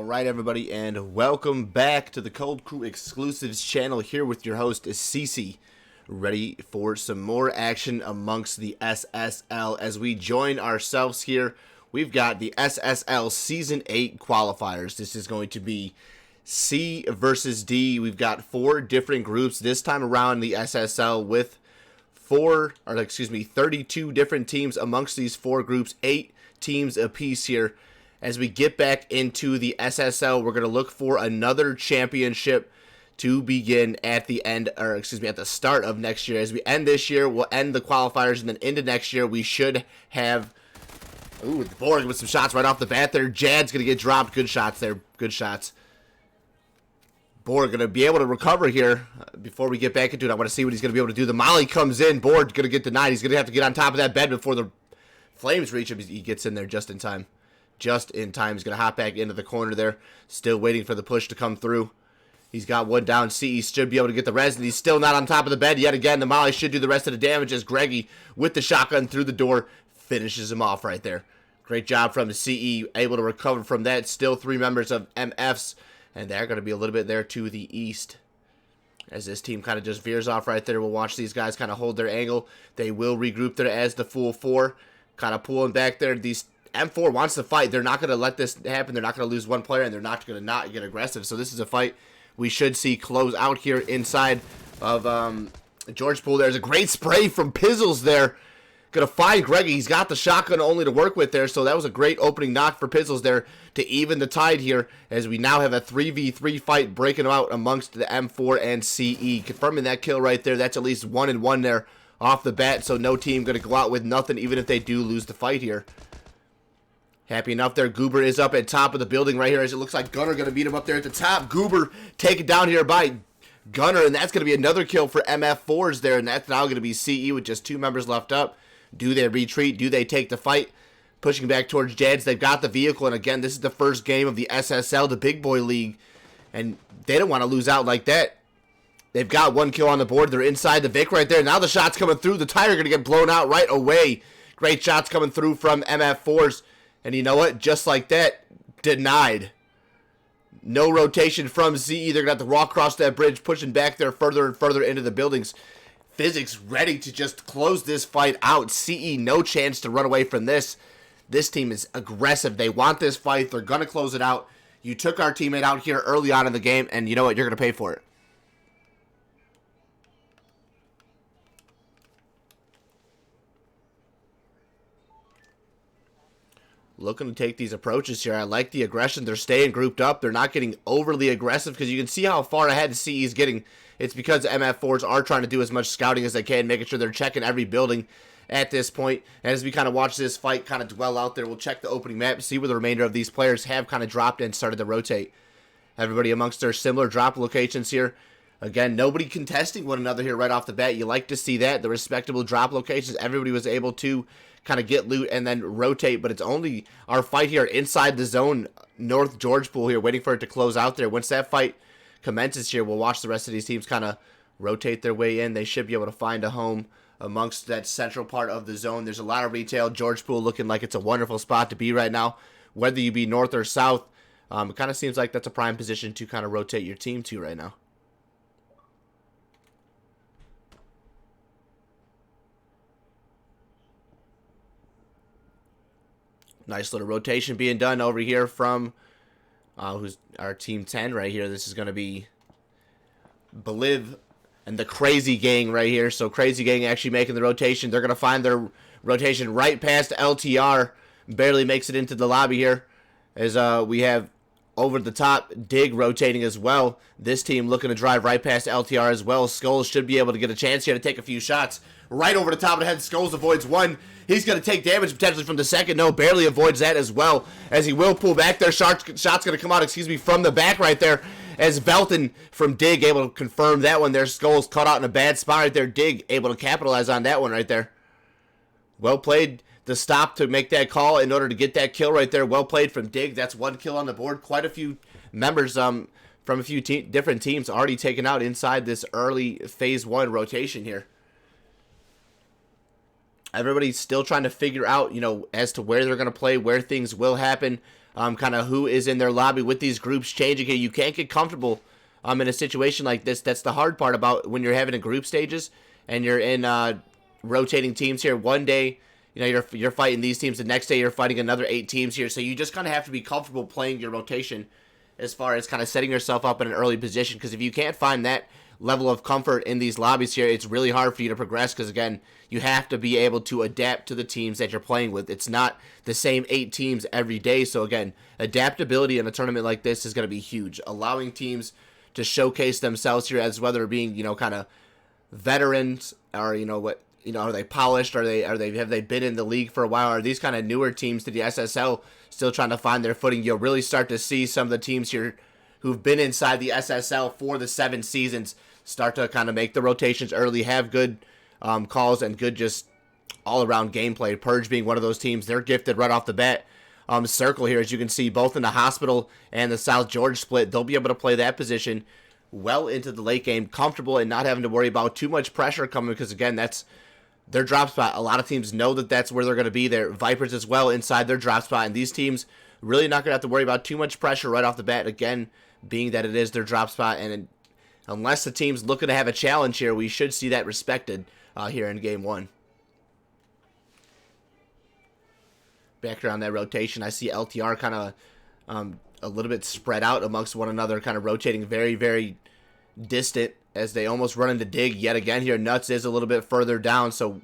Alright everybody, and welcome back to the Cold Crew Exclusives channel. Here with your host is Cece, ready for some more action amongst the SSL. As we join ourselves here, we've got the SSL Season 8 qualifiers. This is going to be C versus D. We've got 4 different groups this time around the SSL with 32 different teams amongst these 4 groups, 8 teams apiece here. As we get back into the SSL, we're going to look for another championship to begin at the end, at the start of next year. As we end this year, we'll end the qualifiers, and then into next year, we should have... Ooh, Borg with some shots right off the bat there. Jad's going to get dropped. Good shots there. Good shots. Borg going to be able to recover here. Before we get back into it, I want to see what he's going to be able to do. The Molly comes in. Borg going to get denied. He's going to have to get on top of that bed before the flames reach him. He gets in there just in time. Just in time. He's going to hop back into the corner there. Still waiting for the push to come through. He's got one down. CE should be able to get the res, and he's still not on top of the bed yet again. The Molly should do the rest of the damage as Greggy, with the shotgun through the door, finishes him off right there. Great job from CE, able to recover from that. Still 3 members of MFs, and they're going to be a little bit there to the east. As this team kind of just veers off right there, we'll watch these guys kind of hold their angle. They will regroup there as the full 4. Kind of pulling back there. These M4 wants to fight. They're not going to let this happen. They're not going to lose one player, and they're not going to not get aggressive. So this is a fight we should see close out here inside of George Pool. There's a great spray from Pizzles there. Going to find Greggy. He's got the shotgun only to work with there, so that was a great opening knock for Pizzles there to even the tide here, as we now have a 3v3 fight breaking out amongst the M4 and CE. Confirming that kill right there. That's at least 1-1 there off the bat, so no team going to go out with nothing, even if they do lose the fight here. Happy enough there. Goober is up at top of the building right here, as it looks like Gunner going to meet him up there at the top. Goober taken down here by Gunner, and that's going to be another kill for MF4s there, and that's now going to be CE with just 2 members left up. Do they retreat? Do they take the fight? Pushing back towards Jads. They've got the vehicle, and again, this is the first game of the SSL, the Big Boy League, and they don't want to lose out like that. They've got 1 kill on the board. They're inside the Vic right there. Now the shot's coming through. The tire going to get blown out right away. Great shots coming through from MF4s. And you know what? Just like that, denied. No rotation from CE. They're going to have to walk across that bridge, pushing back there further and further into the buildings. Physics ready to just close this fight out. CE, no chance to run away from this. This team is aggressive. They want this fight. They're going to close it out. You took our teammate out here early on in the game, and you know what? You're going to pay for it. Looking to take these approaches here. I like the aggression. They're staying grouped up. They're not getting overly aggressive, because you can see how far ahead CE is getting. It's because MF4s are trying to do as much scouting as they can, making sure they're checking every building at this point. And as we kind of watch this fight kind of dwell out there, we'll check the opening map, see where the remainder of these players have kind of dropped and started to rotate. Everybody amongst their similar drop locations here. Again, nobody contesting one another here right off the bat. You like to see that. The respectable drop locations, everybody was able to kind of get loot and then rotate, but it's only our fight here inside the zone, North George Pool here, waiting for it to close out there. Once that fight commences here, we'll watch the rest of these teams kind of rotate their way in. They should be able to find a home amongst that central part of the zone. There's a lot of retail. George Pool looking like it's a wonderful spot to be right now, whether you be north or south. It kind of seems like that's a prime position to kind of rotate your team to right now. Nice little rotation being done over here from who's our team 10 right here. This is going to be Beliv and the Crazy Gang right here. So Crazy Gang actually making the rotation. They're going to find their rotation right past LTR. Barely makes it into the lobby here, as we have over the top Dig rotating as well. This team looking to drive right past LTR as well. Skulls should be able to get a chance here to take a few shots. Right over the top of the head. Skulls avoids 1. He's going to take damage potentially from the second. No, barely avoids that as well, as he will pull back there. Shot's going to come out, from the back right there, as Velton from Dig able to confirm that one there. Skulls caught out in a bad spot right there. Dig able to capitalize on that one right there. Well played. The stop to make that call in order to get that kill right there. Well played from Dig. That's 1 kill on the board. Quite a few members from a few different teams already taken out inside this early phase 1 rotation here. Everybody's still trying to figure out, as to where they're going to play, where things will happen. kind of who is in their lobby with these groups changing here. You can't get comfortable in a situation like this. That's the hard part about when you're having a group stages and you're in rotating teams here. One day, you're fighting these teams. The next day, you're fighting another 8 teams here. So you just kind of have to be comfortable playing your rotation as far as kind of setting yourself up in an early position. Because if you can't find that level of comfort in these lobbies here, it's really hard for you to progress. Because again, you have to be able to adapt to the teams that you're playing with. It's not the same 8 teams every day. So again, adaptability in a tournament like this is going to be huge. Allowing teams to showcase themselves here as whether being, kind of veterans or, are they polished? Have they been in the league for a while? Are these kind of newer teams to the SSL still trying to find their footing? You'll really start to see some of the teams here who've been inside the SSL for the 7 seasons start to kind of make the rotations early, have good calls and good just all-around gameplay. Purge being one of those teams. They're gifted right off the bat. Circle here, as you can see, both in the Hospital and the South George split, they'll be able to play that position well into the late game, comfortable and not having to worry about too much pressure coming because, again, that's their drop spot. A lot of teams know that that's where they're going to be. Their Vipers as well inside their drop spot, and these teams really not going to have to worry about too much pressure right off the bat, again, being that it is their drop spot, and unless the team's looking to have a challenge here, we should see that respected here in Game 1. Back around that rotation, I see LTR kind of a little bit spread out amongst one another, kind of rotating very, very distant as they almost run into Dig yet again here. Nuts is a little bit further down, so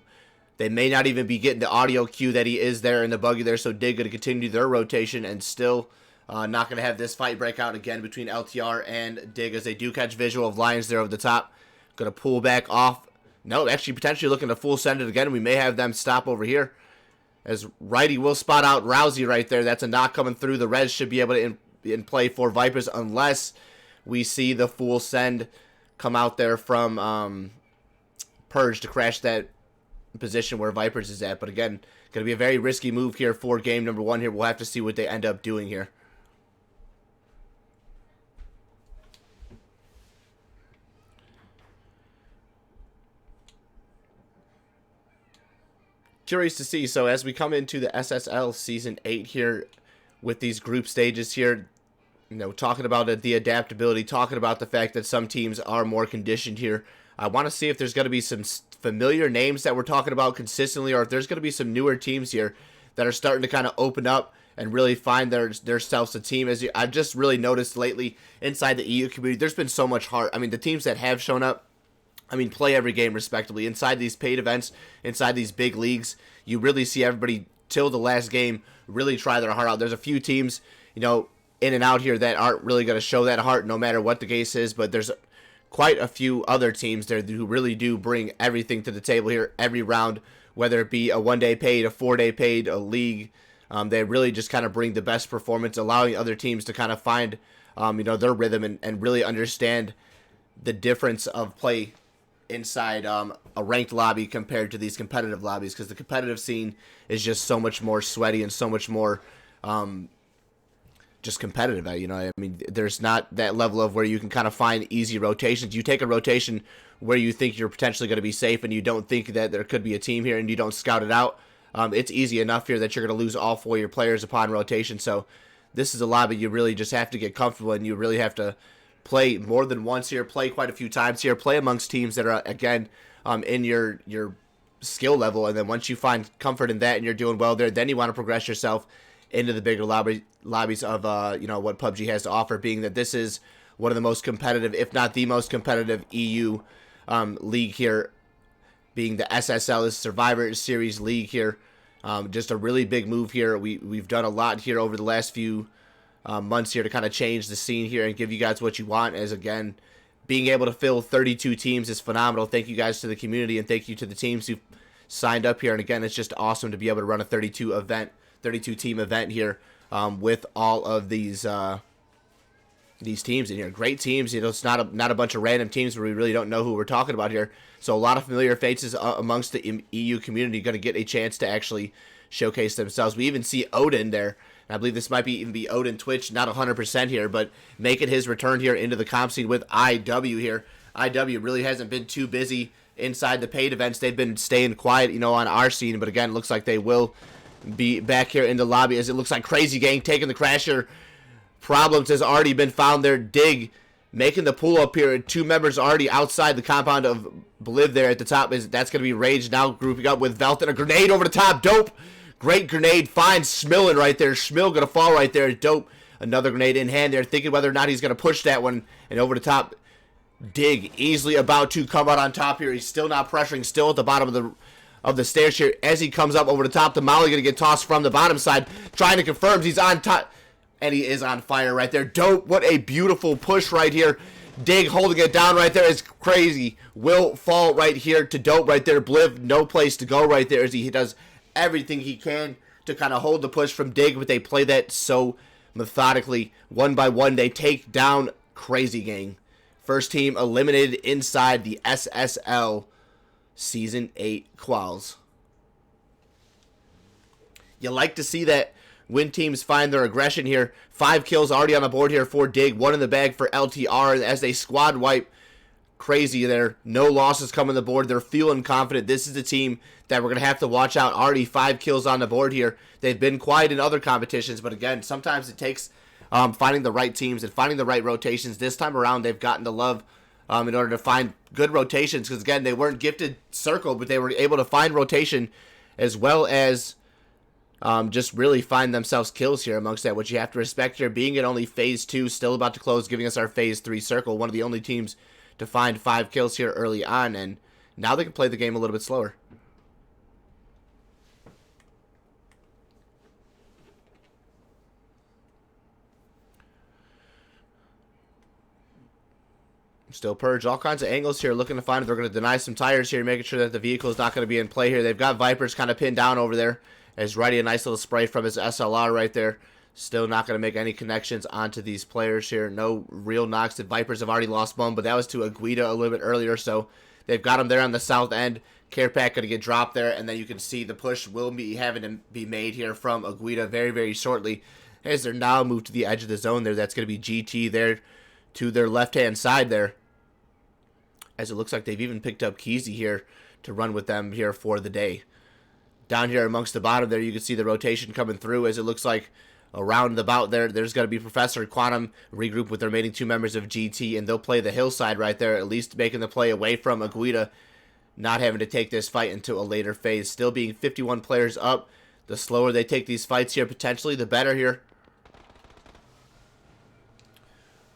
they may not even be getting the audio cue that he is there in the buggy there, so Dig going to continue their rotation and still not going to have this fight break out again between LTR and Dig as they do catch visual of Lions there over the top. Going to pull back off. No, actually potentially looking to full send it again. We may have them stop over here as Righty will spot out Rousey right there. That's a knock coming through. The res should be able to in play for Vipers unless we see the full send come out there from Purge to crash that position where Vipers is at. But again, going to be a very risky move here for game number 1 here. We'll have to see what they end up doing here. Curious to see. So as we come into the SSL Season 8 here with these group stages here, talking about the adaptability, talking about the fact that some teams are more conditioned here. I want to see if there's going to be some familiar names that we're talking about consistently, or if there's going to be some newer teams here that are starting to kind of open up and really find themselves a team. As I've just really noticed lately inside the EU community, there's been so much heart. I mean, the teams that have shown up, play every game respectively. Inside these paid events, inside these big leagues, you really see everybody till the last game really try their heart out. There's a few teams, in and out here that aren't really going to show that heart no matter what the case is, but there's quite a few other teams there who really do bring everything to the table here every round, whether it be a 1-day paid, a 4-day paid, a league. They really just kind of bring the best performance, allowing other teams to kind of find their rhythm and really understand the difference of play inside a ranked lobby compared to these competitive lobbies, because the competitive scene is just so much more sweaty and so much more just competitive. There's not that level of where you can kind of find easy rotations. You take a rotation where you think you're potentially going to be safe and you don't think that there could be a team here and you don't scout it out. It's easy enough here that you're going to lose all 4 of your players upon rotation. So this is a lobby you really just have to get comfortable and you really have to play more than once here, play quite a few times here, play amongst teams that are, again, in your skill level. And then once you find comfort in that and you're doing well there, then you want to progress yourself into the bigger lobbies of what PUBG has to offer, being that this is one of the most competitive, if not the most competitive EU league here, being the SSL is Survivor Series League here. Just a really big move here. We've done a lot here over the last few months here to kind of change the scene here and give you guys what you want. As again, being able to fill 32 teams is phenomenal. Thank you guys to the community and thank you to the teams who've signed up here. And again, it's just awesome to be able to run a 32 team event here with all of these teams in here. Great teams. It's not a bunch of random teams where we really don't know who we're talking about here. So a lot of familiar faces amongst the EU community going to get a chance to actually showcase themselves. We even see Odin there. I believe this might even be Odin Twitch, not 100% here, but making his return here into the comp scene with IW here. IW really hasn't been too busy inside the paid events. They've been staying quiet, on our scene, but again, looks like they will be back here in the lobby as it looks like Crazy Gang taking the Crasher. Problems has already been found there. Dig making the pull up here. 2 members already outside the compound of Bliv there at the top. That's going to be Rage now grouping up with Velton. A grenade over the top. Dope. Great grenade. Finds Smillen right there. Schmill going to fall right there. Dope. Another grenade in hand there. Thinking whether or not he's going to push that one. And over the top. Dig easily about to come out on top here. He's still not pressuring. Still at the bottom of the stairs here. As he comes up over the top. The Molly going to get tossed from the bottom side. Trying to confirm he's on top. And he is on fire right there. Dope. What a beautiful push right here. Dig holding it down right there is crazy. Will fall right here to Dope right there. Bliv, no place to go right there as he does everything he can to kind of hold the push from Dig, but they play that so methodically. One by one, they take down Crazy Gang. First team eliminated inside the SSL Season 8 quals. You like to see that when teams find their aggression here. 5 kills already on the board here for Dig. 1 in the bag for LTR as they squad wipe Crazy there. No losses coming on the board. They're feeling confident. This is the team that we're going to have to watch out. Already 5 kills on the board here. They've been quiet in other competitions, but again, sometimes it takes finding the right teams and finding the right rotations. This time around, they've gotten the love in order to find good rotations because, again, they weren't gifted circle, but they were able to find rotation as well as just really find themselves kills here amongst that, which you have to respect here. Being at only Phase 2, still about to close, giving us our Phase 3 circle. One of the only teams to find 5 kills here early on, and now they can play the game a little bit slower. Still Purge, all kinds of angles here, looking to find if they're going to deny some tires here, making sure that the vehicle is not going to be in play here. They've got Vipers kind of pinned down over there. As Righty, a nice little spray from his SLR right there. Still not going to make any connections onto these players here. No real knocks. The Vipers have already lost one, but that was to Aguida a little bit earlier, so they've got him there on the south end. Care pack going to get dropped there, and then you can see the push will be having to be made here from Aguida very, very shortly. As they're now moved to the edge of the zone there, that's going to be GT there to their left-hand side there. As it looks like they've even picked up Keezy here to run with them here for the day. Down here amongst the bottom there, you can see the rotation coming through as it looks like around about there. There's going to be Professor Quantum regroup with the remaining 2 members of GT, and they'll play the hillside right there, at least making the play away from Aguida, not having to take this fight into a later phase. Still being 51 players up. The slower they take these fights here, potentially, the better here.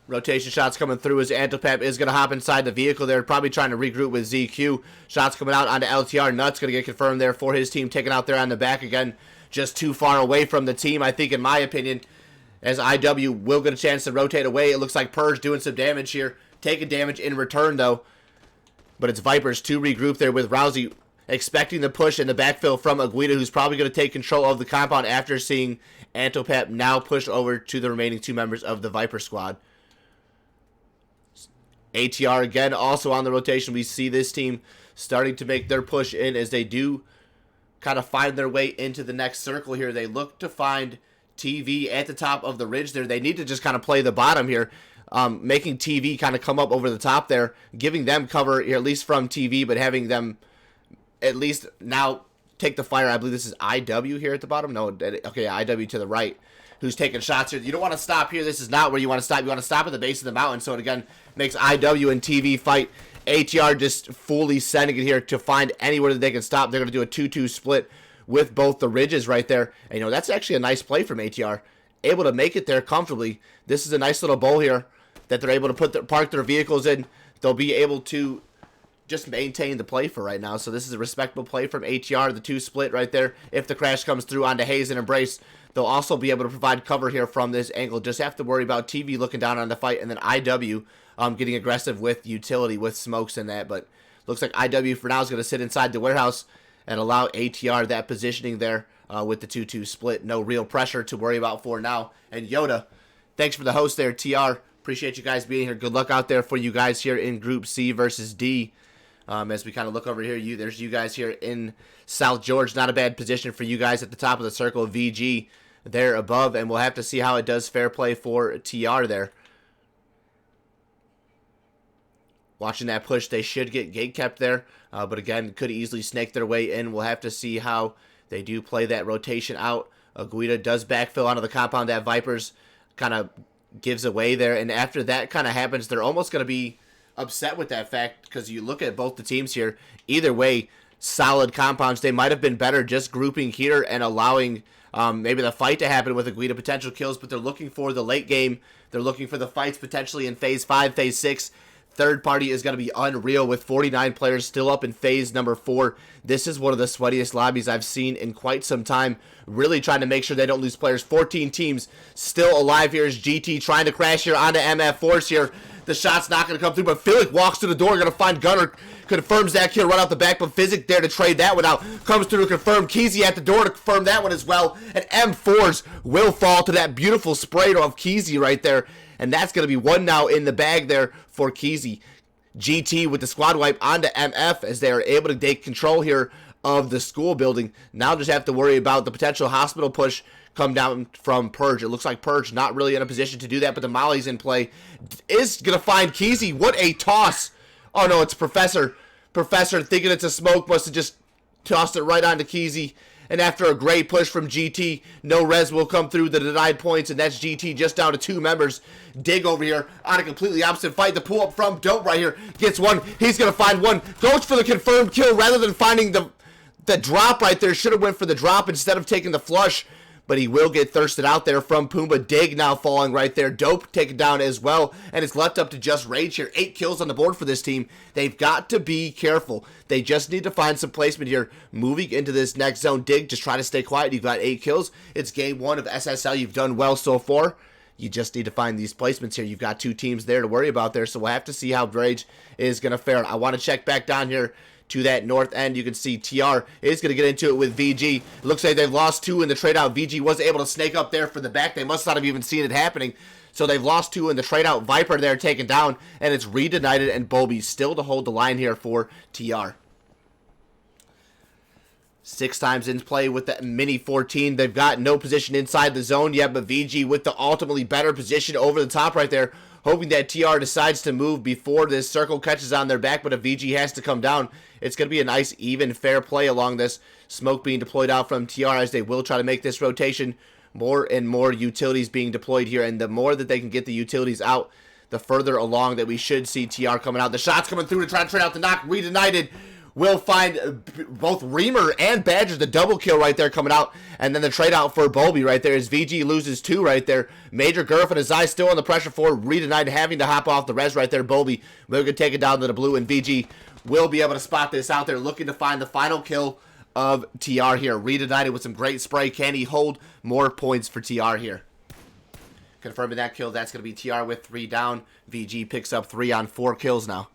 Rotation shots coming through as Antopep is going to hop inside the vehicle there, probably trying to regroup with ZQ. Shots coming out onto LTR. Nuts going to get confirmed there for his team, taken out there on the back again. Just too far away from the team, I think, in my opinion, as IW will get a chance to rotate away. It looks like Purge doing some damage here, taking damage in return, though. But it's Vipers to regroup there with Rousey expecting the push in the backfill from Aguida, who's probably going to take control of the compound after seeing Antopep now push over to the remaining 2 members of the Viper squad. ATR again also on the rotation. We see this team starting to make their push in as they do kind of find their way into the next circle here. They look to find TV at the top of the ridge there. They need to just kind of play the bottom here, making TV kind of come up over the top there, giving them cover here, at least from TV, but having them at least now take the fire. I believe this is IW here at the bottom. No, okay, IW to the right, who's taking shots here. You don't want to stop here. This is not where you want to stop. You want to stop at the base of the mountain. So it again makes IW and TV fight. ATR just fully sending it here to find anywhere that they can stop. They're going to do a 2-2 split with both the ridges right there. And, you know, that's actually a nice play from ATR. Able to make it there comfortably. This is a nice little bowl here that they're able to park their vehicles in. They'll be able to just maintain the play for right now. So this is a respectable play from ATR, the 2 split right there. If the crash comes through onto Hayes and Embrace, they'll also be able to provide cover here from this angle. Just have to worry about TV looking down on the fight, and then IW getting aggressive with utility, with smokes and that. But looks like IW for now is going to sit inside the warehouse and allow ATR that positioning there with the 2-2 split. No real pressure to worry about for now. And Yoda, thanks for the host there, TR. Appreciate you guys being here. Good luck out there for you guys here in Group C versus D. As we kind of look over here, there's you guys here in South George. Not a bad position for you guys at the top of the circle. VG there above, and we'll have to see how it does fair play for TR there. Watching that push, they should get gate kept there, but again, could easily snake their way in. We'll have to see how They do play that rotation out. Guida does backfill onto the compound that Vipers kind of gives away there. And after that kind of happens, they're almost going to be upset with that fact, because you look at both the teams here. Either way, solid compounds. They might have been better just grouping here and allowing maybe the fight to happen with Guida potential kills, but they're looking for the late game. They're looking for the fights potentially in Phase 5, Phase 6. Third party is going to be unreal with 49 players still up in phase number 4. This is one of the sweatiest lobbies I've seen in quite some time. Really trying to make sure they don't lose players. 14 teams still alive here as GT trying to crash here onto MF Force here. The shot's not going to come through, but Philic walks to the door, going to find Gunner. Confirms that kill right out the back, but Physic there to trade that one out. Comes through to confirm. Keezy at the door to confirm that one as well. And M4s will fall to that beautiful spray of Keezy right there. And that's going to be one now in the bag there for Keezy. GT with the squad wipe onto MF as they are able to take control here of the school building. Now just have to worry about the potential hospital push come down from Purge. It looks like Purge not really in a position to do that, but the Molly's in play. Is going to find Keezy. What a toss. Oh no, it's Professor. Professor thinking it's a smoke, must have just tossed it right onto Keezy. And after a great push from GT, no res will come through the denied points, and that's GT just down to 2 members. Dig over here on a completely opposite fight. The pull up from Dope right here gets one. He's going to find one. Goes for the confirmed kill rather than finding the drop right there. Should have went for the drop instead of taking the flush. But he will get thirsted out there from Pumbaa. Dig now falling right there. Dope taken down as well. And it's left up to just Rage here. 8 kills on the board for this team. They've got to be careful. They just need to find some placement here. Moving into this next zone. Dig, just try to stay quiet. You've got 8 kills. It's game 1 of SSL. You've done well so far. You just need to find these placements here. You've got 2 teams there to worry about there. So we'll have to see how Rage is going to fare. I want to check back down here to that north end. You can see TR is going to get into it with VG. It looks like they've lost 2 in the trade out. VG was able to snake up there for the back. They must not have even seen it happening. So they've lost 2 in the trade out. Viper there taken down, and it's Redenited and Bobby still to hold the line here for TR. 6 times in play with the Mini 14. They've got no position inside the zone yet, but VG with the ultimately better position over the top right there, hoping that TR decides to move before this circle catches on their back. But if VG has to come down, it's going to be a nice, even, fair play along this. Smoke being deployed out from TR as they will try to make this rotation. More and more utilities being deployed here, and the more that they can get the utilities out, the further along that we should see TR coming out. The shots coming through to try to trade out the knock. Redenited will find both Reamer and Badger, the double kill right there coming out. And then the trade out for Bobby right there as VG loses 2 right there. Major Gurf and his eye still on the pressure for Redenited, having to hop off the res right there. Bobby will get taken down to the blue, and VG will be able to spot this out there, looking to find the final kill of TR here. Redenited with some great spray. Can he hold more points for TR here? Confirming that kill, that's going to be TR with 3 down. VG picks up 3 on 4 kills now.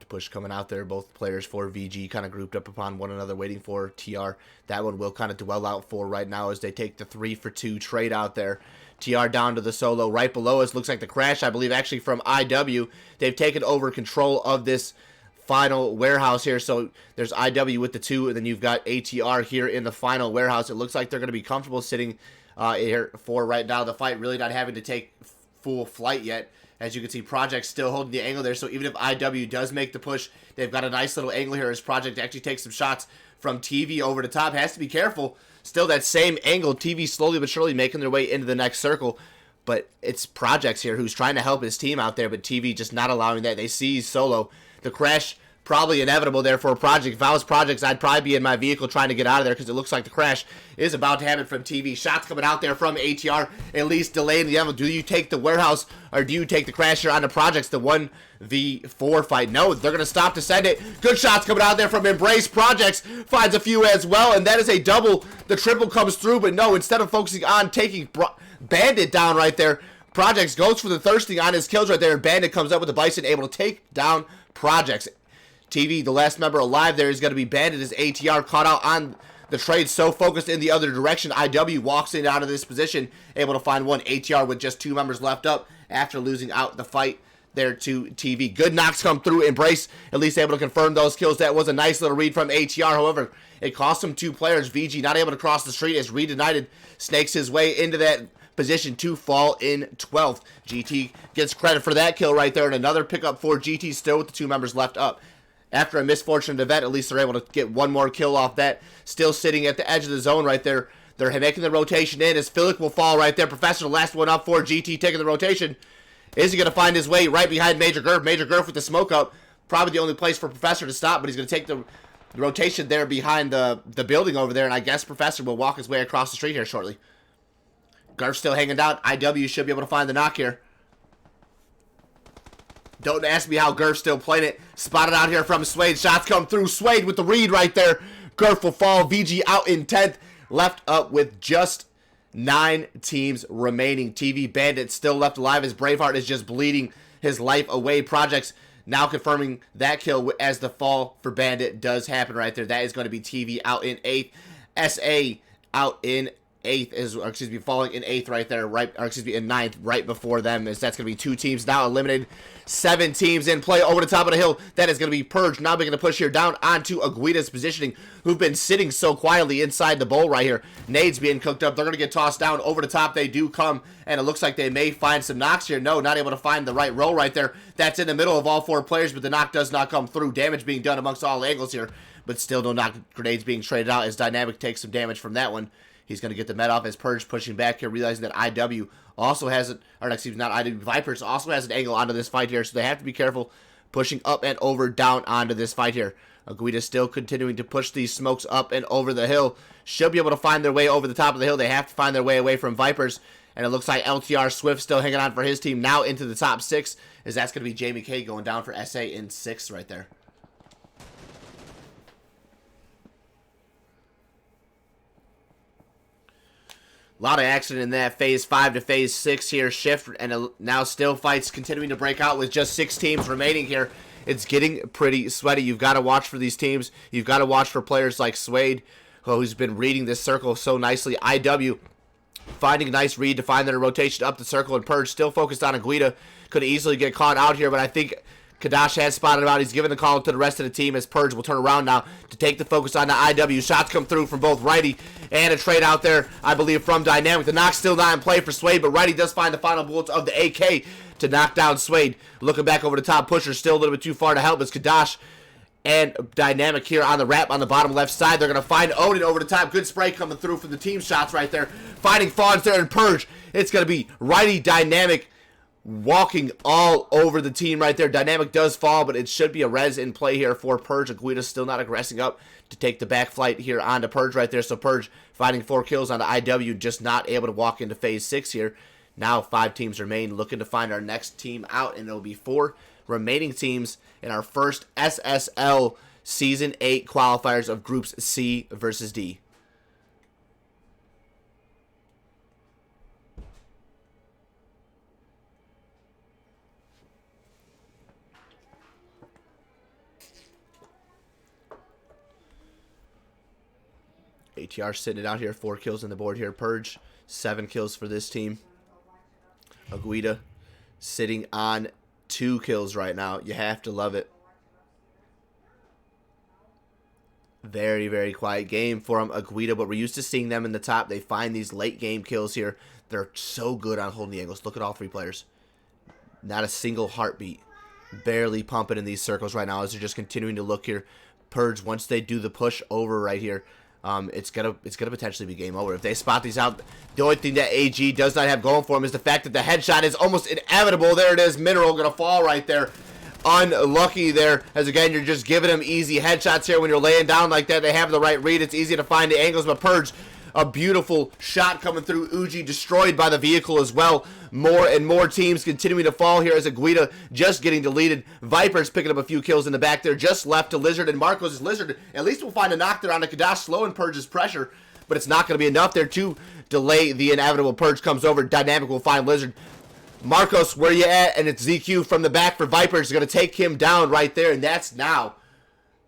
Push coming out there. Both players for VG kind of grouped up upon one another waiting for TR. That one will kind of dwell out for right now as they take the 3-for-2 trade out there. TR down to the solo right below us. Looks like the crash, I believe, actually from IW. They've taken over control of this final warehouse here. So there's IW with the 2, and then you've got ATR here in the final warehouse. It looks like they're going to be comfortable sitting here for right now. The fight really not having to take full flight yet. As you can see, Project still holding the angle there, so even if IW does make the push, they've got a nice little angle here as Project actually takes some shots from TV over the top. Has to be careful. Still that same angle. TV slowly but surely making their way into the next circle, but it's Projects here who's trying to help his team out there, but TV just not allowing that. They see Solo. The crash probably inevitable there for a Project. If I was Projects, I'd probably be in my vehicle trying to get out of there because it looks like the crash is about to happen from TV. Shots coming out there from ATR, at least delaying the level. Do you take the warehouse or do you take the crasher onto Projects, the 1v4 fight? No, they're going to stop to send it. Good shots coming out there from Embrace. Projects finds a few as well, and that is a double. The triple comes through, but no, instead of focusing on taking Bandit down right there, Projects goes for the thirsting on his kills right there, and Bandit comes up with the Bison, able to take down Projects. TV, the last member alive there, is going to be Bandit as ATR caught out on the trade, so focused in the other direction. IW walks in out of this position, able to find one. ATR with just 2 members left up after losing out the fight there to TV. Good knocks come through. Embrace at least able to confirm those kills. That was a nice little read from ATR. However, it cost him 2 players. VG not able to cross the street as Redenited snakes his way into that position to fall in 12th. GT gets credit for that kill right there, and another pickup for GT still with the 2 members left up. After a misfortunate event, at least they're able to get one more kill off that. Still sitting at the edge of the zone right there. They're making the rotation in as Philic will fall right there. Professor, the last one up for GT, taking the rotation. Is he going to find his way right behind Major Gurf? Major Gurf with the smoke up. Probably the only place for Professor to stop, but he's going to take the rotation there behind the building over there, and I guess Professor will walk his way across the street here shortly. Gurf still hanging down. IW should be able to find the knock here. Don't ask me how Gurf's still playing it. Spotted out here from Suede. Shots come through. Suede with the read right there. Gurf will fall. VG out in 10th. Left up with just 9 teams remaining. TV Bandit still left alive as Braveheart is just bleeding his life away. Projects now confirming that kill as the fall for Bandit does happen right there. That is going to be TV out in 8th. SA out in 8th, falling in 8th right there, in 9th, right before them, as that's going to be 2 teams now eliminated. 7 teams in play over the top of the hill. That is going to be Purge. Now making a push here down onto Aguida's positioning, who've been sitting so quietly inside the bowl right here. Nades being cooked up. They're going to get tossed down over the top. They do come, and it looks like they may find some knocks here. No, not able to find the right roll right there. That's in the middle of all 4 players, but the knock does not come through. Damage being done amongst all angles here, but still no knock grenades being traded out as Dynamic takes some damage from that one. He's going to get the med off as Purge pushing back here, realizing that IW also has it, or excuse me, not IW, Vipers also has an angle onto this fight here, so they have to be careful pushing up and over down onto this fight here. Aguida still continuing to push these smokes up and over the hill. Should be able to find their way over the top of the hill. They have to find their way away from Vipers, and it looks like LTR Swift still hanging on for his team now into the top 6, as that's going to be Jamie K going down for SA in 6th right there. A lot of action in that phase 5 to phase 6 here. Shift, and now still fights continuing to break out with just 6 teams remaining here. It's getting pretty sweaty. You've got to watch for these teams. You've got to watch for players like Suede, who's been reading this circle so nicely. IW finding a nice read to find their rotation up the circle, and Purge still focused on Aguida. Could easily get caught out here, but I think Kadash has spotted him out. He's giving the call to the rest of the team as Purge will turn around now to take the focus on the IW. Shots come through from both Righty and a trade out there, I believe, from Dynamic. The knock's still not in play for Suede, but Righty does find the final bullets of the AK to knock down Suede. Looking back over the top, Pusher still a little bit too far to help as Kadash and Dynamic here on the wrap on the bottom left side. They're going to find Odin over the top. Good spray coming through from the team shots right there. Finding Fawns there and Purge. It's going to be Righty, Dynamic, walking all over the team right there. Dynamic does fall, but it should be a res in play here for Purge. Aguida still not aggressing up to take the back flight here onto Purge right there. So Purge finding 4 kills on the IW, just not able to walk into phase 6 here. Now 5 teams remain, looking to find our next team out, and it'll be 4 remaining teams in our first SSL Season 8 qualifiers of Groups C versus D. ATR sitting it out here, 4 kills on the board here. Purge, 7 kills for this team. Aguida sitting on 2 kills right now. You have to love it. Very, very quiet game for them, Aguida, but we're used to seeing them in the top. They find these late game kills here. They're so good on holding the angles. Look at all 3 players. Not a single heartbeat. Barely pumping in these circles right now as they're just continuing to look here. Purge, once they do the push over right here, it's gonna potentially be game over if they spot these out. The only thing that AG does not have going for him is the fact that the headshot is almost inevitable. There it is, Mineral gonna fall right there. Unlucky there, as again you're just giving them easy headshots here when you're laying down like that. They have the right read. It's easy to find the angles, but Purge, a beautiful shot coming through. Uji destroyed by the vehicle as well. More and more teams continuing to fall here as Aguida just getting deleted. Vipers picking up a few kills in the back there. Just left to Lizard, and Marcos is Lizard. At least we'll find a knock there on the Kadash, slowing Purge's pressure, but it's not going to be enough there to delay the inevitable. Purge comes over. Dynamic will find Lizard. Marcos, where you at? And it's ZQ from the back for Vipers. Going to take him down right there, and that's now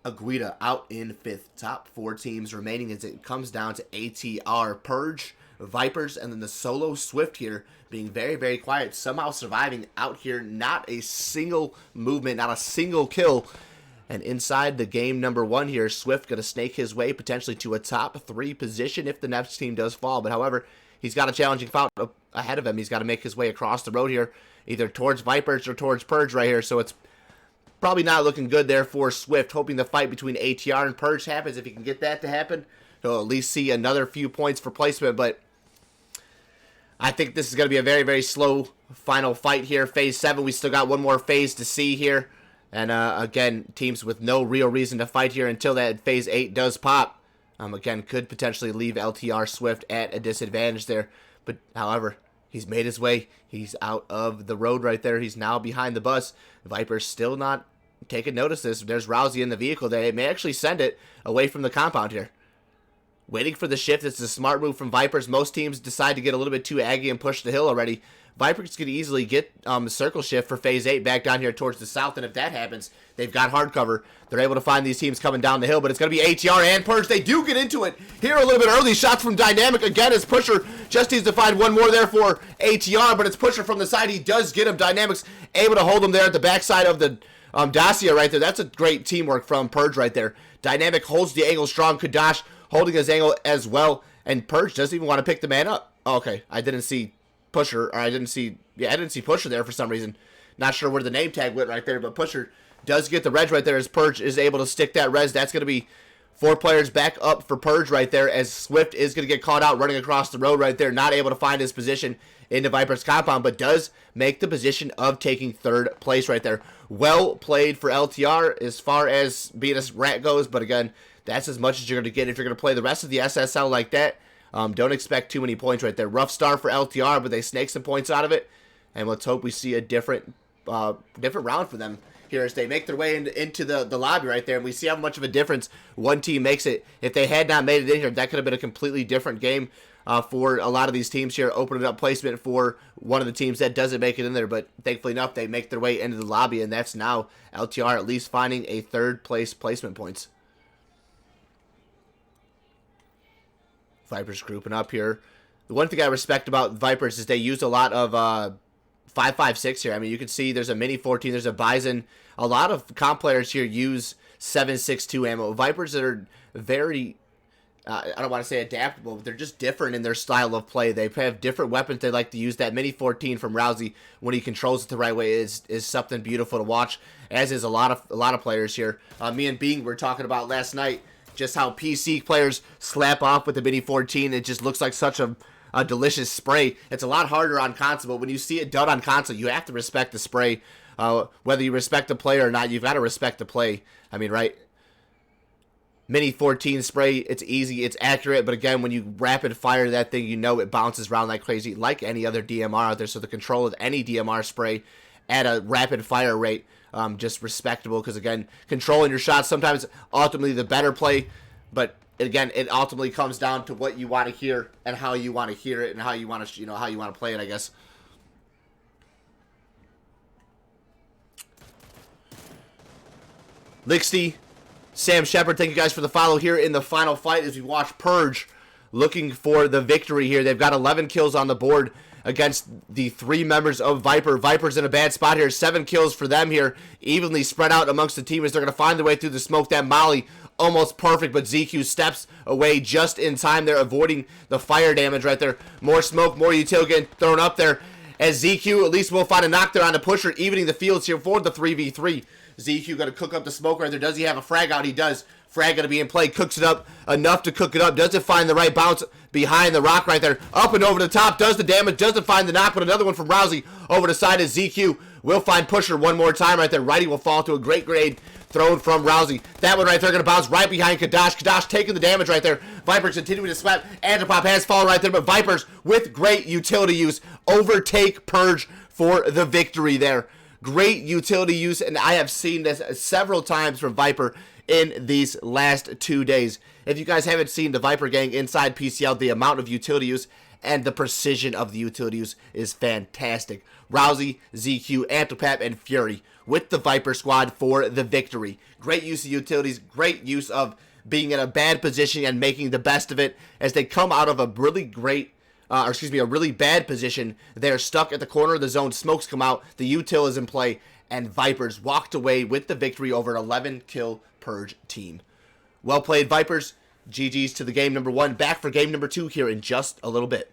Aguida out in 5th. Top 4 teams remaining as it comes down to ATR, Purge, Vipers, and then the solo Swift here being very, very quiet, somehow surviving out here. Not a single movement, not a single kill And inside the game number 1 here, Swift going to snake his way potentially to a top 3 position if the next team does fall. But however, he's got a challenging fight ahead of him. He's got to make his way across the road here, either towards Vipers or towards Purge right here. So it's probably not looking good there for Swift, hoping the fight between ATR and Purge happens. If he can get that to happen, he'll at least see another few points for placement. But I think this is going to be a very, very slow final fight here. Phase 7, we still got one more phase to see here. And again, teams with no real reason to fight here until that Phase 8 does pop. Again, could potentially leave LTR Swift at a disadvantage there. But however, he's made his way. He's out of the road right there. He's now behind the bus. Viper's still not taking notice of this. There's Rousey in the vehicle. They may actually send it away from the compound here. Waiting for the shift. It's a smart move from Vipers. Most teams decide to get a little bit too aggy and push the hill already. Vipers could easily get the circle shift for Phase 8 back down here towards the south, and if that happens, they've got hard cover. They're able to find these teams coming down the hill, but it's going to be ATR and Purge. They do get into it here a little bit early. Shots from Dynamic again as Pusher just needs to find one more there for ATR, but it's Pusher from the side. He does get him. Dynamic's able to hold him there at the backside of the Dacia right there. That's a great teamwork from Purge right there. Dynamic holds the angle strong. Kadash holding his angle as well, and Purge doesn't even want to pick the man up. Oh, okay, I didn't see Pusher, or I didn't see Pusher there for some reason. Not sure where the name tag went right there, but Pusher does get the res right there as Purge is able to stick that res. That's going to be 4 players back up for Purge right there as Swift is going to get caught out running across the road right there, not able to find his position in the Viper's compound, but does make the position of taking 3rd place right there. Well played for LTR as far as being a rat goes, but again, that's as much as you're going to get if you're going to play the rest of the SSL like that. Don't expect too many points right there. Rough start for LTR, but they snake some points out of it. And let's hope we see a different round for them here as they make their way into the lobby right there. And we see how much of a difference one team makes it. If they had not made it in here, that could have been a completely different game for a lot of these teams here, opening up placement for one of the teams that doesn't make it in there. But thankfully enough, they make their way into the lobby, and that's now LTR at least finding a 3rd place placement points. Vipers grouping up here. The one thing I respect about Vipers is they use a lot of 5.56 here. I mean, you can see there's a Mini 14, there's a Bison. A lot of comp players here use 7.62 ammo. Vipers that are very, I don't want to say adaptable, but they're just different in their style of play. They have different weapons they like to use. That Mini 14 from Rousey, when he controls it the right way, is something beautiful to watch, as is a lot of players here. Me and Bing were talking about last night just how PC players slap off with the Mini 14. It just looks like such a delicious spray. It's a lot harder on console, but when you see it done on console, you have to respect the spray. Whether you respect the player or not, you've got to respect the play. I mean, right? Mini 14 spray, it's easy, it's accurate, but again, when you rapid fire that thing, you know it bounces around like crazy, like any other DMR out there. So the control of any DMR spray at a rapid fire rate, just respectable, because again, controlling your shots sometimes ultimately the better play, but again, it ultimately comes down to what you want to hear and how you want to hear it and how you want to, how you want to play it, I guess. Lixty, Sam Shepard, thank you guys for the follow here in the final fight as we watch Purge looking for the victory here. They've got 11 kills on the board against the 3 members of Viper. Viper's in a bad spot here. 7 kills for them here, evenly spread out amongst the team as they're going to find their way through the smoke. That molly, almost perfect, but ZQ steps away just in time. They're avoiding the fire damage right there. More smoke, more util getting thrown up there. As ZQ at least will find a knock there on the Pusher, evening the fields here for the 3v3. ZQ going to cook up the smoke right there. Does he have a frag out? He does. Frag going to be in play. Cooks it up enough to cook it up. Doesn't find the right bounce behind the rock right there. Up and over the top. Does the damage. Doesn't find the knock. But another one from Rousey over the side is ZQ. Will find Pusher one more time right there. Righty will fall to a great grade thrown from Rousey. That one right there going to bounce right behind Kadash. Kadash taking the damage right there. Vipers continuing to slap. Antipop has fallen right there. But Vipers with great utility use overtake Purge for the victory there. Great utility use, and I have seen this several times from Viper in these last 2 days. If you guys haven't seen the Viper gang inside PCL, the amount of utility use and the precision of the utility use is fantastic. Rousey, ZQ, Antipap, and Fury with the Viper squad for the victory. Great use of utilities, great use of being in a bad position and making the best of it as they come out of a really great or excuse me, a really bad position. They're stuck at the corner of the zone. Smokes come out. The util is in play, and Vipers walked away with the victory over an 11-kill Purge team. Well played, Vipers. GG's to the game number 1. Back for game number 2 here in just a little bit.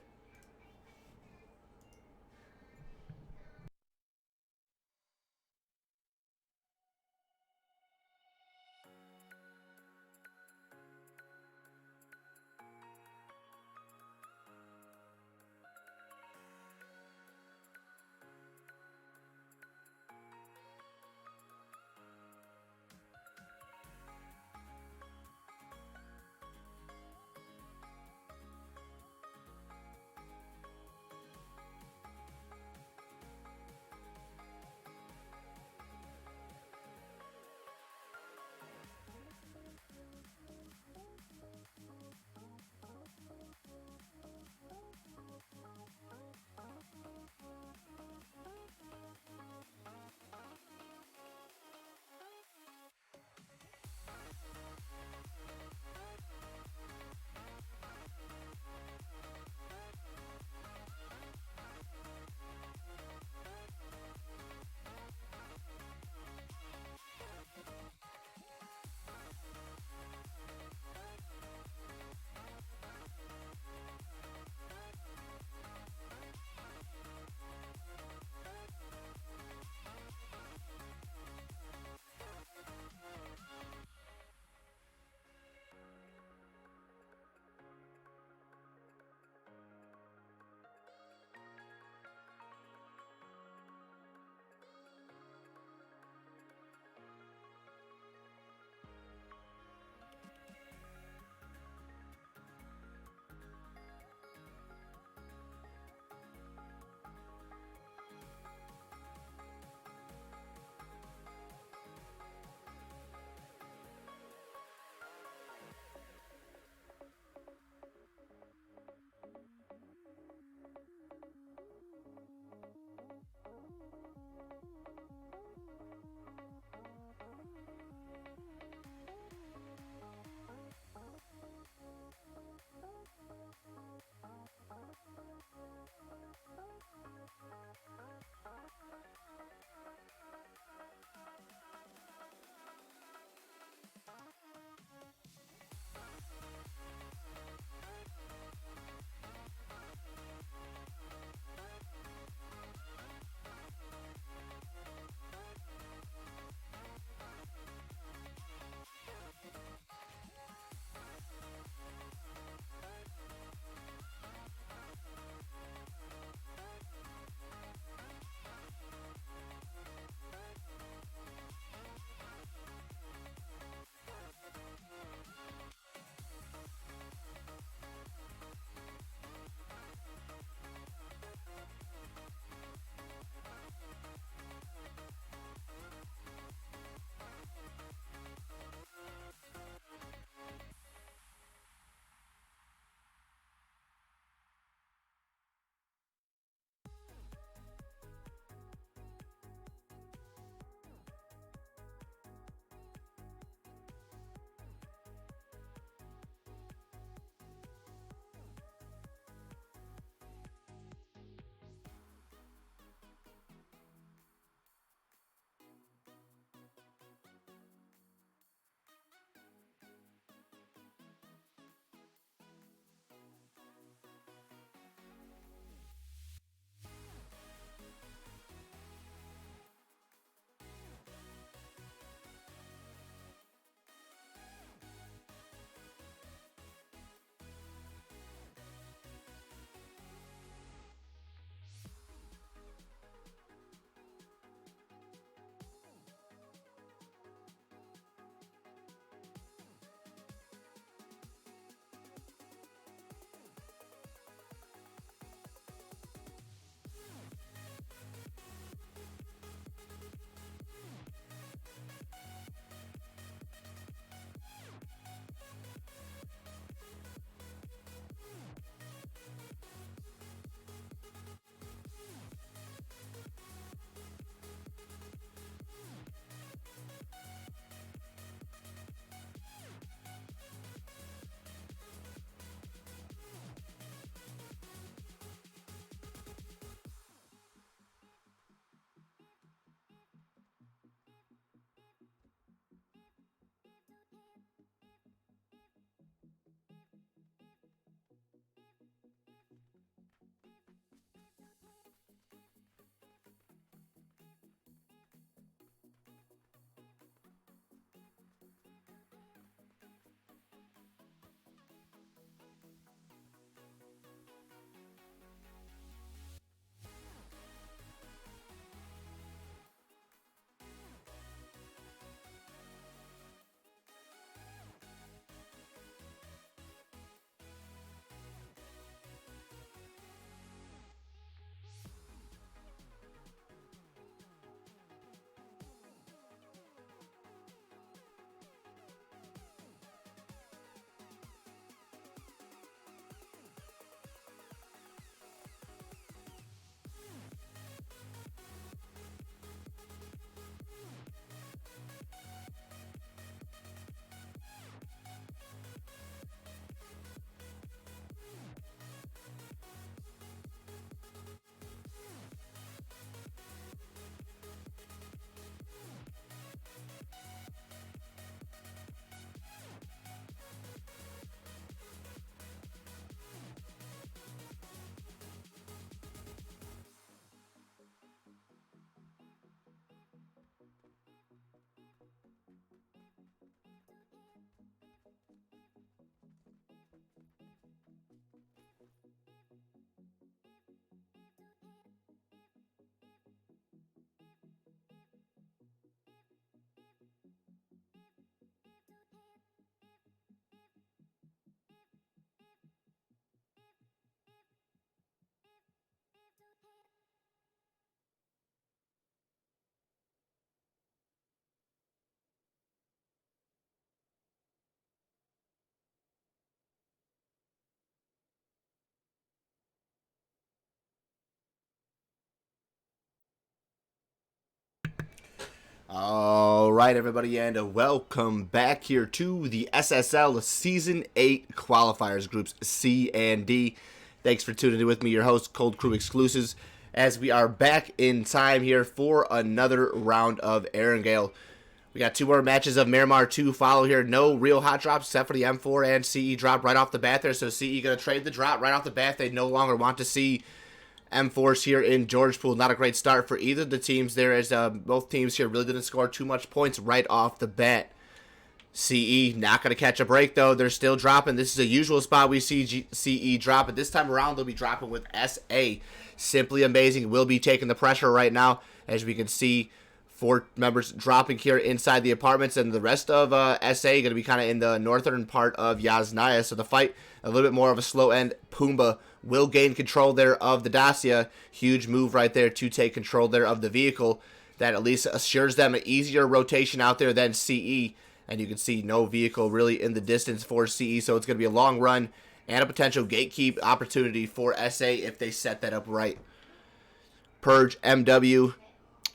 All right, everybody, and welcome back here to the SSL Season 8 Qualifiers Groups C and D. Thanks for tuning in with me, your host, Cold Crew Exclusives, as we are back in time here for another round of Erangel. We got two more matches of Miramar 2 follow here. No real hot drops except for the M4 and CE drop right off the bat there. So CE going to trade the drop right off the bat. They no longer want to see M4s here in Georgepool. Not a great start for either of the teams there, as both teams here really didn't score too much points right off the bat. CE not going to catch a break, though. They're still dropping. This is a usual spot we see CE drop, but this time around they'll be dropping with SA. Simply amazing. Will be taking the pressure right now, as we can see. 4 members dropping here inside the apartments, and the rest of SA going to be kind of in the northern part of Yasnaya. So the fight, a little bit more of a slow end. Pumbaa will gain control there of the Dacia. Huge move right there to take control there of the vehicle. That at least assures them an easier rotation out there than CE. And you can see no vehicle really in the distance for CE. So it's going to be a long run and a potential gatekeep opportunity for SA if they set that up right. Purge, MW,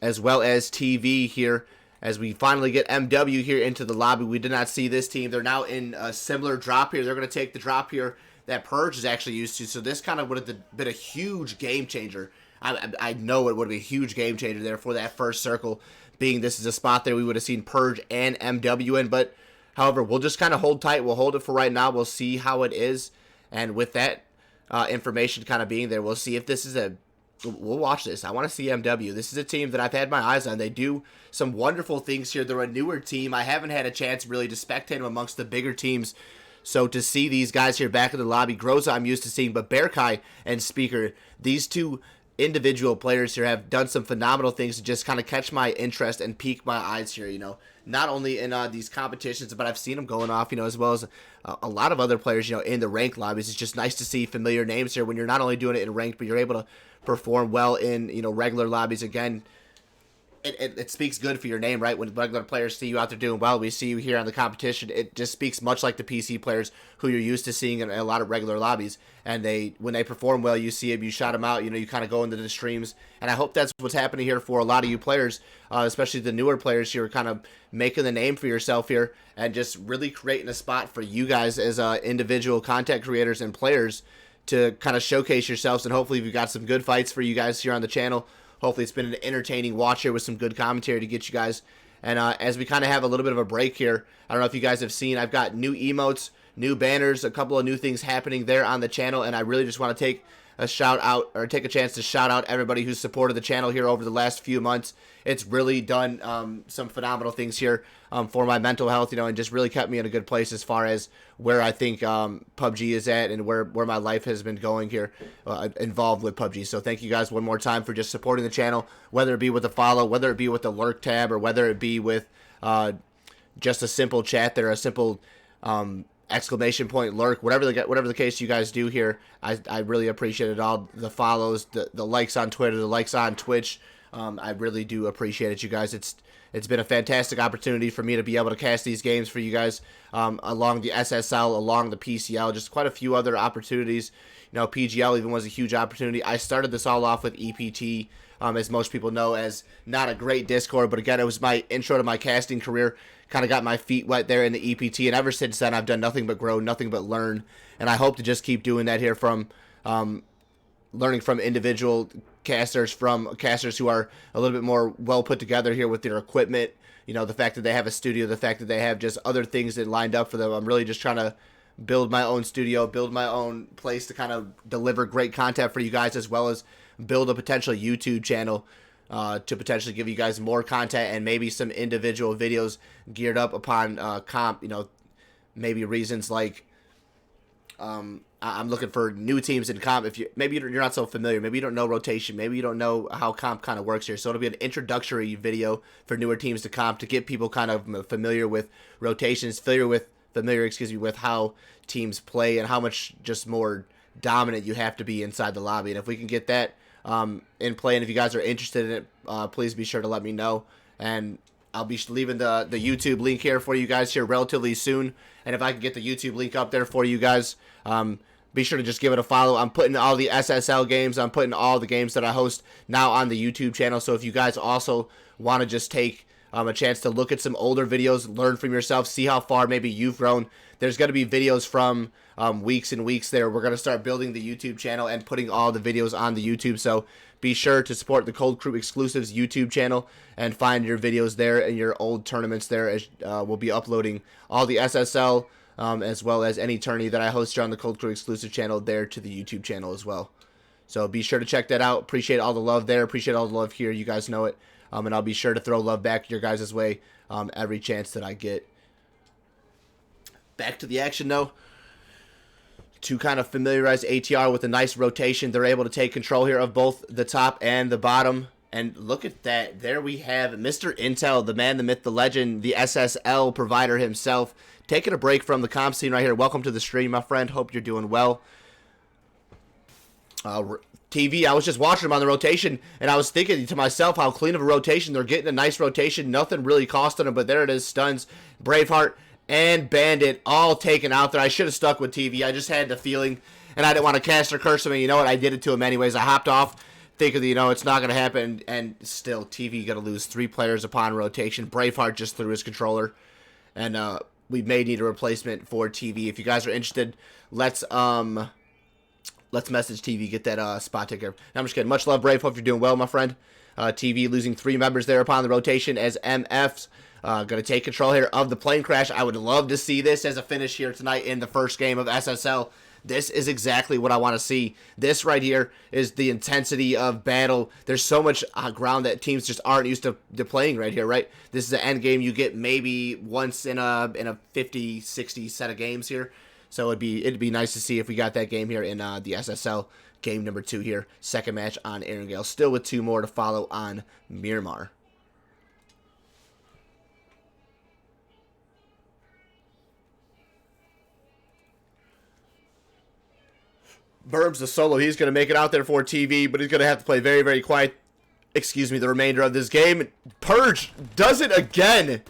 as well as TV here, as we finally get MW here into the lobby. We did not see this team. They're now in a similar drop here. They're going to take the drop here that Purge is actually used to. So this kind of would have been a huge game changer. I know it would be a huge game changer there for that first circle, being this is a spot there we would have seen Purge and MW in. But, however, we'll just kind of hold tight. We'll hold it for right now. We'll see how it is. And with that information kind of being there, we'll see if this is we'll watch this. I want to see MW. This is a team that I've had my eyes on. They do some wonderful things here. They're a newer team. I haven't had a chance really to spectate them amongst the bigger teams. So to see these guys here back in the lobby, Groza I'm used to seeing, but Bearkai and Speaker, these two individual players here have done some phenomenal things to just kind of catch my interest and pique my eyes here, not only in these competitions, but I've seen them going off, as well as a lot of other players, in the ranked lobbies. It's just nice to see familiar names here when you're not only doing it in ranked, but you're able to perform well in, regular lobbies. Again, it speaks good for your name, right? When regular players see you out there doing well, we see you here on the competition. It just speaks much like the PC players who you're used to seeing in a lot of regular lobbies. And when they perform well, you see them, you shout them out, you kind of go into the streams. And I hope that's what's happening here for a lot of you players, especially the newer players here, kind of making the name for yourself here and just really creating a spot for you guys as individual content creators and players to kind of showcase yourselves. And hopefully we've got some good fights for you guys here on the channel. Hopefully it's been an entertaining watch here with some good commentary to get you guys. And as we kind of have a little bit of a break here, I don't know if you guys have seen, I've got new emotes, new banners, a couple of new things happening there on the channel. And I really just want to take a chance to shout out everybody who's supported the channel here over the last few months. It's really done some phenomenal things here for my mental health, and just really kept me in a good place as far as where I think PUBG is at and where my life has been going here involved with PUBG. So thank you guys one more time for just supporting the channel, whether it be with the follow, whether it be with the lurk tab, or whether it be with just a simple chat there, a simple exclamation point lurk, whatever the case you guys do here. I really appreciate it all. The follows, the likes on Twitter, the likes on Twitch. I really do appreciate it, you guys. It's been a fantastic opportunity for me to be able to cast these games for you guys along the SSL, along the PCL, just quite a few other opportunities. PGL even was a huge opportunity. I started this all off with EPT, as most people know, as not a great Discord, but again, it was my intro to my casting career. Kind of got my feet wet there in the EPT, and ever since then, I've done nothing but grow, nothing but learn, and I hope to just keep doing that here from learning from individual casters, from casters who are a little bit more well put together here with their equipment. The fact that they have a studio, the fact that they have just other things that lined up for them. I'm really just trying to build my own studio, build my own place to kind of deliver great content for you guys, as well as build a potential YouTube channel to potentially give you guys more content and maybe some individual videos geared up upon comp. Maybe reasons like I'm looking for new teams in comp. If you're not so familiar, maybe you don't know rotation, maybe you don't know how comp kind of works here. So it'll be an introductory video for newer teams to comp to get people kind of familiar with rotations, familiar with how teams play and how much just more dominant you have to be inside the lobby. And if we can get that in play, and if you guys are interested in it, please be sure to let me know. And I'll be leaving the YouTube link here for you guys here relatively soon. And if I can get the YouTube link up there for you guys, be sure to just give it a follow. I'm putting all the SSL games, I'm putting all the games that I host now on the YouTube channel. So if you guys also want to just take a chance to look at some older videos, learn from yourself, see how far maybe you've grown. There's going to be videos from weeks and weeks there. We're going to start building the YouTube channel and putting all the videos on the YouTube. So be sure to support the Cold Crew Exclusives YouTube channel and find your videos there and your old tournaments there. As we'll be uploading all the SSL as well as any tourney that I host here on the Cold Crew Exclusive channel there to the YouTube channel as well. So be sure to check that out. Appreciate all the love there. Appreciate all the love here. You guys know it. And I'll be sure to throw love back your guys' way every chance that I get. Back to the action, though. To kind of familiarize ATR with a nice rotation, they're able to take control here of both the top and the bottom. And look at that. There we have Mr. Intel, the man, the myth, the legend, the SSL provider himself, taking a break from the comp scene right here. Welcome to the stream, my friend. Hope you're doing well. TV, I was just watching them on the rotation, and I was thinking to myself how clean of a rotation. They're getting a nice rotation. Nothing really costing them, but there it is. Stuns, Braveheart, and Bandit all taken out there. I should have stuck with TV. I just had the feeling, and I didn't want to cast or curse him, and you know what? I did it to him anyways. I hopped off thinking, you know, it's not going to happen, and still, TV going to lose 3 players upon rotation. Braveheart just threw his controller, and we may need a replacement for TV. If you guys are interested, let's message TV, get that spot taker. I'm just kidding. Much love, Brave. Hope you're doing well, my friend. TV losing 3 members there upon the rotation as MF's going to take control here of the plane crash. I would love to see this as a finish here tonight in the first game of SSL. This is exactly what I want to see. This right here is the intensity of battle. There's so much ground that teams just aren't used to playing right here, right? This is an end game you get maybe once in a 50, 60 set of games here. So it'd be nice to see if we got that game here in the SSL game number 2 here. Second match on Erangel. Still with 2 more to follow on Miramar. Burbs the solo. He's going to make it out there for TV, but he's going to have to play very, very quiet. Excuse me, the remainder of this game. Purge does it again.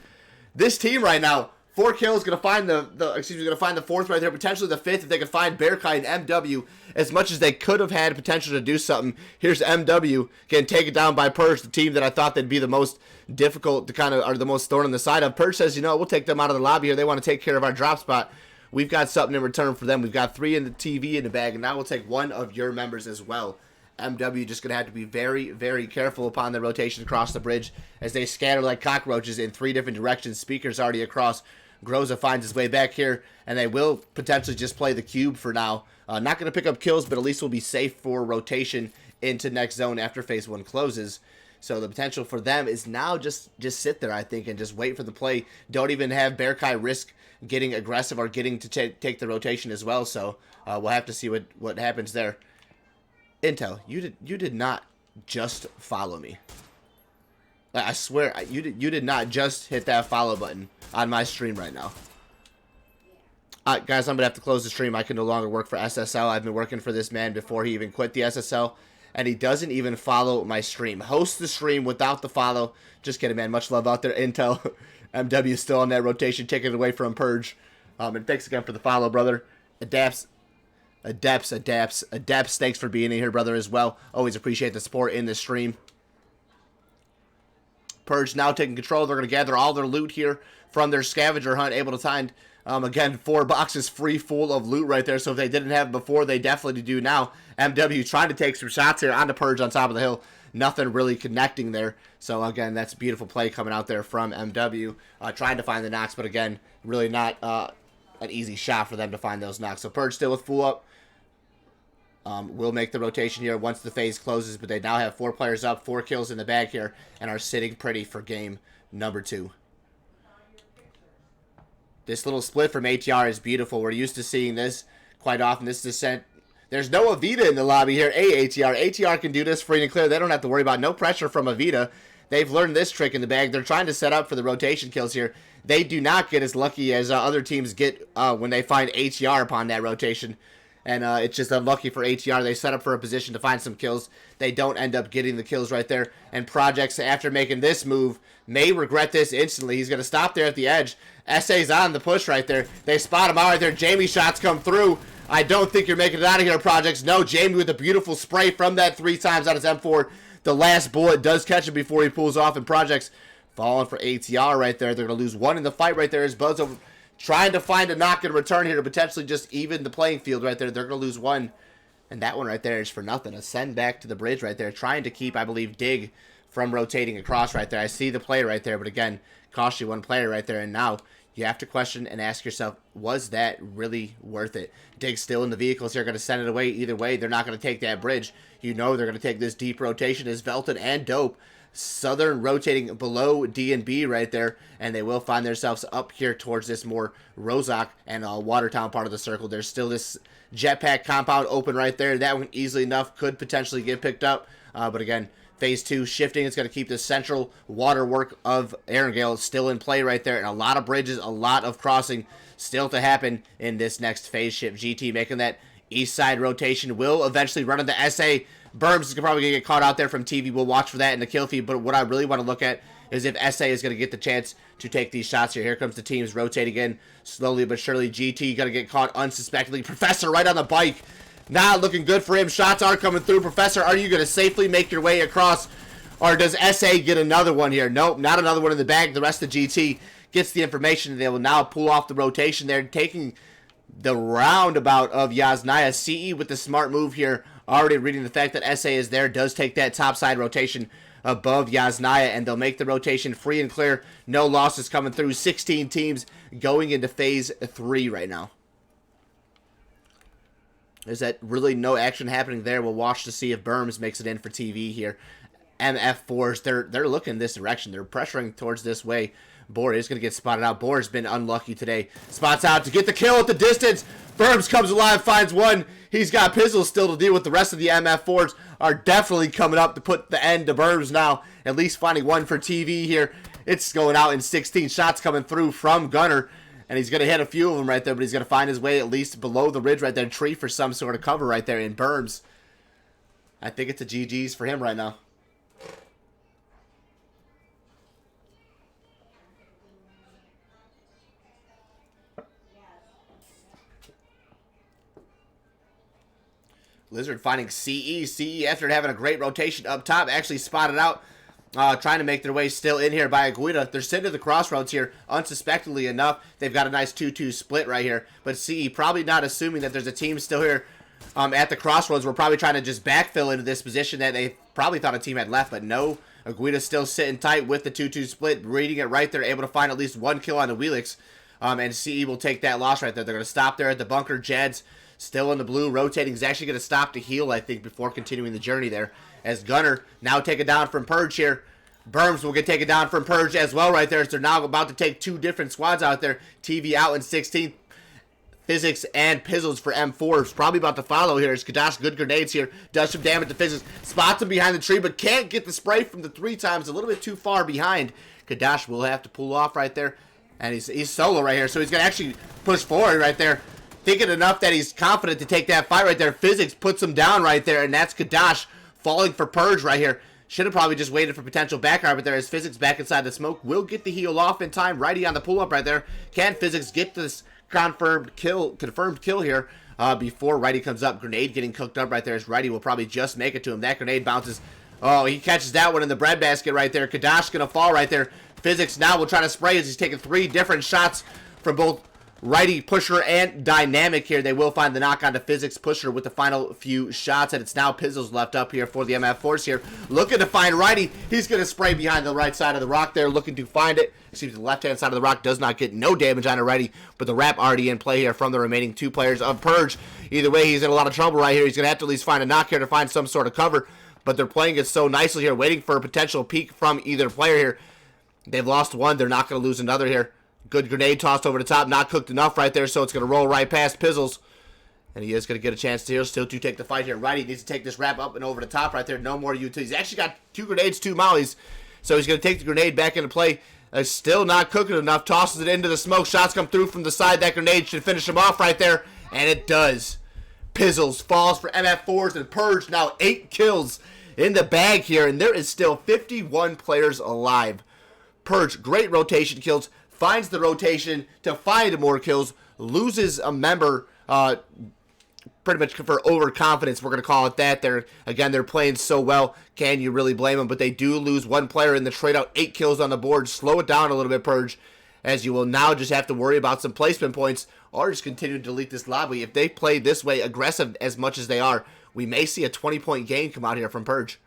This team right now. 4 kills, going to find the 4th right there, potentially the 5th if they could find Bearkai and MW as much as they could have had potential to do something. Here's MW getting taken down by Purge, the team that I thought they'd be the most difficult to kind of, or the most thorn on the side of. Purge says, you know, we'll take them out of the lobby here. They want to take care of our drop spot. We've got something in return for them. We've got 3 in the TV in the bag, and now we'll take 1 of your members as well. MW just going to have to be very, very careful upon the rotation across the bridge as they scatter like cockroaches in 3 different directions. Speaker's already across. Groza finds his way back here, and they will potentially just play the cube for now. Not going to pick up kills, but at least we'll be safe for rotation into next zone after phase 1 closes. So the potential for them is now just sit there, I think, and just wait for the play. Don't even have Bearkai risk getting aggressive or getting to take the rotation as well. So we'll have to see what happens there. Intel, you did not just follow me. I swear, you did not just hit that follow button on my stream right now. Guys, I'm going to have to close the stream. I can no longer work for SSL. I've been working for this man before he even quit the SSL, and he doesn't even follow my stream. Host the stream without the follow. Just kidding, man. Much love out there, Intel. MW still on that rotation, taking it away from Purge. And thanks again for the follow, brother. Adapts, thanks for being in here, brother, as well. Always appreciate the support in the stream. Purge now taking control. They're going to gather all their loot here from their scavenger hunt, able to find, again, 4 boxes free full of loot right there. So if they didn't have it before, they definitely do now. MW trying to take some shots here on the Purge on top of the hill. Nothing really connecting there. So, again, that's a beautiful play coming out there from MW. Trying to find the knocks, but, again, really not an easy shot for them to find those knocks. So Purge still with full up. Will make the rotation here once the phase closes, but they now have 4 players up, 4 kills in the bag here, and are sitting pretty for game number 2. This little split from ATR is beautiful. We're used to seeing this quite often. This descent. There's no Avita in the lobby here. ATR. ATR can do this free and clear. They don't have to worry about no pressure from Avita. They've learned this trick in the bag. They're trying to set up for the rotation kills here. They do not get as lucky as other teams get when they find ATR upon that rotation. And it's just unlucky for ATR. They set up for a position to find some kills. They don't end up getting the kills right there. And Projects, after making this move, may regret this instantly. He's going to stop there at the edge. SA's on the push right there. They spot him out right there. Jamie shots come through. I don't think you're making it out of here, Projects. No, Jamie with a beautiful spray from that 3 times on his M4. The last bullet does catch him before he pulls off. And Projects falling for ATR right there. They're going to lose one in the fight right there as Buzz over trying to find a knock and return here to potentially just even the playing field right there. They're going to lose one. And that one right there is for nothing. A send back to the bridge right there. Trying to keep, I believe, Dig from rotating across right there. I see the play right there, but again, cost you one player right there. And now you have to question and ask yourself, was that really worth it? Dig's still in the vehicles here, going to send it away either way. They're not going to take that bridge. You know they're going to take this deep rotation as Velton and Dope. Southern rotating below D and B right there, and they will find themselves up here towards this more Rozak and Watertown part of the circle. There's still this jetpack compound open right there. That one easily enough could potentially get picked up, but again, phase 2 shifting. It's going to keep the central waterwork of Erangel still in play right there, and a lot of bridges, a lot of crossing still to happen in this next phase shift. GT making that east side rotation, will eventually run into SA. Burbs is probably going to get caught out there from TV. We'll watch for that in the kill feed, but what I really want to look at is if SA is going to get the chance to take these shots here. Here comes the teams rotating in slowly but surely. GT going to get caught unsuspectingly. Professor right on the bike. Not looking good for him. Shots are coming through. Professor, are you going to safely make your way across, or does SA get another one here? Nope, not another one in the bag. The rest of GT gets the information, and they will now pull off the rotation there, taking the roundabout of Yasnaya. CE with the smart move here, already reading the fact that SA is there, does take that top side rotation above Yasnaya, and they'll make the rotation free and clear. No losses coming through. 16 teams going into phase 3 right now. There's that really no action happening there. We'll watch to see if Burms makes it in for TV here. MF4s, they're looking this direction. They're pressuring towards this way. Boar is going to get spotted out. Boar has been unlucky today. Spots out to get the kill at the distance. Burms comes alive, finds one. He's got pistols still to deal with. The rest of the MF4s are definitely coming up to put the end to Burms now. At least finding one for TV here. It's going out in 16 shots coming through from Gunner. And he's going to hit a few of them right there, but he's going to find his way at least below the ridge right there. Tree for some sort of cover right there in Burms. I think it's a GG's for him right now. Lizard finding CE. CE, after having a great rotation up top, actually spotted out. Trying to make their way still in here by Aguida. They're sitting to the crossroads here, unsuspectingly enough. They've got a nice 2-2 split right here. But CE probably not assuming that there's a team still here at the crossroads. We're probably trying to just backfill into this position that they probably thought a team had left. But no, Aguida's still sitting tight with the 2-2 split, reading it right there, able to find at least one kill on the Wheelix. And CE will take that loss right there. They're going to stop there at the bunker. Jed's still in the blue, rotating. He's actually going to stop to heal, I think, before continuing the journey there. As Gunner now taken down from Purge here. Burms will get taken down from Purge as well right there. So they're now about to take two different squads out there. TV out in 16th. Physics and Pizzles for M4 is probably about to follow here. As Kadash, good grenades here. Does some damage to Physics. Spots him behind the tree, but can't get the spray from the 3 times. A little bit too far behind. Kadash will have to pull off right there. And he's solo right here. So he's going to actually push forward right there. Thinking enough that he's confident to take that fight right there. Physics puts him down right there. And that's Kadash falling for Purge right here. Should have probably just waited for potential back but there is Physics back inside the smoke. Will get the heal off in time. Righty on the pull-up right there. Can Physics get this confirmed kill here before Righty comes up? Grenade getting cooked up right there as Righty will probably just make it to him. That grenade bounces. Oh, he catches that one in the breadbasket right there. Kadash going to fall right there. Physics now will try to spray as he's taking 3 different shots from both Righty, Pusher, and Dynamic here. They will find the knock on to Physics. Pusher with the final few shots, and it's now Pizzles left up here for the MF Force here. Looking to find Righty. He's going to spray behind the right side of the rock there, looking to find it. Excuse me, the left-hand side of the rock does not get no damage on a Righty, but the wrap already in play here from the remaining 2 players of Purge. Either way, he's in a lot of trouble right here. He's going to have to at least find a knock here to find some sort of cover, but they're playing it so nicely here, waiting for a potential peek from either player here. They've lost one. They're not going to lose another here. Good grenade tossed over the top. Not cooked enough right there, so it's going to roll right past Pizzles. And he is going to get a chance to still to take the fight here. Righty needs to take this wrap up and over the top right there. No more utilities. He's actually got 2 grenades, 2 mollies. So he's going to take the grenade back into play. Still not cooking enough. Tosses it into the smoke. Shots come through from the side. That grenade should finish him off right there. And it does. Pizzles falls for MF4s and Purge. Now 8 kills in the bag here. And there is still 51 players alive. Purge, great rotation kills. Finds the rotation to find more kills, loses a member. pretty much for overconfidence. We're going to call it that. They're playing so well. Can you really blame them? But they do lose one player in the trade out. 8 kills on the board. Slow it down a little bit, Purge, as you will now just have to worry about some placement points or just continue to delete this lobby. If they play this way, aggressive as much as they are, we may see a 20-point gain come out here from Purge.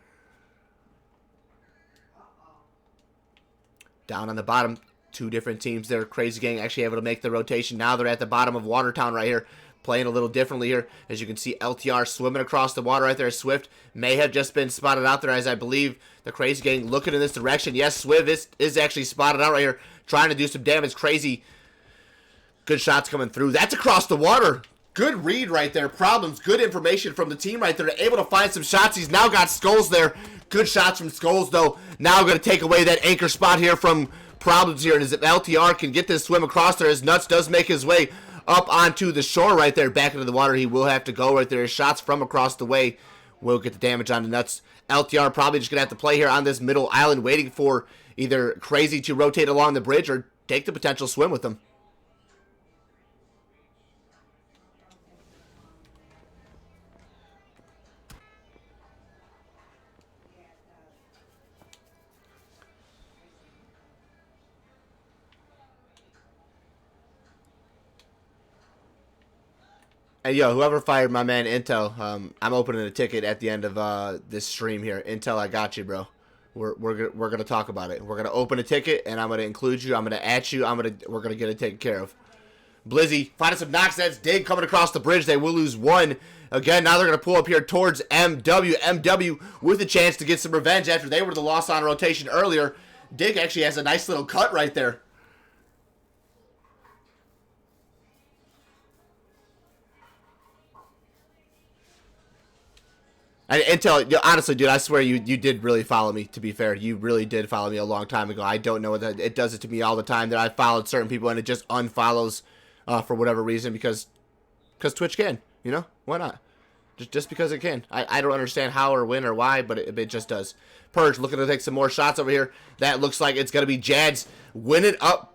Down on the bottom, 2 different teams there. Crazy Gang actually able to make the rotation. Now they're at the bottom of Watertown right here, playing a little differently here. As you can see, LTR swimming across the water right there. Swift may have just been spotted out there, as I believe the Crazy Gang looking in this direction. Yes, Swift is actually spotted out right here, trying to do some damage. Crazy. Good shots coming through. That's across the water. Good read right there. Problems. Good information from the team right there. Able to find some shots. He's now got Skulls there. Good shots from Skulls, though. Now going to take away that anchor spot here from Problems here. And as if LTR can get this swim across there, as Nuts does make his way up onto the shore right there. Back into the water. He will have to go right there. His shots from across the way will get the damage on the Nuts. LTR probably just going to have to play here on this middle island, waiting for either Crazy to rotate along the bridge or take the potential swim with him. And yo, whoever fired my man Intel, I'm opening a ticket at the end of this stream here. Intel, I got you, bro. We're gonna talk about it. We're gonna open a ticket, and I'm gonna include you. I'm gonna at you. We're gonna get it taken care of. Blizzy finding some knocks. That's Dig coming across the bridge. They will lose 1 again. Now they're gonna pull up here towards MW. MW with a chance to get some revenge after they were the loss on rotation earlier. Dig actually has a nice little cut right there. And Intel, honestly, dude, I swear you did really follow me, to be fair. You really did follow me a long time ago. I don't know what that, it does it to me all the time that I followed certain people and it just unfollows for whatever reason because Twitch can, you know? Why not? Just because it can. I don't understand how or when or why, but it just does. Purge looking to take some more shots over here. That looks like it's going to be Jads winning up.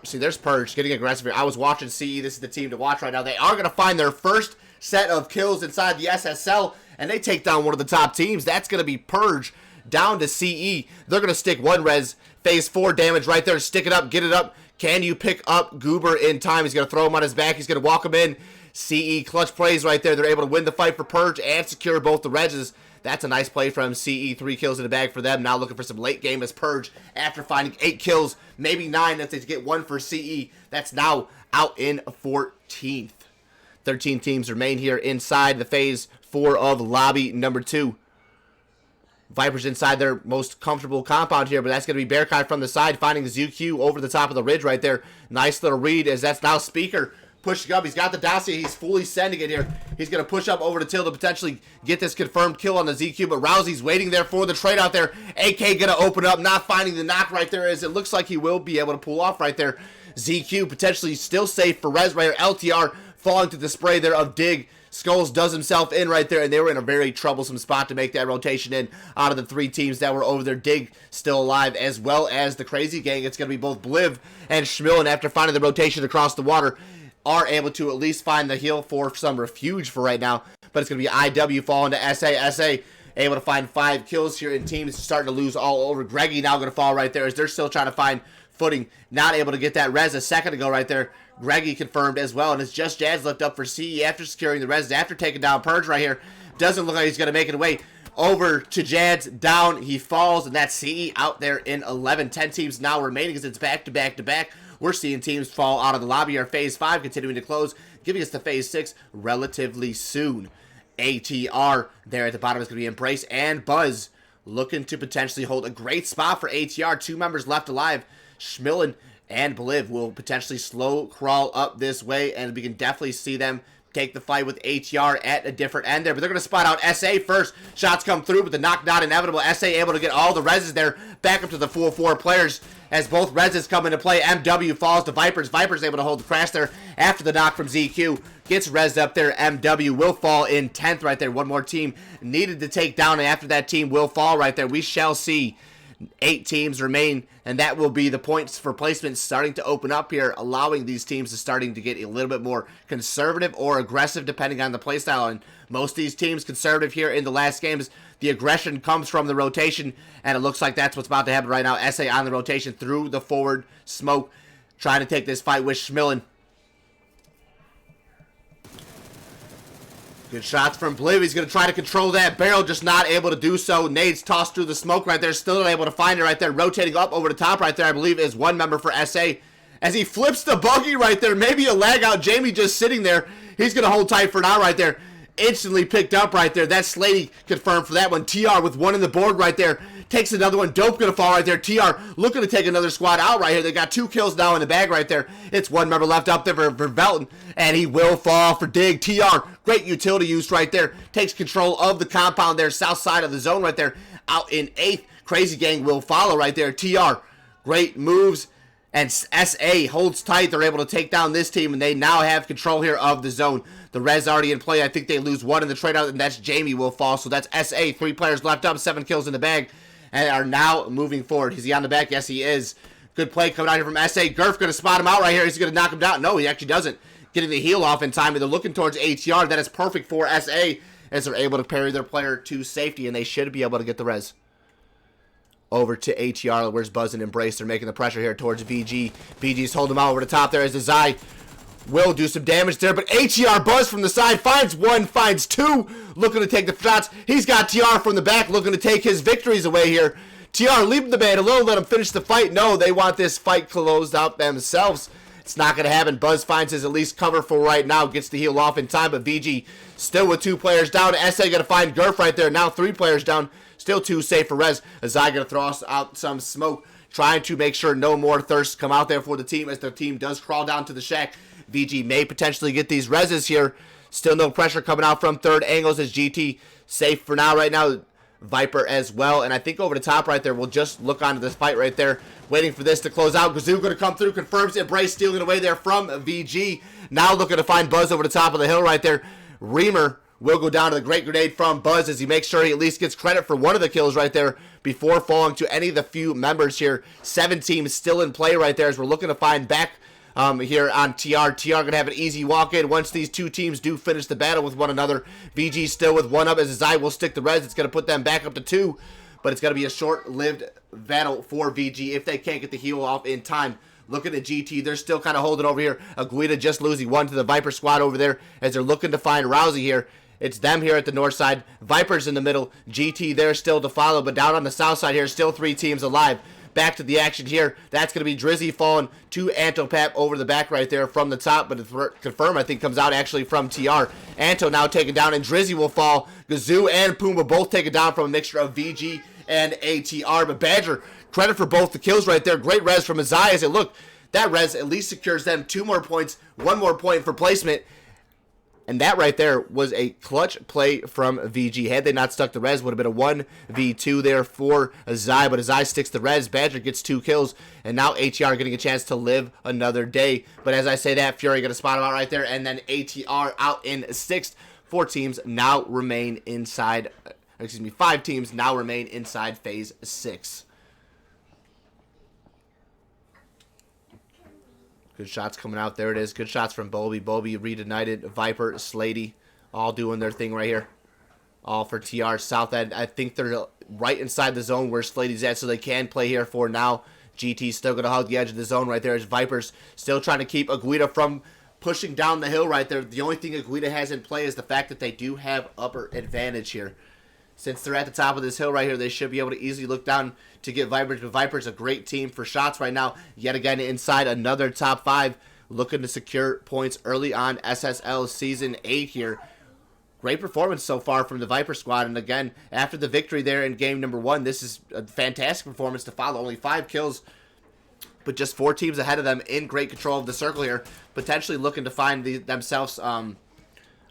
See, there's Purge getting aggressive here. I was watching CE. This is the team to watch right now. They are going to find their first set of kills inside the SSL, and they take down one of the top teams. That's going to be Purge down to CE. They're going to stick 1 res, phase 4 damage right there. Stick it up, get it up. Can you pick up Goober in time? He's going to throw him on his back. He's going to walk him in. CE clutch plays right there. They're able to win the fight for Purge and secure both the reses. That's a nice play from CE. 3 kills in the bag for them. Now looking for some late game as Purge, after finding 8 kills, maybe 9 if they get 1 for CE. That's now out in 14th. 13 teams remain here inside the phase 4 of lobby number 2. Vipers inside their most comfortable compound here, but that's going to be Bearcat from the side, finding the ZQ over the top of the ridge right there. Nice little read as that's now Speaker pushing up. He's got the dossier. He's fully sending it here. He's going to push up over to Till to potentially get this confirmed kill on the ZQ, but Rousey's waiting there for the trade out there. AK going to open up, not finding the knock right there as it looks like he will be able to pull off right there. ZQ potentially still safe for res right here. LTR falling to the spray there of Dig. Skulls does himself in right there, and they were in a very troublesome spot to make that rotation in out of the 3 teams that were over there. Dig still alive, as well as the Crazy Gang. It's going to be both Bliv and Schmillen, after finding the rotation across the water, are able to at least find the heal for some refuge for right now. But it's going to be IW falling to SA. SA able to find 5 kills here, and teams starting to lose all over. Greggy now going to fall right there as they're still trying to find footing. Not able to get that res a second ago right there. Greggy confirmed as well, and it's just Jazz left up for CE after securing the res, after taking down Purge right here. Doesn't look like he's going to make it away. Over to Jad's, down, he falls, and that's CE out there in 11. 10 teams now remaining as it's back to back to back. We're seeing teams fall out of the lobby. Our phase 5 continuing to close, giving us to phase 6 relatively soon. ATR there at the bottom is going to be Embrace and Buzz, looking to potentially hold a great spot for ATR. 2 members left alive. Schmillen and Bliv will potentially slow crawl up this way, and we can definitely see them take the fight with ATR at a different end there. But they're going to spot out SA first. Shots come through, but the knock not inevitable. SA able to get all the reses there, back up to the full 4 players as both reses come into play. MW falls to Vipers. Vipers able to hold the crash there after the knock from ZQ. Gets resed up there. MW will fall in 10th right there. One more team needed to take down, and after that team will fall right there, we shall see 8 teams remain, and that will be the points for placement starting to open up here, allowing these teams to starting to get a little bit more conservative or aggressive depending on the playstyle. And most of these teams conservative here in the last games. The aggression comes from the rotation, and it looks like that's what's about to happen right now. SA on the rotation through the forward smoke, trying to take this fight with Schmillen. Good shots from Bliv. He's going to try to control that barrel, just not able to do so. Nades tossed through the smoke right there, still not able to find it right there. Rotating up over the top right there, I believe, is one member for SA. As he flips the buggy right there, maybe a lag out. Jamie just sitting there. He's going to hold tight for now right there. Instantly picked up right there. That's Slady confirmed for that one. TR with one in the board right there. Takes another one. Dope going to fall right there. TR looking to take another squad out right here. They got 2 kills now in the bag right there. It's one member left up there for Velton, and he will fall for Dig. TR, great utility use right there. Takes control of the compound there, south side of the zone right there. Out in 8th. Crazy Gang will follow right there. TR, great moves. And SA holds tight. They're able to take down this team, and they now have control here of the zone. The res already in play. I think they lose one in the trade out, and that's Jamie will fall. So that's SA. 3 players left up, 7 kills in the bag, and are now moving forward. Is he on the back? Yes, he is. Good play coming out here from SA. Gurf going to spot him out right here. He's going to knock him down. No, he actually doesn't. Getting the heal off in time, and they're looking towards ATR. That is perfect for SA, as they're able to parry their player to safety, and they should be able to get the res. Over to ATR, where's Buzz and Embrace? They're making the pressure here towards VG. VG's holding him out over the top there as the Zai will do some damage there, but ATR Buzz from the side finds 1, finds 2, looking to take the shots. He's got TR from the back looking to take his victories away here. TR leaving the man alone, let him finish the fight. No, they want this fight closed out themselves. It's not going to happen. Buzz finds his at least cover for right now, gets the heal off in time, but VG still with 2 players down. SA going to find Gurf right there. Now 3 players down. Still 2 safe for res. Azai going to throw out some smoke, trying to make sure no more thirsts come out there for the team as the team does crawl down to the shack. VG may potentially get these reses here. Still no pressure coming out from third angles as GT safe for now right now. Viper as well. And I think over the top right there, we'll just look onto this fight right there, waiting for this to close out. Gazoo going to come through, confirms Embrace, stealing away there from VG. Now looking to find Buzz over the top of the hill right there. Reamer will go down to the great grenade from Buzz as he makes sure he at least gets credit for one of the kills right there before falling to any of the few members here. 7 teams still in play right there as we're looking to find back here on TR. TR going to have an easy walk-in once these 2 teams do finish the battle with one another. VG still with 1 up as Zai will stick the res. It's going to put them back up to 2, but it's going to be a short-lived battle for VG if they can't get the heal off in time. Looking at GT, they're still kind of holding over here. Aguida just losing 1 to the Viper squad over there as they're looking to find Rousey here. It's them here at the north side. Vipers in the middle. GT there still to follow, but down on the south side here, still 3 teams alive. Back to the action here. That's going to be Drizzy falling to Antopap over the back right there from the top, but to confirm, I think, comes out actually from TR. Anto now taken down, and Drizzy will fall. Gazoo and Puma both taken down from a mixture of VG and ATR, but Badger, credit for both the kills right there. Great res from Azai as it look. That res at least secures them 2 more points, 1 more point for placement. And that right there was a clutch play from VG. Had they not stuck the res, would have been a 1v2 there for Azai. But Azai sticks the res. Badger gets 2 kills. And now ATR getting a chance to live another day. But as I say that, Fury going to spot him out right there. And then ATR out in 6th. 4 teams now remain inside. Excuse me, 5 teams now remain inside phase 6. Good shots coming out. There it is. Good shots from Bobby. Bobby, Reunited, Viper, Slady, all doing their thing right here. All for TR South End. I think they're right inside the zone where Slady's at, so they can play here for now. GT still going to hug the edge of the zone right there as Vipers still trying to keep Aguida from pushing down the hill right there. The only thing Aguida has in play is the fact that they do have upper advantage here. Since they're at the top of this hill right here, they should be able to easily look down to get Vipers. But Vipers a great team for shots right now. Yet again, inside another top 5. Looking to secure points early on SSL Season 8 here. Great performance so far from the Viper squad. And again, after the victory there in game number 1, this is a fantastic performance to follow. Only 5 kills, but just 4 teams ahead of them in great control of the circle here. Potentially looking to find themselves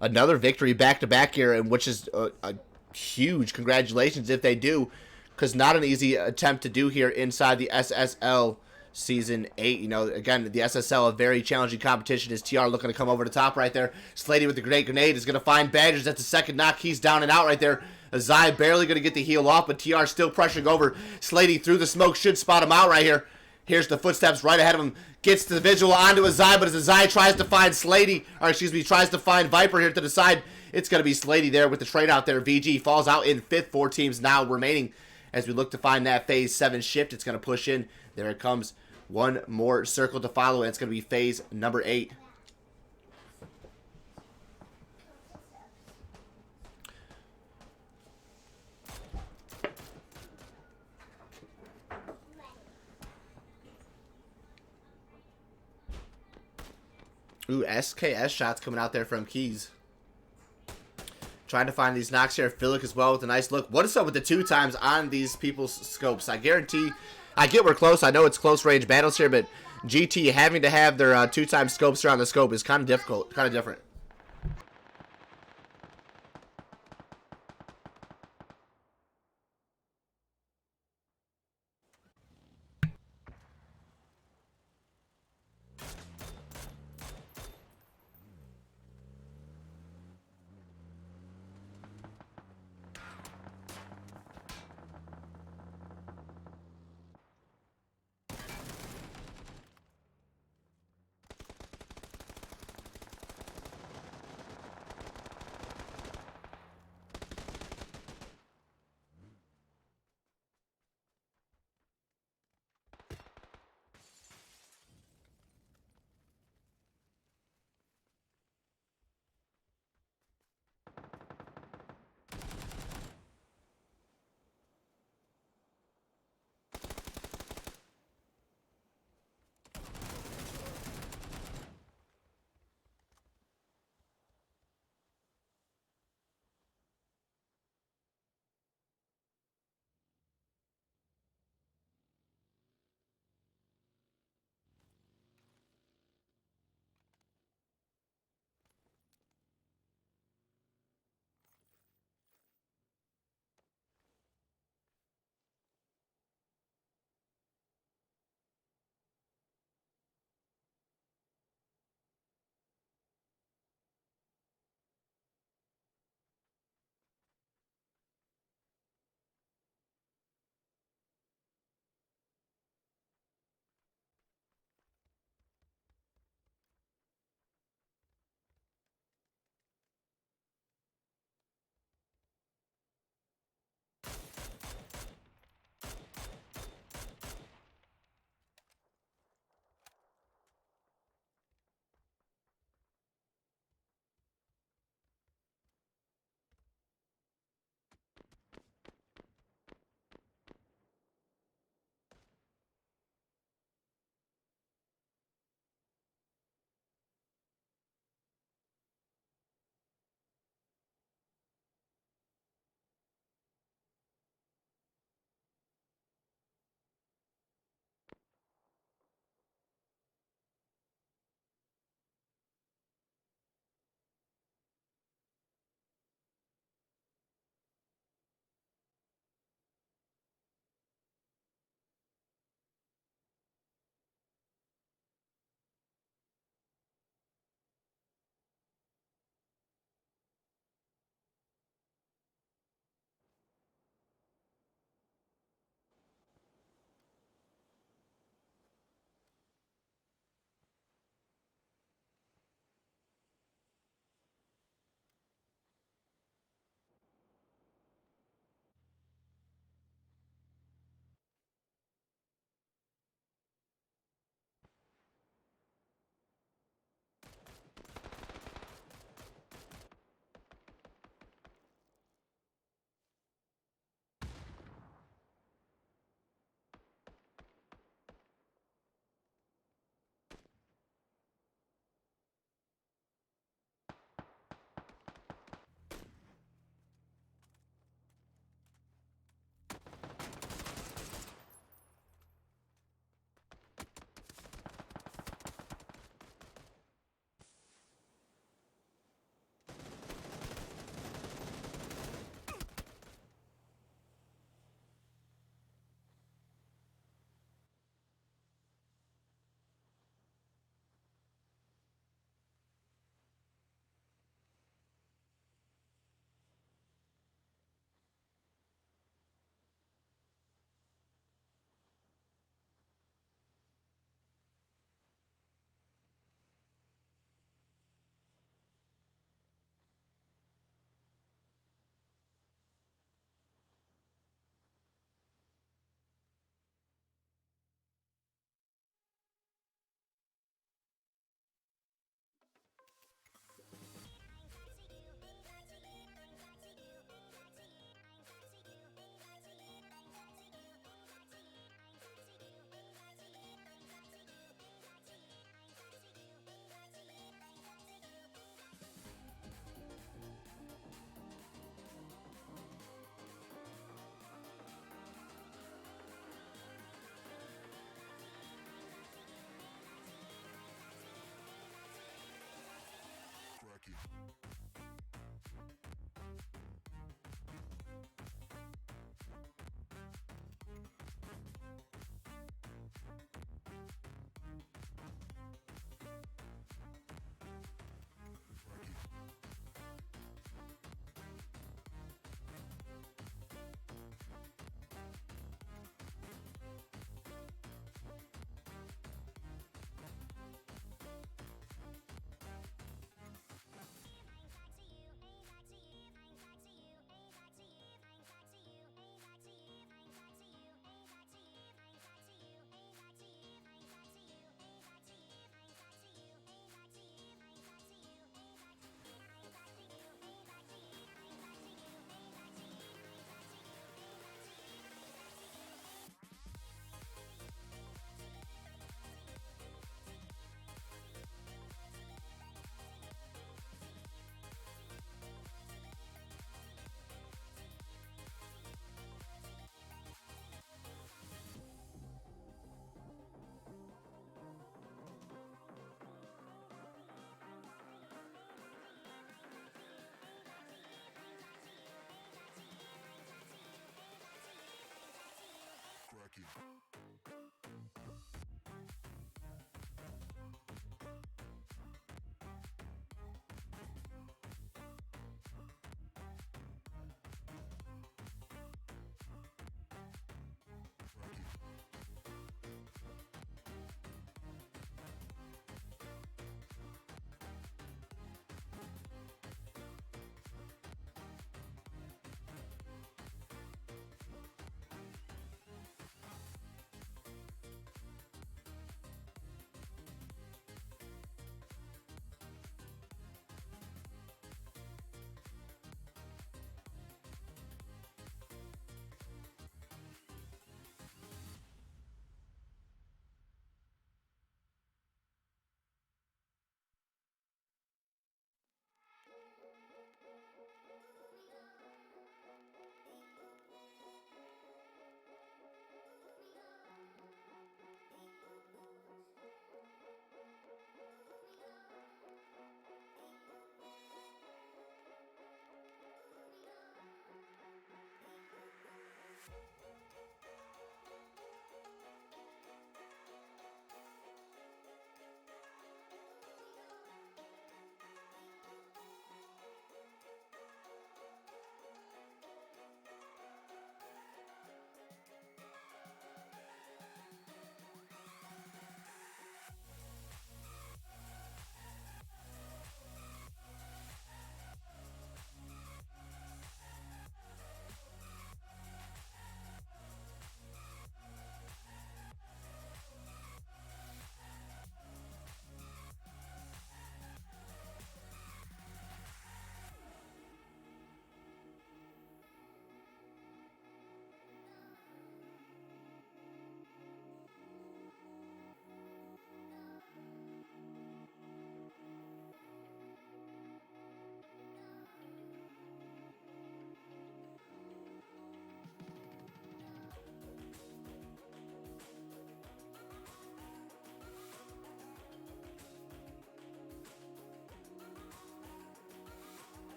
another victory back-to-back here, and which is a huge congratulations if they do, because not an easy attempt to do here inside the SSL Season 8. You know, again, the SSL, a very challenging competition. Is TR looking to come over the top right there. Slady with the great grenade is going to find Badgers. That's the second knock. He's down and out right there. Azai barely going to get the heal off, but TR still pressuring over. Slady through the smoke, should spot him out right here. Here's the footsteps right ahead of him. Gets the visual onto Azai, but as Azai tries to find Slady, or excuse me, tries to find Viper here to the side, it's going to be Slady there with the trade out there. VG falls out in 5th. 4 teams now remaining as we look to find that phase 7 shift. It's going to push in. There it comes. One more circle to follow, and it's going to be phase number 8. Ooh, SKS shots coming out there from Keys. Trying to find these knocks here. Philic as well with a nice look. What is up with the 2 times on these people's scopes? I guarantee, I get we're close. I know it's close range battles here, but GT having to have their 2-time scopes around the scope is kind of difficult, kind of different.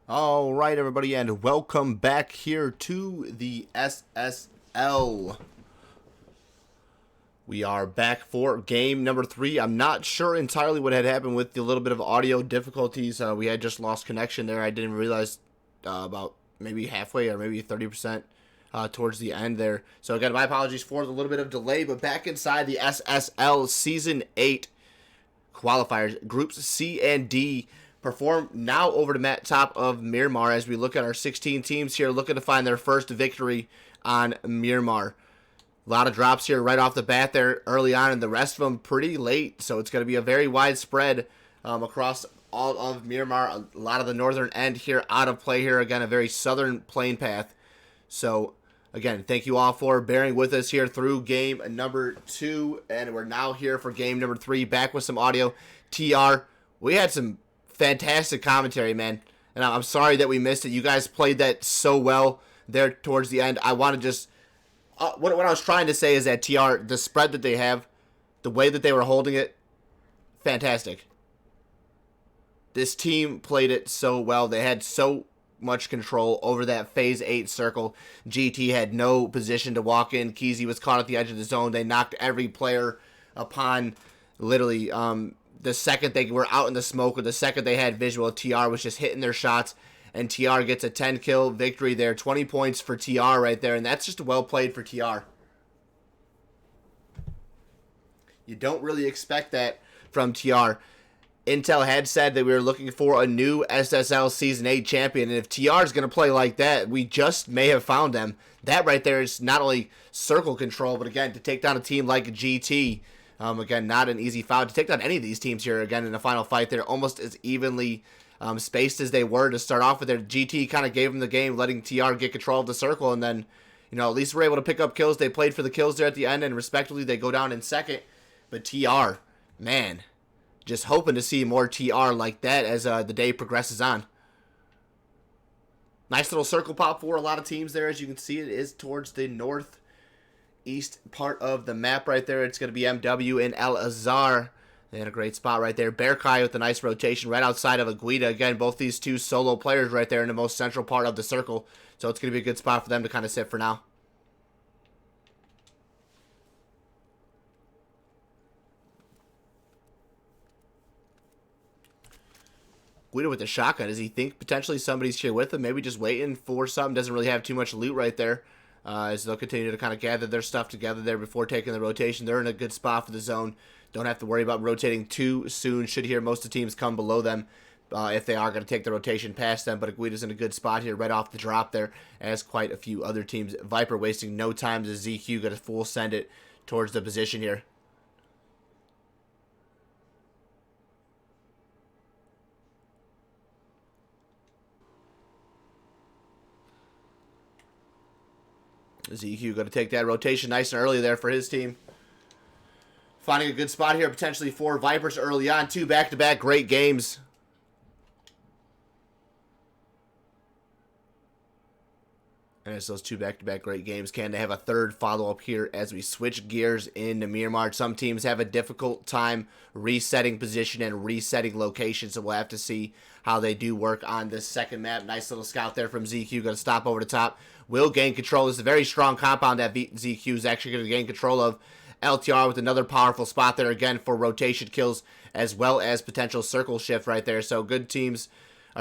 All right, everybody, and welcome back here to the SSL. We are back for game number 3. I'm not sure entirely what had happened with the little bit of audio difficulties. We had just lost connection there. I didn't realize about maybe halfway or maybe 30% towards the end there. So again, my apologies for the little bit of delay, but back inside the SSL Season 8 qualifiers, Groups C and D perform now over the top of Myanmar as we look at our 16 teams here looking to find their first victory on Myanmar. A lot of drops here right off the bat there early on, and the rest of them pretty late. So it's going to be a very wide spread across all of Myanmar. A lot of the northern end here out of play here. Again, a very southern playing path. So, again, thank you all for bearing with us here through game number 2. And we're now here for game number 3. Back with some audio. TR, we had some fantastic commentary, man. And I'm sorry that we missed it. You guys played that so well there towards the end. I want to just... what I was trying to say is that TR, the spread that they have, the way that they were holding it, fantastic. This team played it so well. They had so much control over that Phase 8 circle. GT had no position to walk in. Keezy was caught at the edge of the zone. They knocked every player upon literally the second they were out in the smoke or the second they had visual. TR was just hitting their shots. And TR gets a 10-kill victory there. 20 points for TR right there. And that's just well played for TR. You don't really expect that from TR. Intel had said that we were looking for a new SSL Season 8 champion. And if TR is going to play like that, we just may have found them. That right there is not only circle control, but again, to take down a team like GT, again, not an easy foul. To take down any of these teams here, again, in the final fight, they're almost as evenly spaced as they were to start off with. Their GT kind of gave them the game, letting TR get control of the circle, and then, at least we're able to pick up kills. They played for the kills there at the end, and respectively, they go down in second. But TR, man, just hoping to see more TR like that as the day progresses on. Nice little circle pop for a lot of teams there. As you can see, it is towards the northeast part of the map right there. It's going to be MW and El Azhar. They had a great spot right there. Bearkai with a nice rotation right outside of Aguida. Again, both these two solo players right there in the most central part of the circle. So it's going to be a good spot for them to kind of sit for now. Guido with the shotgun. Does he think potentially somebody's here with him? Maybe just waiting for something. Doesn't really have too much loot right there. As they'll continue to kind of gather their stuff together there before taking the rotation. They're in a good spot for the zone. Don't have to worry about rotating too soon. Should hear most of the teams come below them if they are going to take the rotation past them. But Aguida's in a good spot here right off the drop there, as quite a few other teams. Viper wasting no time as ZQ got a full send it towards the position here. ZQ going to take that rotation nice and early there for his team. Finding a good spot here potentially for Vipers early on. 2 back-to-back great games. And it's those 2 back-to-back great games. Can they have a third follow-up here as we switch gears into Myanmar? Some teams have a difficult time resetting position and resetting location, so we'll have to see how they do work on this second map. Nice little scout there from ZQ. Going to stop over the top. Will gain control. This is a very strong compound that ZQ is actually going to gain control of. LTR with another powerful spot there again for rotation kills as well as potential circle shift right there. So good teams,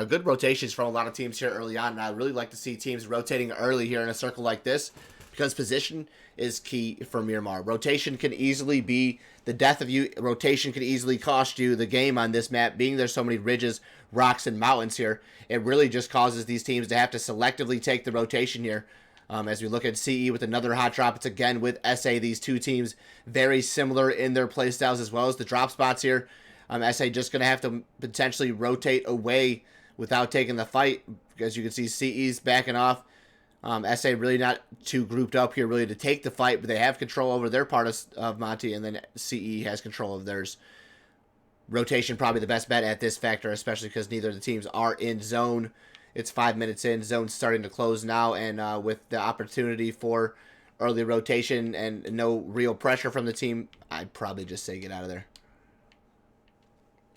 good rotations from a lot of teams here early on. And I really like to see teams rotating early here in a circle like this because position is key for Myanmar. Rotation can easily be the death of you. Rotation can easily cost you the game on this map. Being there's so many ridges, rocks, and mountains here, it really just causes these teams to have to selectively take the rotation here. As we look at CE with another hot drop, it's again with SA. These two teams very similar in their playstyles as well as the drop spots here. SA just going to have to potentially rotate away without taking the fight. As you can see, CE's backing off. SA really not too grouped up here really to take the fight, but they have control over their part of Monty, and then CE has control of theirs. Rotation probably the best bet at this factor, especially because neither of the teams are in zone. It's 5 minutes in. Zone's starting to close now, and with the opportunity for early rotation and no real pressure from the team, I'd probably just say get out of there.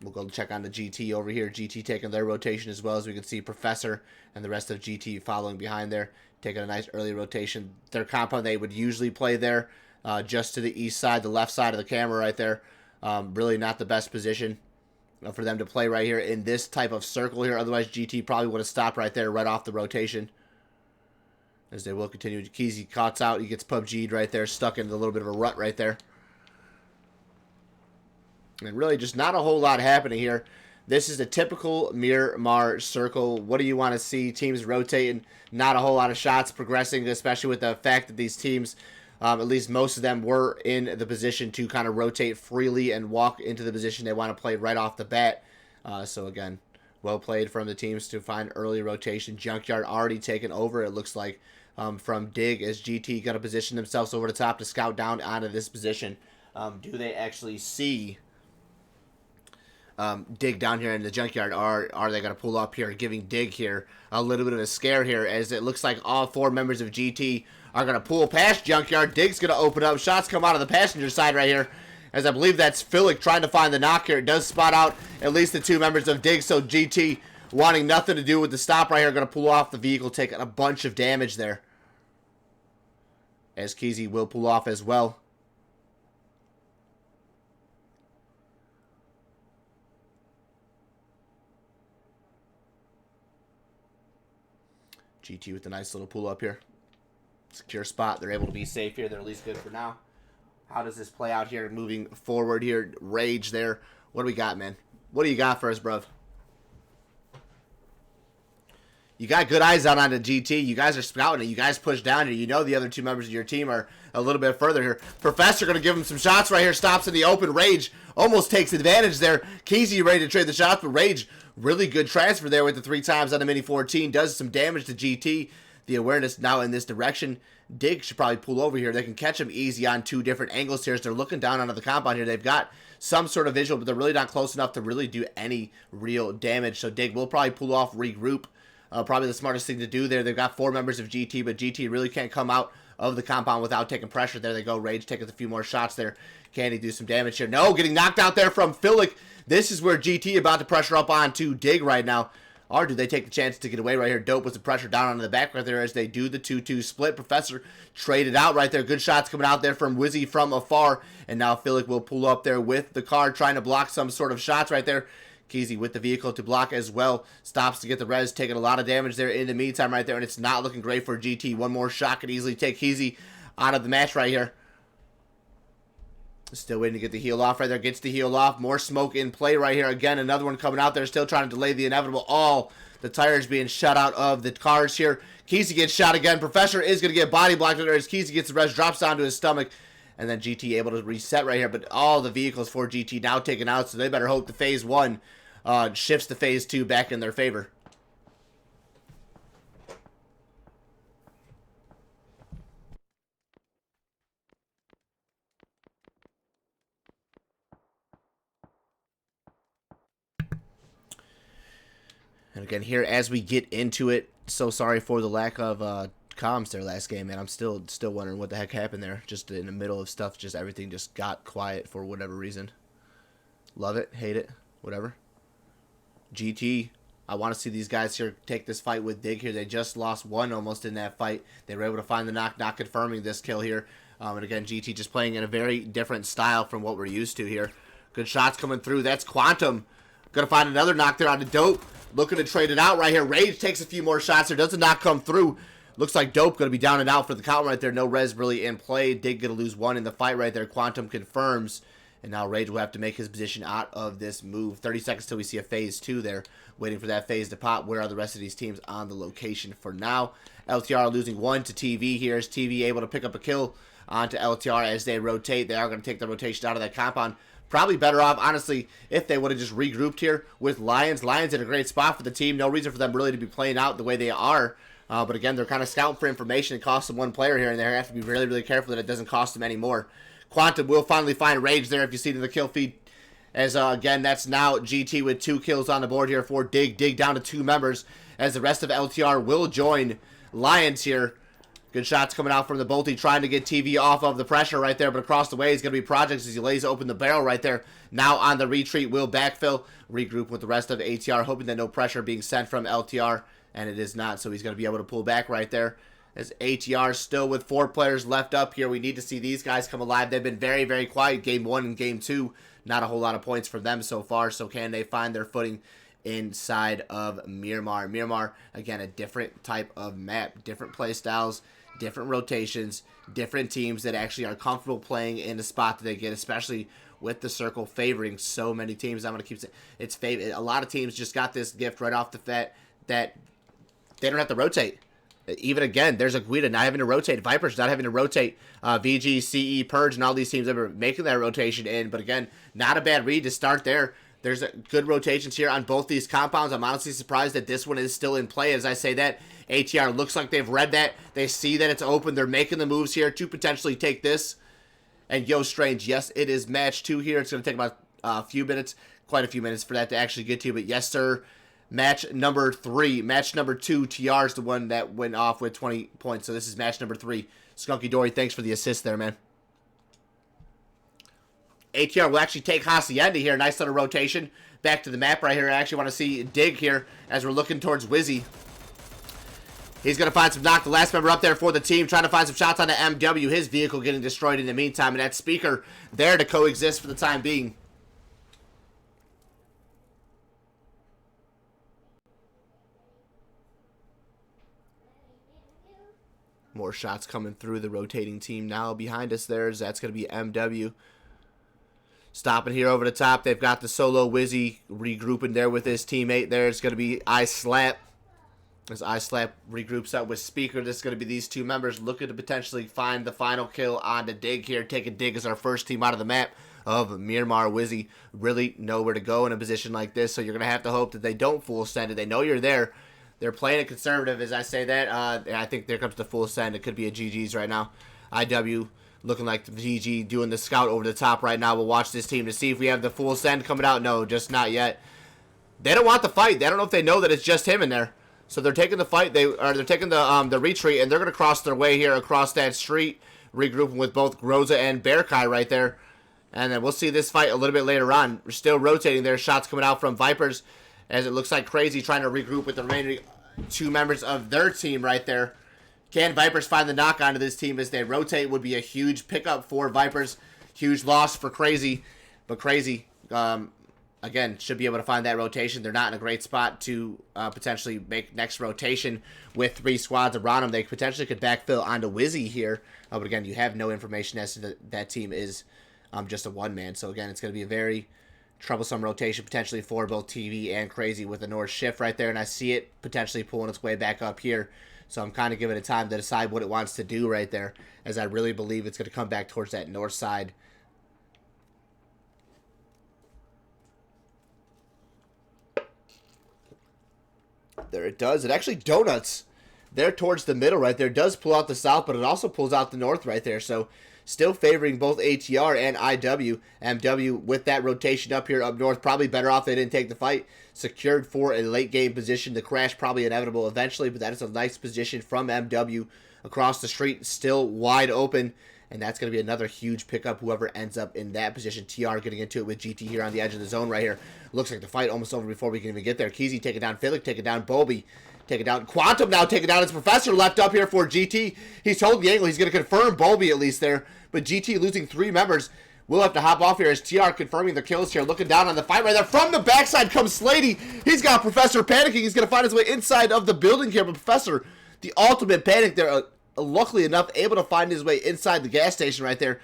We'll go check on the GT over here. GT taking their rotation as well. As we can see, Professor and the rest of GT following behind there, taking a nice early rotation. Their compound, they would usually play there, just to the east side, the left side of the camera right there. Really not the best position for them to play right here in this type of circle here. Otherwise, GT probably would have stopped right there, right off the rotation. As they will continue. Keezy cuts out. He gets PUBG'd right there, stuck in a little bit of a rut right there. And really just not a whole lot happening here. This is a typical Miramar circle. What do you want to see? Teams rotating. Not a whole lot of shots progressing, especially with the fact that these teams, at least most of them, were in the position to kind of rotate freely and walk into the position they want to play right off the bat. So again, well played from the teams to find early rotation. Junkyard already taken over, it looks like, from Dig, as GT going to position themselves over the top to scout down onto this position. Do they actually see Dig down here in the Junkyard? Are they going to pull up here, giving Dig here a little bit of a scare here, as it looks like all 4 members of GT are going to pull past Junkyard. Dig's going to open up. Shots come out of the passenger side right here, as I believe that's Philic trying to find the knock here. It does spot out at least the 2 members of Dig, so GT, wanting nothing to do with the stop right here, going to pull off the vehicle, taking a bunch of damage there, as Keezy will pull off as well. GT with a nice little pull up here. Secure spot. They're able to be safe here. They're at least good for now. How does this play out here moving forward here? Rage there. What do we got, man? What do you got for us, bruv? You got good eyes out on the GT. You guys are scouting it. You guys push down here. You know the other 2 members of your team are a little bit further here. Professor going to give him some shots right here. Stops in the open. Rage almost takes advantage there. Keezy ready to trade the shots, but Rage, really good transfer there with the 3 times on the Mini 14. Does some damage to GT. The awareness now in this direction. Dig should probably pull over here. They can catch him easy on 2 different angles here. So they're looking down onto the compound here. They've got some sort of visual, but they're really not close enough to really do any real damage. So Dig will probably pull off, regroup. Probably the smartest thing to do there. They've got 4 members of GT, but GT really can't come out of the compound without taking pressure. There they go. Rage taking a few more shots there. Can he do some damage here? No, getting knocked out there from Philic. This is where GT about to pressure up onto Dig right now. Or do they take the chance to get away right here? Dope with the pressure down onto the back right there as they do the 2-2 split. Professor traded out right there. Good shots coming out there from Wizzy from afar. And now Philic will pull up there with the car, trying to block some sort of shots right there. Keezy with the vehicle to block as well. Stops to get the res, taking a lot of damage there in the meantime right there. And it's not looking great for GT. One more shot could easily take Keezy out of the match right here. Still waiting to get the heal off right there. Gets the heal off. More smoke in play right here. Again, another one coming out there. Still trying to delay the inevitable. All the tires being shut out of the cars here. Keezy gets shot again. Professor is going to get body blocked there as Keezy gets the res, drops onto his stomach. And then GT able to reset right here. But all the vehicles for GT now taken out. So they better hope the Phase 1 shifts to Phase 2 back in their favor. And again, here as we get into it, so sorry for the lack of comms there last game, man. I'm still wondering what the heck happened there. Just in the middle of stuff, just everything just got quiet for whatever reason. Love it, hate it, whatever. GT, I want to see these guys here take this fight with Dig here. They just lost 1 almost in that fight. They were able to find the knock, not confirming this kill here. And again, GT just playing in a very different style from what we're used to here. Good shots coming through. That's Quantum. Gonna find another knock there on the Dope. Looking to trade it out right here. Rage takes a few more shots there. Doesn't not come through. Looks like Dope going to be down and out for the count right there. No res really in play. Dig going to lose 1 in the fight right there. Quantum confirms. And now Rage will have to make his position out of this move. 30 seconds till we see a Phase 2 there. Waiting for that phase to pop. Where are the rest of these teams on the location for now? LTR losing 1 to TV here. Is TV able to pick up a kill onto LTR as they rotate? They are going to take the rotation out of that compound. Probably better off, honestly, if they would have just regrouped here with Lions. Lions in a great spot for the team. No reason for them really to be playing out the way they are. But again, they're kind of scouting for information. It costs them 1 player here, and they have to be really, really careful that it doesn't cost them any more. Quantum will finally find Rage there if you see to the kill feed. As, again, that's now GT with 2 kills on the board here for Dig. Dig down to 2 members as the rest of LTR will join Lions here. Good shots coming out from the Bolty, trying to get TV off of the pressure right there, but across the way is going to be Projects as he lays open the barrel right there. Now on the retreat, will backfill, regroup with the rest of ATR, hoping that no pressure being sent from LTR, and it is not, so he's going to be able to pull back right there. As ATR still with 4 players left up here, we need to see these guys come alive. They've been very, very quiet game 1 and game 2. Not a whole lot of points for them so far, so can they find their footing inside of Miramar? Miramar, again, a different type of map, different play styles, different rotations, different teams that actually are comfortable playing in the spot that they get, especially with the circle favoring so many teams. I'm going to keep saying it's a lot of teams just got this gift right off the bat that they don't have to rotate. Even again, there's a Guida not having to rotate, Vipers not having to rotate, VG, CE, Purge, and all these teams that are making that rotation in. But again, not a bad read to start there. There's good rotations here on both these compounds. I'm honestly surprised that this one is still in play. As I say that, ATR looks like they've read that. They see that it's open. They're making the moves here to potentially take this. And Yo Strange, yes, it is match 2 here. It's going to take about a few minutes, quite a few minutes for that to actually get to. But yes, sir. Match number 3. Match number 2, TR is the one that went off with 20 points. So this is match number 3. Skunky Dory, thanks for the assist there, man. ATR will actually take Hacienda here. Nice little rotation. Back to the map right here. I actually want to see Dig here as we're looking towards Wizzy. He's going to find some knock. The last member up there for the team. Trying to find some shots on the MW. His vehicle getting destroyed in the meantime. And that Speaker there to coexist for the time being. More shots coming through the rotating team now behind us there. That's going to be MW. Stopping here over the top. They've got the solo Wizzy regrouping there with his teammate there. It's going to be iSlap. As iSlap regroups up with Speaker, this is going to be these 2 members looking to potentially find the final kill on the Dig here. Taking Dig as our first team out of the map of Miramar. Wizzy really know where to go in a position like this, so you're going to have to hope that they don't full send it. They know you're there. They're playing it conservative as I say that. I think there comes the full send. It could be a GG's right now. IW looking like the GG doing the scout over the top right now. We'll watch this team to see if we have the full send coming out. No, just not yet. They don't want the fight. They don't know if they know that it's just him in there. So they're taking the fight. They're taking the retreat, and they're going to cross their way here across that street, regrouping with both Groza and Bearkai right there. And then we'll see this fight a little bit later on. We're still rotating there. Shots coming out from Vipers as it looks like Crazy trying to regroup with the remaining 2 members of their team right there. Can Vipers find the knock onto this team as they rotate? Would be a huge pickup for Vipers. Huge loss for Crazy. But Crazy, again, should be able to find that rotation. They're not in a great spot to potentially make next rotation with 3 squads around them. They potentially could backfill onto Wizzy here. But again, you have no information as to that team is just a 1-man. So again, it's going to be a very troublesome rotation potentially for both TV and Crazy with the north shift right there. And I see it potentially pulling its way back up here. So I'm kind of giving it time to decide what it wants to do right there, as I really believe it's going to come back towards that north side. There it does. It actually donuts there towards the middle right there. It does pull out the south, but it also pulls out the north right there. So still favoring both ATR and IW. MW with that rotation up here up north. Probably better off they didn't take the fight. Secured for a late game position. The crash probably inevitable eventually, but that is a nice position from MW across the street. Still wide open. And that's going to be another huge pickup, whoever ends up in that position. TR getting into it with GT here on the edge of the zone right here. Looks like the fight almost over before we can even get there. Keezy taking down Philip, taking down Bobby. Take it down. Quantum now taking down his Professor left up here for GT. He's told the angle he's going to confirm Bobby at least there. But GT losing 3 members. We'll have to hop off here as TR confirming the kills here. Looking down on the fight right there. From the backside comes Slady. He's got Professor panicking. He's going to find his way inside of the building here. But Professor, the ultimate panic there. Luckily enough, able to find his way inside the gas station right there.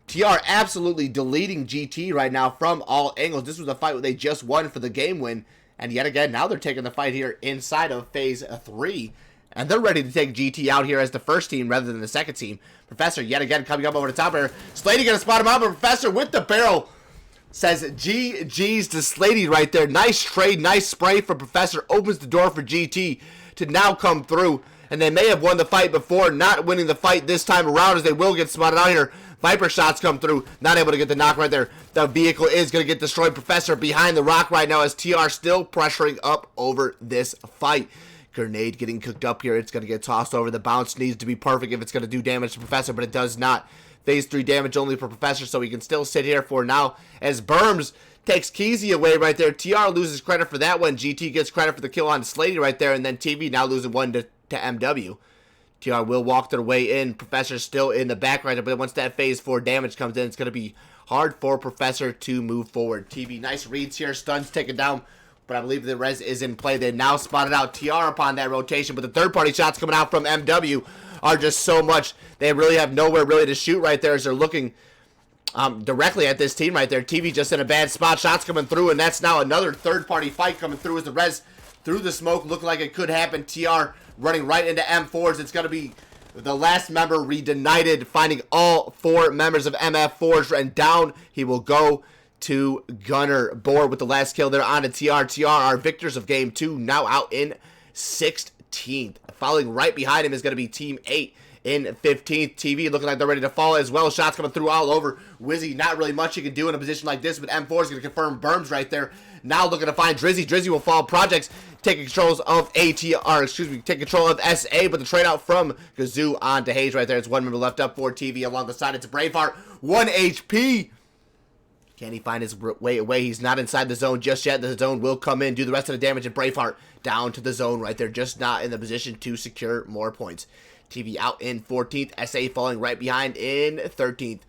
TR absolutely deleting GT right now from all angles. This was a fight where they just won for the game win. And yet again, now they're taking the fight here inside of Phase 3. And they're ready to take GT out here as the first team rather than the second team. Professor yet again coming up over the top here. Slady going to spot him out, but Professor with the barrel says GG's to Slady right there. Nice trade, nice spray for Professor. Opens the door for GT to now come through. And they may have won the fight before, not winning the fight this time around as they will get spotted out here. Viper shots come through, not able to get the knock right there. The vehicle is going to get destroyed. Professor behind the rock right now as TR still pressuring up over this fight. Grenade getting cooked up here. It's going to get tossed over. The bounce needs to be perfect if it's going to do damage to Professor, but it does not. Phase 3 damage only for Professor, so he can still sit here for now as Berms takes Keezy away right there. TR loses credit for that one. GT gets credit for the kill on Slady right there, and then TV now losing one to MW. TR will walk their way in. Professor still in the back right there, but once that phase 4 damage comes in, it's going to be hard for Professor to move forward. TV, nice reads here. Stuns taken down, but I believe the res is in play. They now spotted out TR upon that rotation, but the third-party shots coming out from MW are just so much. They really have nowhere really to shoot right there as they're looking directly at this team right there. TV just in a bad spot. Shots coming through, and that's now another third-party fight coming through as the res through the smoke looked like it could happen. TR running right into M4s. It's going to be the last member redenied, finding all 4 members of MF4s, and down he will go to Gunner. Board with the last kill there on to TR. TR are victors of game 2, now out in 16th. Following right behind him is going to be Team 8 in 15th. TV looking like they're ready to fall as well. Shots coming through all over. Wizzy, not really much he can do in a position like this, but M4 is going to confirm Berms right there. Now looking to find Drizzy. Drizzy will fall. Projects taking controls of take control of SA, but the trade out from Gazoo on to Hayes right there. It's 1 member left up for TV along the side. It's Braveheart. 1 HP. Can he find his way away? He's not inside the zone just yet. The zone will come in, do the rest of the damage, and Braveheart down to the zone right there, just not in the position to secure more points. TV out in 14th. SA falling right behind in 13th.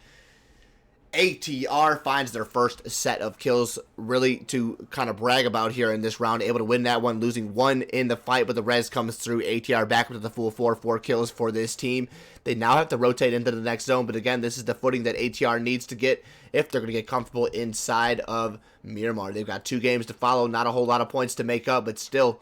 ATR finds their first set of kills, really to kind of brag about here in this round. Able to win that one, losing 1 in the fight, but the res comes through. ATR back with the full 4 kills for this team. They now have to rotate into the next zone, but again, this is the footing that ATR needs to get if they're going to get comfortable inside of Miramar. They've got 2 games to follow, not a whole lot of points to make up, but still,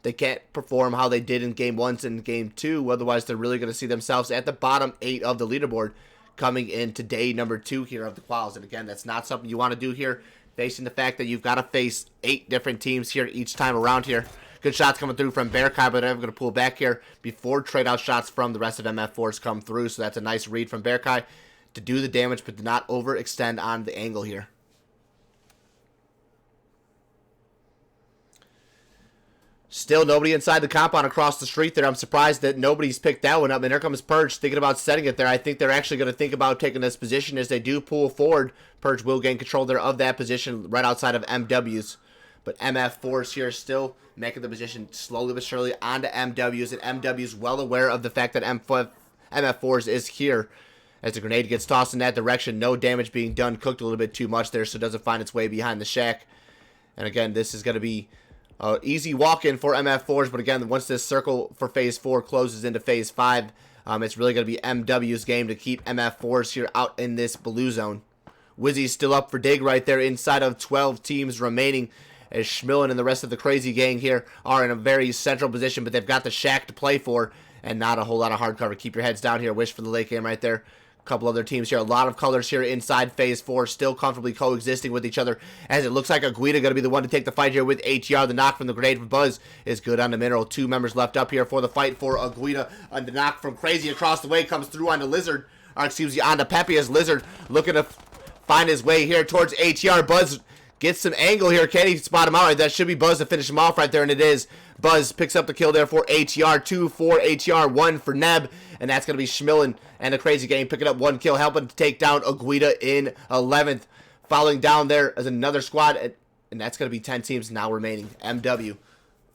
they can't perform how they did in Game 1 and Game 2, otherwise they're really going to see themselves at the bottom 8 of the leaderboard coming into day number 2 here of the quals. And again, that's not something you want to do here, facing the fact that you've got to face 8 different teams here each time around here. Good shots coming through from Bearkai, but I'm going to pull back here before trade-out shots from the rest of MF4s come through. So that's a nice read from Bearkai to do the damage, but to not overextend on the angle here. Still nobody inside the compound across the street there. I'm surprised that nobody's picked that one up. And here comes Purge thinking about setting it there. I think they're actually going to think about taking this position as they do pull forward. Purge will gain control there of that position right outside of MW's. But MF4s here still making the position slowly but surely onto MW's. And MW's well aware of the fact that MF4s is here. As the grenade gets tossed in that direction, no damage being done. Cooked a little bit too much there, so it doesn't find its way behind the shack. And again, this is going to be easy walk-in for MF4s, but again, once this circle for Phase 4 closes into Phase 5, it's really going to be MW's game to keep MF4s here out in this blue zone. Wizzy's still up for dig right there inside of 12 teams remaining, as Schmillen and the rest of the crazy gang here are in a very central position, but they've got the shack to play for, and not a whole lot of hard cover. Keep your heads down here. Wish for the late game right there. Couple other teams here, a lot of colors here inside Phase 4, still comfortably coexisting with each other, as it looks like Aguida going to be the one to take the fight here with ATR. The knock from the grenade from Buzz is good on the mineral. 2 members left up here for the fight for Aguida. And the knock from Crazy across the way comes through on the Lizard, or excuse me, on the Pepe as Lizard looking to find his way here towards ATR. Buzz gets some angle here. Can he spot him out? That should be Buzz to finish him off right there, and it is. Buzz picks up the kill there for ATR. 2 for ATR, 1 for Neb. And that's going to be Schmillen and the Crazy Gang picking up 1 kill, helping to take down Aguida in 11th. Following down there is another squad, and that's going to be 10 teams now remaining. MW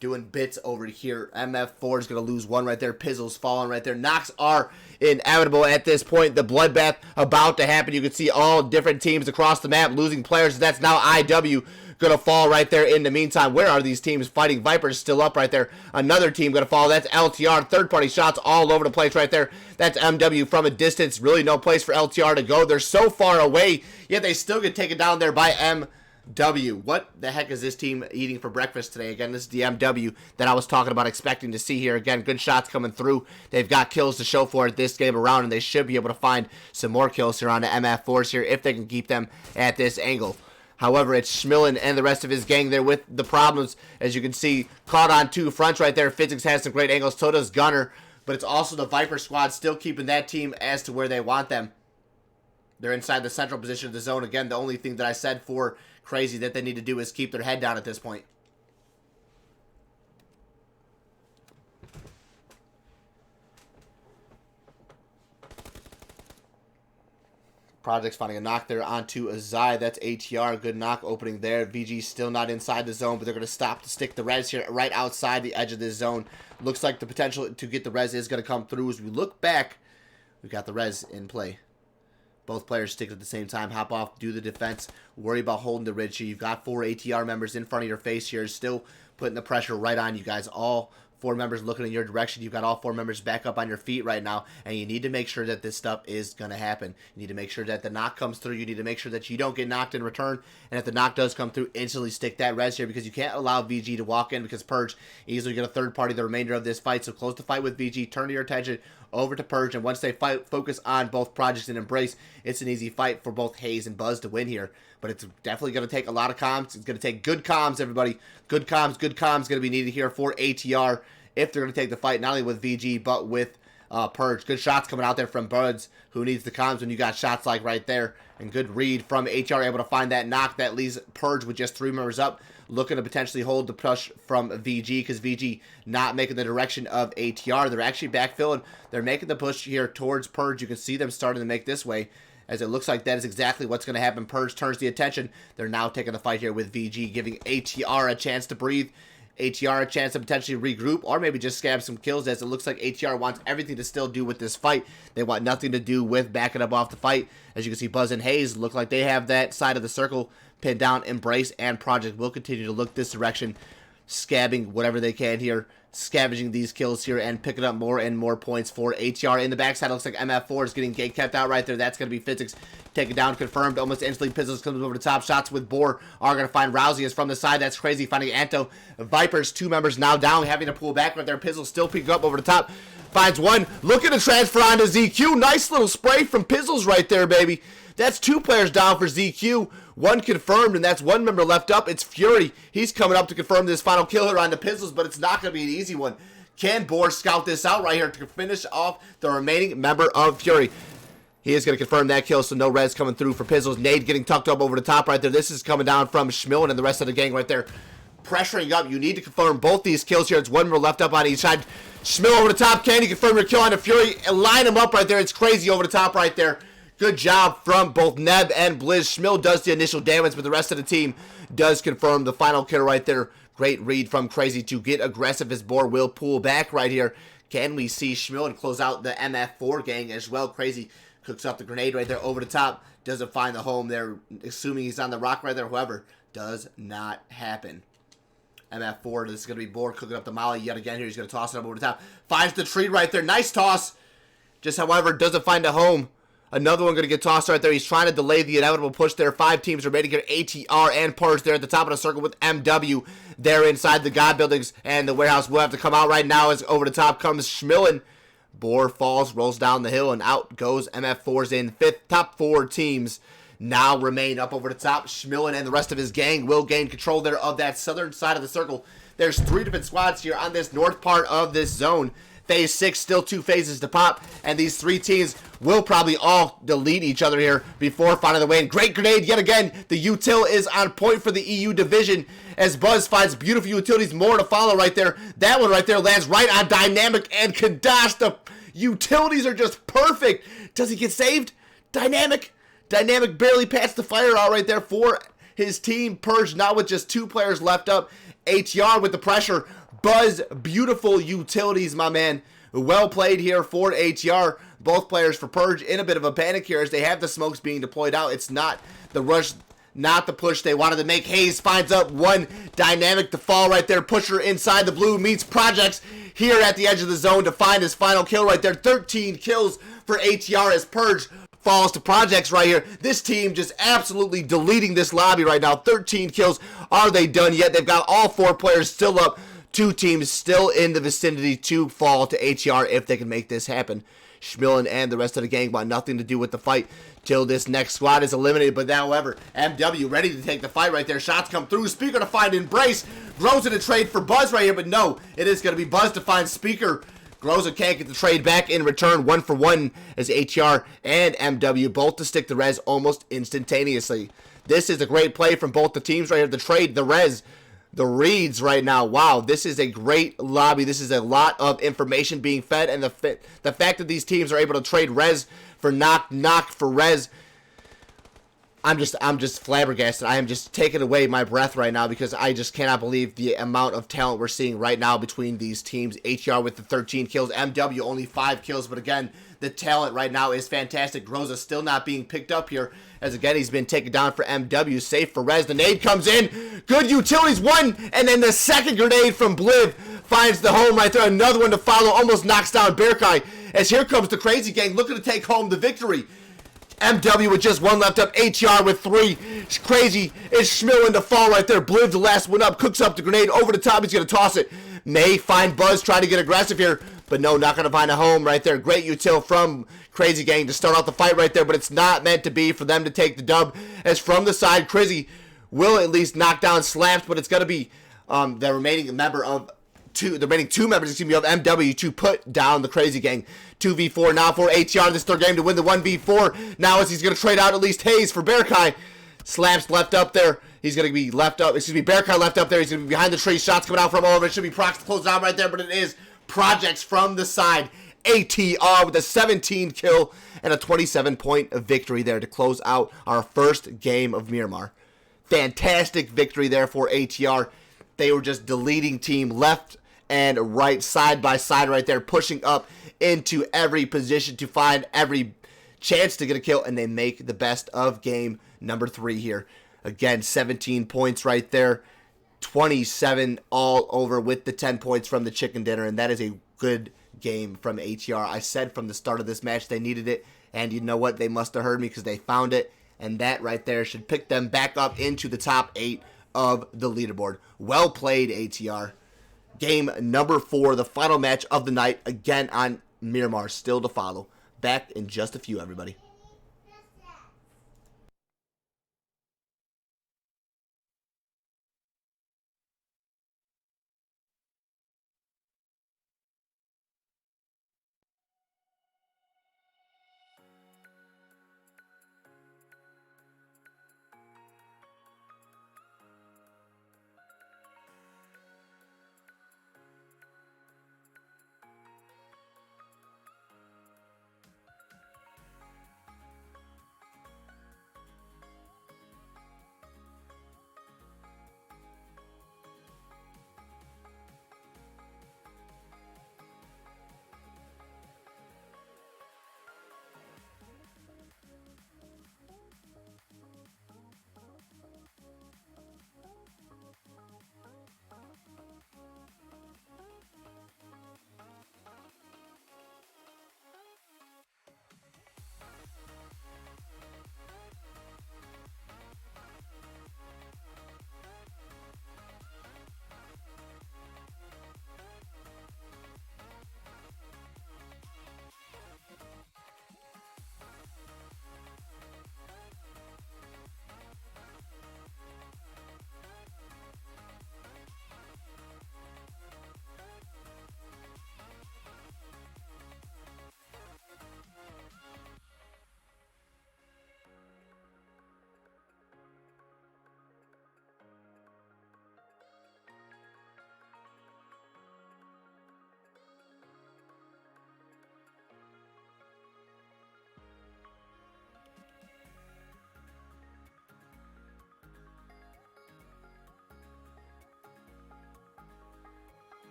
doing bits over here. MF4 is going to lose 1 right there. Pizzle's falling right there. Knocks are inevitable at this point. The bloodbath about to happen. You can see all different teams across the map losing players. That's now IW going to fall right there. In the meantime, where are these teams fighting? Viper's still up right there. Another team going to fall. That's LTR. Third-party shots all over the place right there. That's MW from a distance. Really no place for LTR to go. They're so far away, yet they still get taken down there by MW. What the heck is this team eating for breakfast today? Again, this is the MW that I was talking about expecting to see here. Again, good shots coming through. They've got kills to show for it this game around, and they should be able to find some more kills here on the MF4s here if they can keep them at this angle. However, it's Schmillen and the rest of his gang there with the problems. As you can see, caught on 2 fronts right there. Physics has some great angles. So does Gunner. But it's also the Viper squad still keeping that team as to where they want them. They're inside the central position of the zone. Again, the only thing that I said for Crazy that they need to do is keep their head down at this point. Projects finding a knock there onto Azai. That's ATR. Good knock opening there. VG still not inside the zone, but they're going to stop to stick the res here right outside the edge of this zone. Looks like the potential to get the res is going to come through. As we look back, we've got the res in play. Both players stick at the same time. Hop off, do the defense. Worry about holding the ridge here. You've got 4 ATR members in front of your face here. Still putting the pressure right on you guys. All 4 members looking in your direction. You've got all 4 members back up on your feet right now. And you need to make sure that this stuff is going to happen. You need to make sure that the knock comes through. You need to make sure that you don't get knocked in return. And if the knock does come through, instantly stick that res here. Because you can't allow VG to walk in. Because Purge easily get a third party the remainder of this fight. So close the fight with VG. Turn your attention over to Purge, and once they focus on both Projects and Embrace, it's an easy fight for both Hayes and Buzz to win here. But it's definitely going to take a lot of comms. It's going to take good comms, everybody. Good comms going to be needed here for ATR if they're going to take the fight, not only with VG, but with Purge. Good shots coming out there from Buzz, who needs the comms when you got shots like right there. And good read from ATR, able to find that knock that leaves Purge with just 3 members up, looking to potentially hold the push from VG, because VG not making the direction of ATR. They're actually backfilling. They're making the push here towards Purge. You can see them starting to make this way, as it looks like that is exactly what's going to happen. Purge turns the attention. They're now taking the fight here with VG, giving ATR a chance to breathe. ATR a chance to potentially regroup, or maybe just scab some kills, as it looks like ATR wants everything to still do with this fight. They want nothing to do with backing up off the fight. As you can see, Buzz and Hayes look like they have that side of the circle pinned down. Embrace and Project will continue to look this direction, scabbing whatever they can here, scavenging these kills here, and picking up more and more points for ATR. In the backside, it looks like MF4 is getting gate kept out right there. That's going to be Physics. Take it down, confirmed. Almost instantly, Pizzles comes over the top. Shots with Boar are going to find Rousey is from the side. That's crazy. Finding Anto. Vipers, 2 members now down, having to pull back right there. Pizzles still picking up over the top. Finds one. Looking to transfer onto ZQ. Nice little spray from Pizzles right there, baby. That's 2 players down for ZQ. 1 confirmed, and that's 1 member left up. It's Fury. He's coming up to confirm this final kill here on the Pizzles, but it's not going to be an easy one. Can Boar scout this out right here to finish off the remaining member of Fury? He is going to confirm that kill, so no res coming through for Pizzles. Nade getting tucked up over the top right there. This is coming down from Schmillen and the rest of the gang right there. Pressuring up. You need to confirm both these kills here. It's 1 more left up on each side. Schmill over the top. Can you confirm your kill on the Fury? And line him up right there. It's crazy over the top right there. Good job from both Neb and Blizz. Schmill does the initial damage, but the rest of the team does confirm the final kill right there. Great read from Crazy to get aggressive as Boar will pull back right here. Can we see Schmill and close out the MF4 gang as well? Crazy cooks up the grenade right there over the top. Doesn't find the home there, assuming he's on the rock right there. However, does not happen. MF4, this is going to be Boar cooking up the molly yet again here. He's going to toss it up over the top. Finds the tree right there. Nice toss. Just, however, doesn't find a home. Another one going to get tossed right there. He's trying to delay the inevitable push there. 5 teams remaining here. ATR and Purge there at the top of the circle with MW there inside the God buildings. And the warehouse will have to come out right now as over the top comes Schmillen. Boar falls, rolls down the hill, and out goes MF4's in 5th. Top 4 teams now remain up over the top. Schmillen and the rest of his gang will gain control there of that southern side of the circle. There's 3 different squads here on this north part of this zone. Phase 6, still 2 phases to pop, and these 3 teams will probably all delete each other here before finding the win. Great grenade yet again. The util is on point for the EU division as Buzz finds beautiful utilities. More to follow right there. That one right there lands right on Dynamic and Kadash. The utilities are just perfect. Does he get saved? Dynamic barely passed the fire out right there for his team. Purge now with just 2 players left up. ATR with the pressure. Buzz, beautiful utilities, my man. Well played here for ATR. Both players for Purge in a bit of a panic here as they have the smokes being deployed out. It's not the rush, not the push they wanted to make. Hayes finds up 1 Dynamic to fall right there. Pusher inside the blue meets Projects here at the edge of the zone to find his final kill right there. 13 kills for ATR as Purge falls to Projects right here. This team just absolutely deleting this lobby right now. 13 kills. Are they done yet? They've got all 4 players still up. 2 teams still in the vicinity to fall to ATR if they can make this happen. Schmillen and the rest of the gang want nothing to do with the fight till this next squad is eliminated. But however, MW ready to take the fight right there. Shots come through. Speaker to find Embrace. Groza to trade for Buzz right here, but no, it is going to be Buzz to find Speaker. Groza can't get the trade back in return. 1 for 1 as ATR and MW both to stick the res almost instantaneously. This is a great play from both the teams right here. The trade, the res, the reads right now. Wow, this is a great lobby. This is a lot of information being fed, and the fact that these teams are able to trade res for knock for res I'm just flabbergasted. I am just taking away my breath right now because I just cannot believe the amount of talent we're seeing right now between these teams. ATR with the 13 kills, MW only 5 kills, but again, the talent right now is fantastic. Groza still not being picked up here, as again, he's been taken down for MW. Safe for Rez. The nade comes in. Good utilities, one, and then the second grenade from Bliv finds the home right there. Another one to follow, almost knocks down Berkai, as here comes the Crazy Gang looking to take home the victory. MW with just 1 left up, ATR with 3. It's crazy. It's Schmilling to fall right there. Bliv the last one up, cooks up the grenade over the top. He's going to toss it. May find Buzz trying to get aggressive here, but no, not going to find a home right there. Great util from Crazy Gang to start off the fight right there, but it's not meant to be for them to take the dub, as from the side, Crazy will at least knock down Slaps, but it's going to be the remaining member of the remaining 2 members, excuse me, of MW to put down the Crazy Gang. 2v4 now for ATR in this third game to win the 1v4. Now as he's going to trade out at least Hayes for Berkai. Slaps left up there. He's going to be left up. Excuse me, Berkai left up there. He's going to be behind the tree. Shots coming out from all over. It should be Prox to close down right there, but it is Projects from the side. ATR with a 17 kill and a 27-point victory there to close out our first game of Miramar. Fantastic victory there for ATR. They were just deleting team left and right, side by side right there, pushing up into every position to find every chance to get a kill, and they make the best of game number 3 here. Again, 17 points right there, 27 all over with the 10 points from the chicken dinner, and that is a good game from ATR. I said from the start of this match they needed it, and you know what? They must have heard me because they found it, and that right there should pick them back up into the top 8 of the leaderboard. Well played, ATR. Game number 4, the final match of the night, again on Miramar, still to follow. Back in just a few, everybody.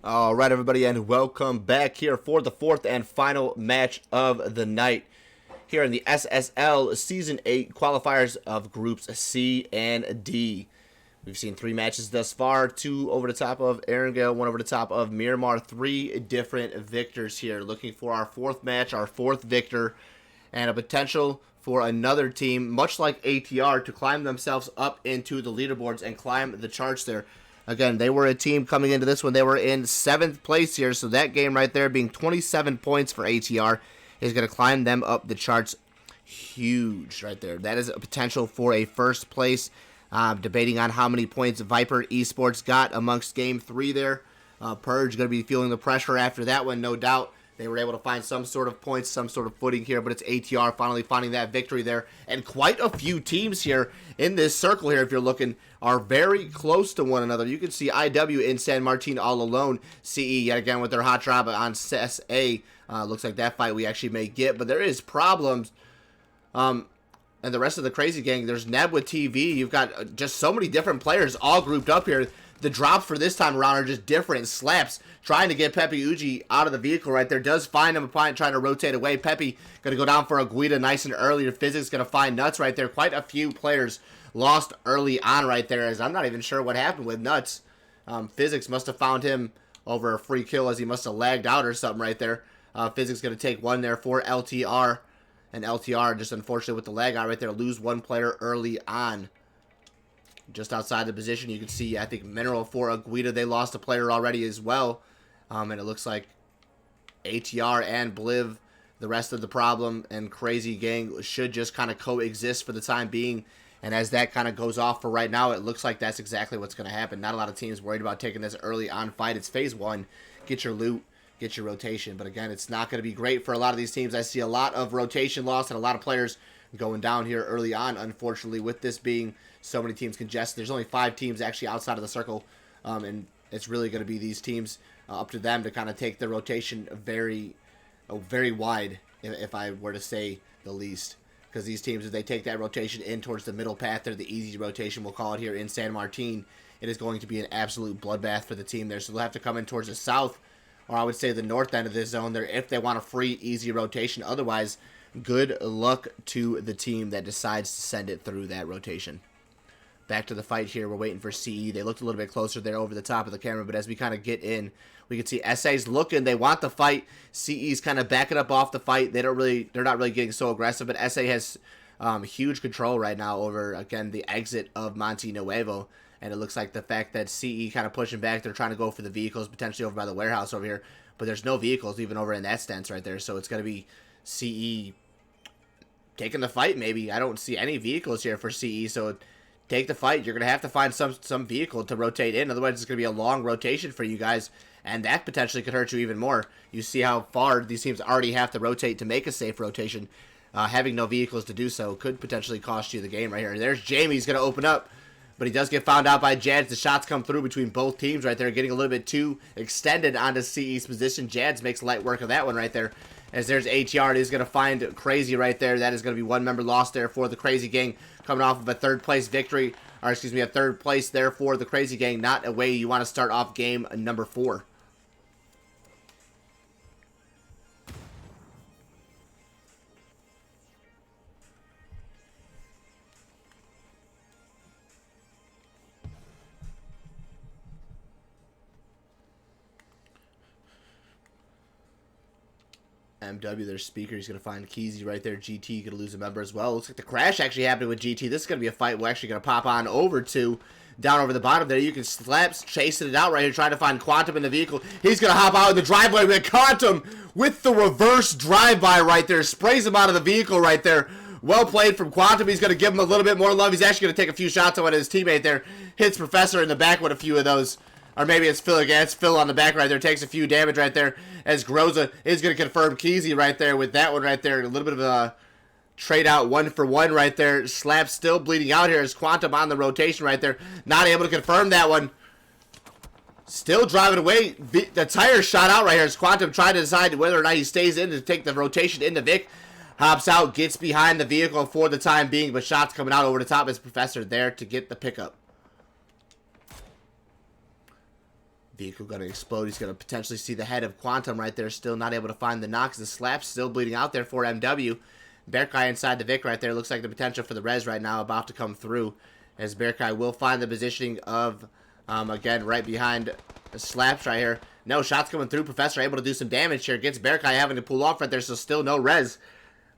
All right, everybody, and welcome back here for the fourth and final match of the night here in the SSL Season 8 qualifiers of Groups C and D. We've seen 3 matches thus far, 2 over the top of Erangel, 1 over the top of Miramar, 3 different victors here. Looking for our 4th match, our 4th victor, and a potential for another team, much like ATR, to climb themselves up into the leaderboards and climb the charts there. Again, they were a team coming into this one. They were in 7th place here, so that game right there being 27 points for ATR is going to climb them up the charts. Huge right there. That is a potential for a first place. Debating on how many points Viper Esports got amongst Game 3 there. Purge going to be feeling the pressure after that one, no doubt. They were able to find some sort of points, some sort of footing here, but it's ATR finally finding that victory there. And quite a few teams here in this circle here, if you're looking, are very close to one another. You can see IW in San Martin all alone. CE yet again with their hot drop on SA. Looks like that fight we actually may get, but there is problems. And the rest of the crazy gang, there's Neb with TV. You've got just so many different players all grouped up here. The drops for this time around are just different. Slaps trying to get Pepe Uji out of the vehicle right there. Does find him trying to rotate away. Pepe going to go down for a Guida nice and early. Physics going to find Nuts right there. Quite a few players lost early on right there, as I'm not even sure what happened with Nuts. Physics must have found him over a free kill, as he must have lagged out or something right there. Physics going to take one there for LTR. And LTR, just unfortunately with the lag out right there, lose one player early on. Just outside the position, you can see, I think, Mineral for Aguida. They lost a player already as well. And it looks like ATR and Bliv, the rest of the problem, and Crazy Gang should just kind of coexist for the time being. And as that kind of goes off for right now, it looks like that's exactly what's going to happen. Not a lot of teams worried about taking this early on fight. It's phase 1. Get your loot. Get your rotation. But again, it's not going to be great for a lot of these teams. I see a lot of rotation loss and a lot of players going down here early on, unfortunately, with this being so many teams congested. There's only 5 teams actually outside of the circle, and it's really going to be these teams up to them to kind of take the rotation very wide, if I were to say the least. Because these teams, if they take that rotation in towards the middle path, they're the easy rotation, we'll call it here in San Martin, it is going to be an absolute bloodbath for the team there. So they'll have to come in towards the south, or I would say the north end of this zone there, if they want a free, easy rotation. Otherwise, good luck to the team that decides to send it through that rotation. Back to the fight here. We're waiting for CE. They looked a little bit closer there over the top of the camera, but as we kind of get in, we can see SA's looking. They want the fight. CE's kind of backing up off the fight. They're not really getting so aggressive, but SA has huge control right now over, again, the exit of Monte Nuevo. And it looks like the fact that CE kind of pushing back, they're trying to go for the vehicles, potentially over by the warehouse over here. But there's no vehicles even over in that stance right there. So it's going to be CE taking the fight maybe. I don't see any vehicles here for CE. So take the fight. You're going to have to find some vehicle to rotate in. Otherwise, it's going to be a long rotation for you guys. And that potentially could hurt you even more. You see how far these teams already have to rotate to make a safe rotation. Having no vehicles to do so could potentially cost you the game right here. There's Jamie's going to open up. But he does get found out by Jads. The shots come through between both teams right there, getting a little bit too extended onto CE's position. Jads makes light work of that one right there. As there's ATR, he's going to find Crazy right there. That is going to be one member lost there for the Crazy Gang, coming off of a third place victory, or excuse me, a third place there for the Crazy Gang. Not a way you want to start off game number 4. MW, their speaker, he's going to find Keezy right there. GT going to lose a member as well. Looks like the crash actually happened with GT. This is going to be a fight we're actually going to pop on over to. Down over the bottom there, you can Slaps chasing it out right here, trying to find Quantum in the vehicle. He's going to hop out of the driveway with Quantum with the reverse drive-by right there. Sprays him out of the vehicle right there. Well played from Quantum. He's going to give him a little bit more love. He's actually going to take a few shots on his teammate there. Hits Professor in the back with a few of those. Or maybe it's Phil again. It's Phil on the back right there. Takes a few damage right there. As Groza is going to confirm Keezy right there with that one right there. A little bit of a trade out 1-for-1 right there. Slap still bleeding out here as Quantum on the rotation right there. Not able to confirm that one. Still driving away. The tire shot out right here as Quantum trying to decide whether or not he stays in to take the rotation into Vic. Hops out, gets behind the vehicle for the time being, but shots coming out over the top as Professor there to get the pickup. Vehicle going to explode. He's going to potentially see the head of Quantum right there. Still not able to find the knocks. The slap's still bleeding out there for MW. Bearkai inside the Vic right there. Looks like the potential for the res right now about to come through. As Bearkai will find the positioning of, again, right behind the slaps right here. No, shots coming through. Professor able to do some damage here. Gets Bearkai having to pull off right there, so still no res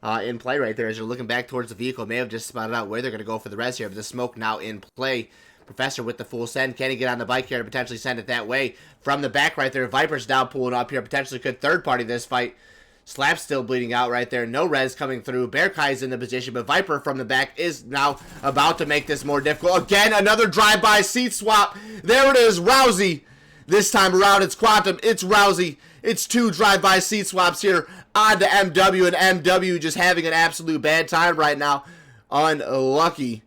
in play right there. As you're looking back towards the vehicle, may have just spotted out where they're going to go for the res here. But the smoke now in play. Professor with the full send. Can he get on the bike here to potentially send it that way? From the back right there, Viper's now pulling up here. Potentially could third party this fight. Slap still bleeding out right there. No res coming through. Bearkai's in the position, but Viper from the back is now about to make this more difficult. Again, another drive-by seat swap. There it is, Rousey. This time around, it's Quantum. It's Rousey. It's 2 drive-by seat swaps here on to MW, and MW just having an absolute bad time right now. Unlucky.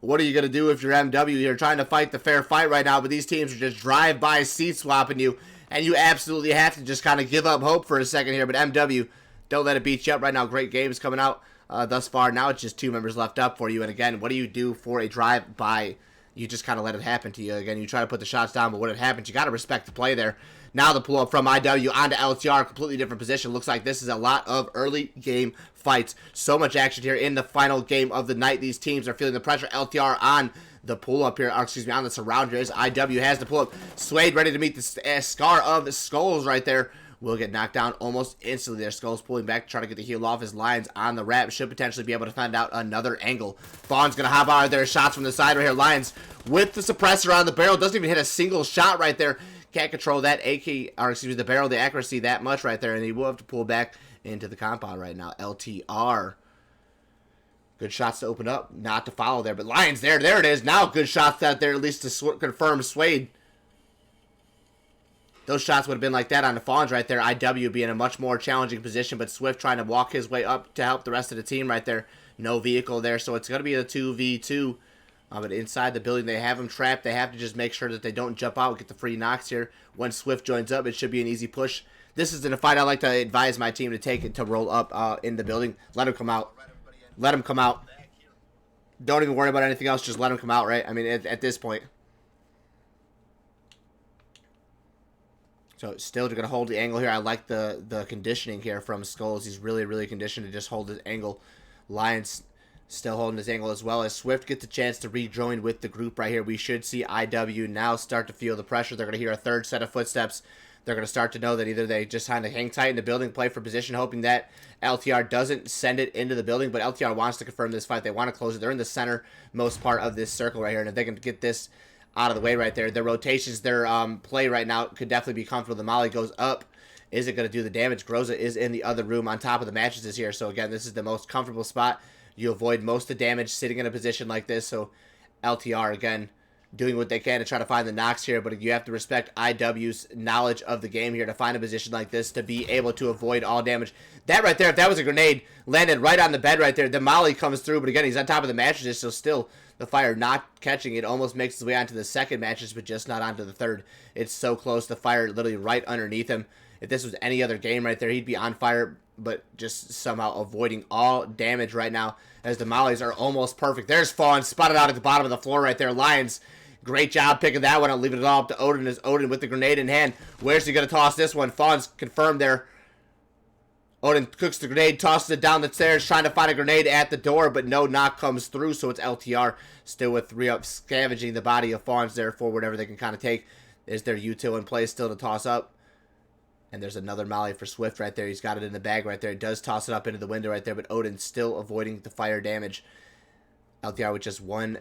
What are you going to do if you're MW? You're trying to fight the fair fight right now, but these teams are just drive-by seat swapping you, and you absolutely have to just kind of give up hope for a second here. But MW, don't let it beat you up right now. Great games coming out thus far. Now it's just 2 members left up for you. And again, what do you do for a drive-by? You just kind of let it happen to you. Again, you try to put the shots down, but when it happens, you got to respect the play there. Now the pull-up from IW onto LTR, completely different position. Looks like this is a lot of early game fights. So much action here in the final game of the night. These teams are feeling the pressure. LTR on the pull-up here, or excuse me, on the surround here. As IW has the pull-up. Suede ready to meet the scar of the Skulls right there. Will get knocked down almost instantly there. Skulls pulling back, trying to get the heal off his Lions on the wrap. Should potentially be able to find out another angle. Fawn's going to hop out there. Shots from the side right here. Lions with the suppressor on the barrel. Doesn't even hit a single shot right there. Can't control that AK, or excuse me, the barrel, the accuracy that much right there. And he will have to pull back into the compound right now. LTR. Good shots to open up. Not to follow there. But Lions there. There it is. Now good shots out there at least to confirm Suede. Those shots would have been like that on the Fawns right there. IW being in a much more challenging position, but Swift trying to walk his way up to help the rest of the team right there. No vehicle there, so it's going to be a 2v2. But inside the building, they have him trapped. They have to just make sure that they don't jump out and get the free knocks here. When Swift joins up, it should be an easy push. This is in a fight I like to advise my team to take it to roll up in the building. Let him come out. Let him come out. Don't even worry about anything else. Just let him come out, right? I mean, at this point. So still going to hold the angle here. I like the conditioning here from Skulls. He's really, really conditioned to just hold his angle. Lions still holding his angle as well. As Swift gets a chance to rejoin with the group right here, we should see IW now start to feel the pressure. They're going to hear a third set of footsteps. They're going to start to know that either they just kind of hang tight in the building, play for position, hoping that LTR doesn't send it into the building. But LTR wants to confirm this fight. They want to close it. They're in the center most part of this circle right here. And if they can get this out of the way right there, their rotations, their play right now could definitely be comfortable. The Molly goes up. Is it going to do the damage? Groza is in the other room on top of the mattresses here. So again, this is the most comfortable spot. You avoid most of the damage sitting in a position like this. So LTR, again, doing what they can to try to find the knocks here. But you have to respect IW's knowledge of the game here to find a position like this to be able to avoid all damage. That right there, if that was a grenade, landed right on the bed right there. The Molly comes through, but again, he's on top of the mattresses, so still the fire not catching it. Almost makes its way onto the second mattress, but just not onto the third. It's so close. The fire literally right underneath him. If this was any other game right there, he'd be on fire, but just somehow avoiding all damage right now as the Mollies are almost perfect. There's Fawn spotted out at the bottom of the floor right there. Lions, great job picking that one. I'm leaving it all up to Odin as Odin with the grenade in hand. Where's he going to toss this one? Fawn's confirmed there. Odin cooks the grenade, tosses it down the stairs, trying to find a grenade at the door, but no knock comes through, so it's LTR still with 3 up, scavenging the body of Fawns there for whatever they can kind of take. Is their util in place still to toss up? And there's another Molly for Swift right there. He's got it in the bag right there. He does toss it up into the window right there, but Odin still avoiding the fire damage. LTR with just 1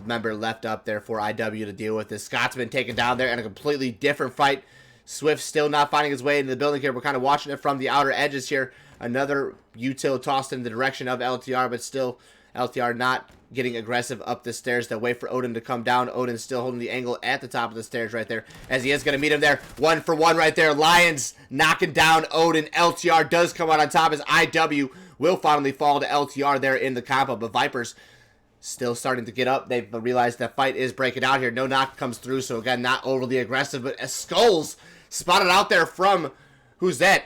member left up there for IW to deal with. The Scotsman taken down there in a completely different fight. Swift still not finding his way into the building here. We're kind of watching it from the outer edges here. Another util tossed in the direction of LTR, but still LTR not getting aggressive up the stairs. They'll wait for Odin to come down. Odin still holding the angle at the top of the stairs right there, as he is going to meet him there. 1 for 1 right there. Lions knocking down Odin. LTR does come out on top as IW will finally fall to LTR there in the combo, but Vipers still starting to get up. They've realized that fight is breaking out here. No knock comes through, so again, not overly aggressive, but Skulls spotted out there from, who's that?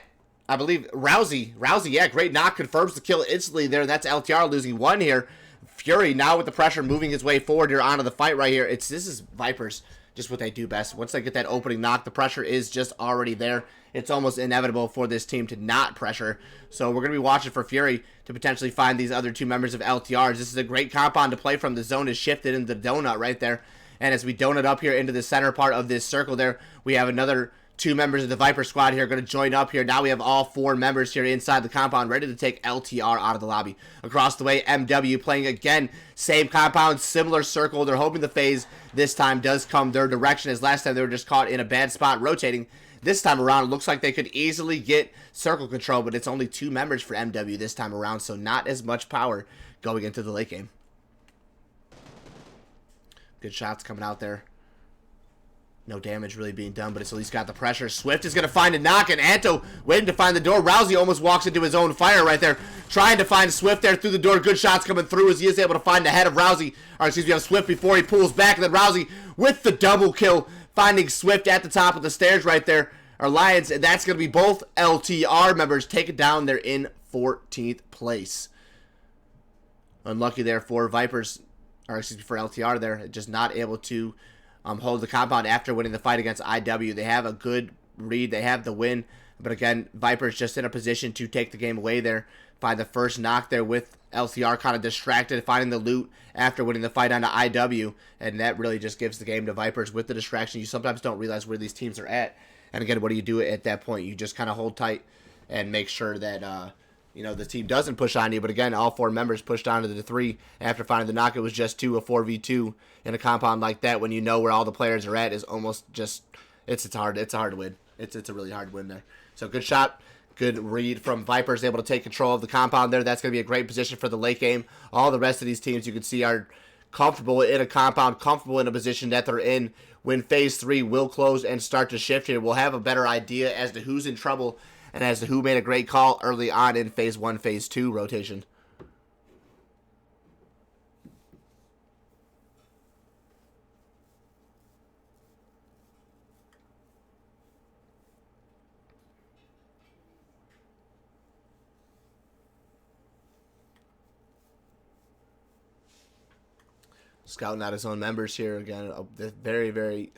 I believe Rousey. Rousey, yeah, great knock. Confirms the kill instantly there. That's LTR losing 1 here. Fury now with the pressure moving his way forward here onto the fight right here. This is Vipers just what they do best. Once they get that opening knock, the pressure is just already there. It's almost inevitable for this team to not pressure. So we're going to be watching for Fury to potentially find these other 2 members of LTRs. This is a great compound to play from. The zone is shifted into the donut right there. And as we donut up here into the center part of this circle there, we have another 2 members of the Viper squad here going to join up here. Now we have all 4 members here inside the compound ready to take LTR out of the lobby. Across the way, MW playing again. Same compound, similar circle. They're hoping the phase this time does come their direction, as last time they were just caught in a bad spot rotating. This time around, it looks like they could easily get circle control, but it's only 2 members for MW this time around, so not as much power going into the late game. Good shots coming out there. No damage really being done, but it's at least got the pressure. Swift is going to find a knock, and Anto waiting to find the door. Rousey almost walks into his own fire right there, trying to find Swift there through the door. Good shots coming through as he is able to find the head of Rousey, or excuse me, of Swift before he pulls back, and then Rousey with the double kill, finding Swift at the top of the stairs right there. Our Lions, and that's going to be both LTR members taken down. They're in 14th place. Unlucky there for Vipers, or excuse me, for LTR there, just not able to hold the compound after winning the fight against IW. They have a good read. They have the win. But again, Vipers just in a position to take the game away there. Find the first knock there with LCR kind of distracted, finding the loot after winning the fight onto IW. And that really just gives the game to Vipers with the distraction. You sometimes don't realize where these teams are at. And again, what do you do at that point? You just kind of hold tight and make sure that you know, the team doesn't push on you. But again, all 4 members pushed on to the 3 after finding the knock. It was just 2, a 4v2 in a compound like that. When you know where all the players are at, is almost just it's hard. It's a hard win. It's a really hard win there. So good shot, good read from Vipers, able to take control of the compound there. That's going to be a great position for the late game. All the rest of these teams you can see are comfortable in a compound, comfortable in a position that they're in. When phase 3 will close and start to shift here, we'll have a better idea as to who's in trouble and as to who made a great call early on in phase 1, phase 2 rotation. Scouting out his own members here again. A very, very